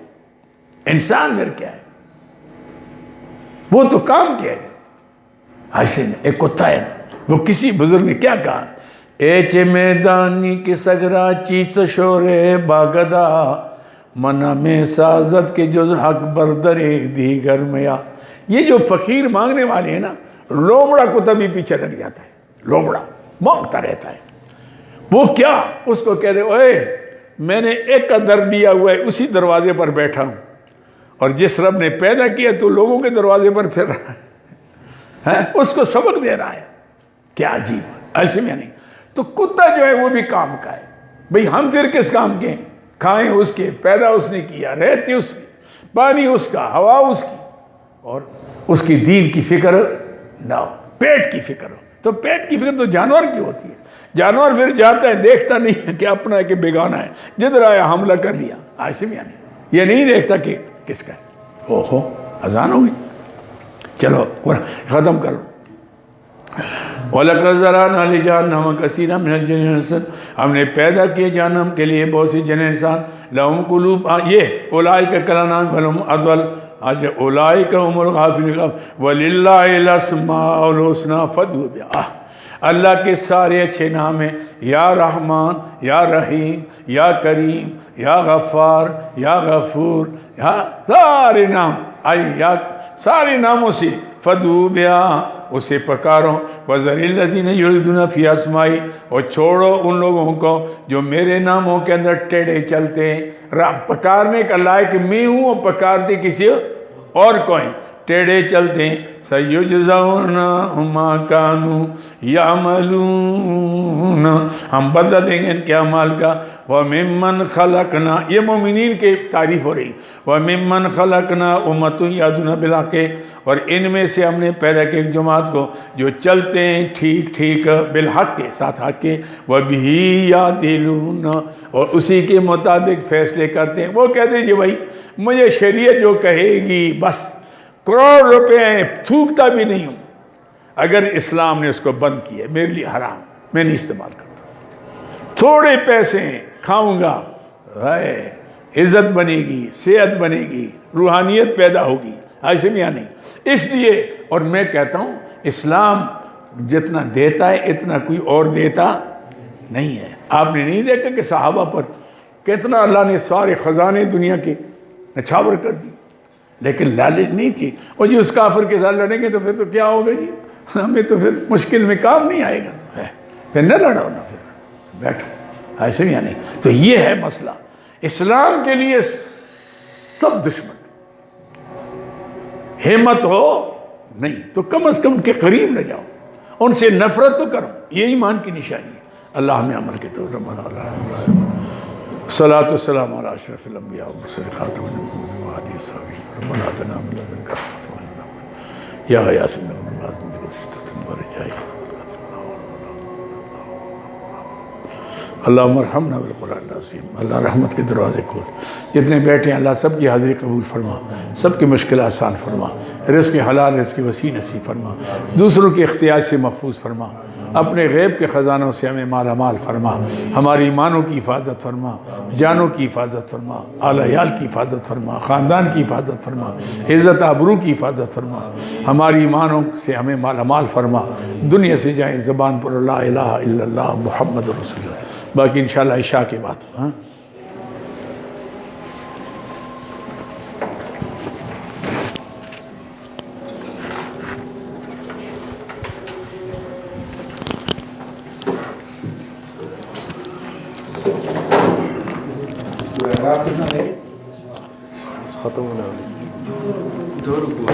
S1: انسان پھر کیا ہے؟ وہ تو کام کیا ہے. حسین ایک کتا ہے نا, وہ کسی بزرگ نے کیا کہا, ایچ میدانی کی سگرا چیز شورے باگدا, منع میں سازت کے جز حق بردرے دیگر میا. یہ جو فقیر مانگنے والے ہیں نا, لومڑا کتا بھی پیچھے لگ جاتا ہے. لومڑا مانگتا رہتا ہے. وہ کیا, اس کو کہہ دے اوے میں نے ایک کا در دیا ہوا ہے, اسی دروازے پر بیٹھا ہوں, اور جس رب نے پیدا کیا تو لوگوں کے دروازے پر پھر رہا ہے, اس کو سبق دے رہا ہے. کیا عجیب. ایسے میں نہیں. تو کتا جو ہے وہ بھی کام کا ہے. بھئی ہم پھر کس کام کے؟ کھائیں اس کے, پیدا اس نے کیا, رہتے اس کے, پانی اس کا, ہوا اس کی, اور اس کی دین کی فکر نہ ہو, پیٹ کی فکر ہو. تو پیٹ کی فکر تو جانور کی ہوتی ہے. جانور پھر جاتا ہے, دیکھتا نہیں ہے کہ اپنا ہے کہ بیگانہ ہے, جدھر آیا حملہ کر لیا. عاشم یعنی یہ نہیں دیکھتا کہ کس کا ہے. اوہو اذان ہوگی, چلو ختم کرو. وَلَقَدْ ذَرَأْنَا لِجَهَنَّمَ كَثِيرًا مِنَ الْجِنِّ وَالْإِنسِ, ہم نے پیدا کیے جہنم کے لیے بہت سی جن انسان. لَهُمْ قُلُوبٌ, یہ اولئک کالانعام بل هم اضل. آج اولئک هم الغافلون. وَلِلَّهِ الْأَسْمَاءُ الْحُسْنَىٰ فَادْعُوهُ بِهَا. اللہ کے سارے اچھے نام ہیں, یا رحمان, یا رحیم, یا کریم, یا غفار, یا غفور, یا سارے نام آئی, یا سارے ناموں سے فَادْعُوهُ بِهَا, اسے پکارو. وَذَرِ الَّذِينَ يُلْحِدُونَ فِي أَسْمَائِهِ, اور چھوڑو ان لوگوں کو جو میرے ناموں کے اندر ٹیڑے چلتے ہیں. پکارنے کا لائق میں ہوں اور پکارتے کسی اور کو ہیں, ٹیڑے چلتے ہیں. سَيُجْزَوْنَ مَا كَانُوا يَعْمَلُونَ, ہم بدلہ دیں گے ان کے اعمال کا. وَمِمَّنْ خَلَقْنَا, یہ مومنین کی تعریف ہو رہی. وَمِمَّنْ خَلَقْنَا أُمَّةٌ يَهْدُونَ بِالْحَقِّ, اور ان میں سے ہم نے پیدا کیا ایک جماعت کو جو چلتے ہیں ٹھیک ٹھیک بالحق کے ساتھ, حق کے. وَبِهِ يَعْدِلُونَ, اور اسی کے مطابق فیصلے کرتے ہیں. وہ کہتے ہیں جی بھائی مجھے شریعت جو کہے گی بس, کروڑ روپے ہیں تھوکتا بھی نہیں ہوں, اگر اسلام نے اس کو بند کیا میرے لیے حرام, میں نہیں استعمال کرتا. تھوڑے پیسے ہیں کھاؤں گا, عزت بنے گی, صحت بنے گی, روحانیت پیدا ہوگی. ایسے میں یا نہیں. اس لیے, اور میں کہتا ہوں اسلام جتنا دیتا ہے اتنا کوئی اور دیتا نہیں ہے. آپ نے نہیں دیکھا کہ صحابہ پر کتنا اللہ نے سارے خزانے دنیا کے نچھاور کر دی, لیکن لالچ نہیں کی. اور جی اس کافر کے ساتھ لڑیں گے تو پھر تو کیا ہوگا جی, ہمیں تو پھر مشکل میں کام نہیں آئے گا. پھر نہ لڑو نہ پھر بیٹھو. ایسے یا نہیں. تو یہ ہے مسئلہ. اسلام کے لیے سب دشمن, ہمت ہو نہیں تو کم از کم ان کے قریب نہ جاؤ, ان سے نفرت تو کرو. یہ ایمان کی نشانی ہے. اللہ ہمیں عمل کے طور پر صلاۃ والسلام علی اشرف الانبیاء والمرسلین خاتم النبیین وعلی الصحابہ ربنا آتنا من لدنک رحمۃ یا غیاث النبی اللہم ارحمنا بالقرآن العظیم، اللہ رحمت کے دروازے کھول، جتنے بیٹھے ہیں اللہ سب کی حاضری قبول فرما، سب کی مشکل آسان فرما، رزق حلال رزق وسیع نصیب فرما، دوسروں کے اختیار سے محفوظ فرما، اپنے غیب کے خزانوں سے ہمیں مالا مال فرما، ہماری ایمانوں کی حفاظت فرما، جانوں کی حفاظت فرما، اہل عیال کی حفاظت فرما، خاندان کی حفاظت فرما، عزت آبرو کی حفاظت فرما، ہماری ایمانوں سے ہمیں مالا مال فرما، دنیا سے جائیں زبان پر لا الہ الا اللہ محمد رسول اللہ، باقی انشاءاللہ عشاء کے بعد ہاں
S2: ختم ہونے والی دو رکو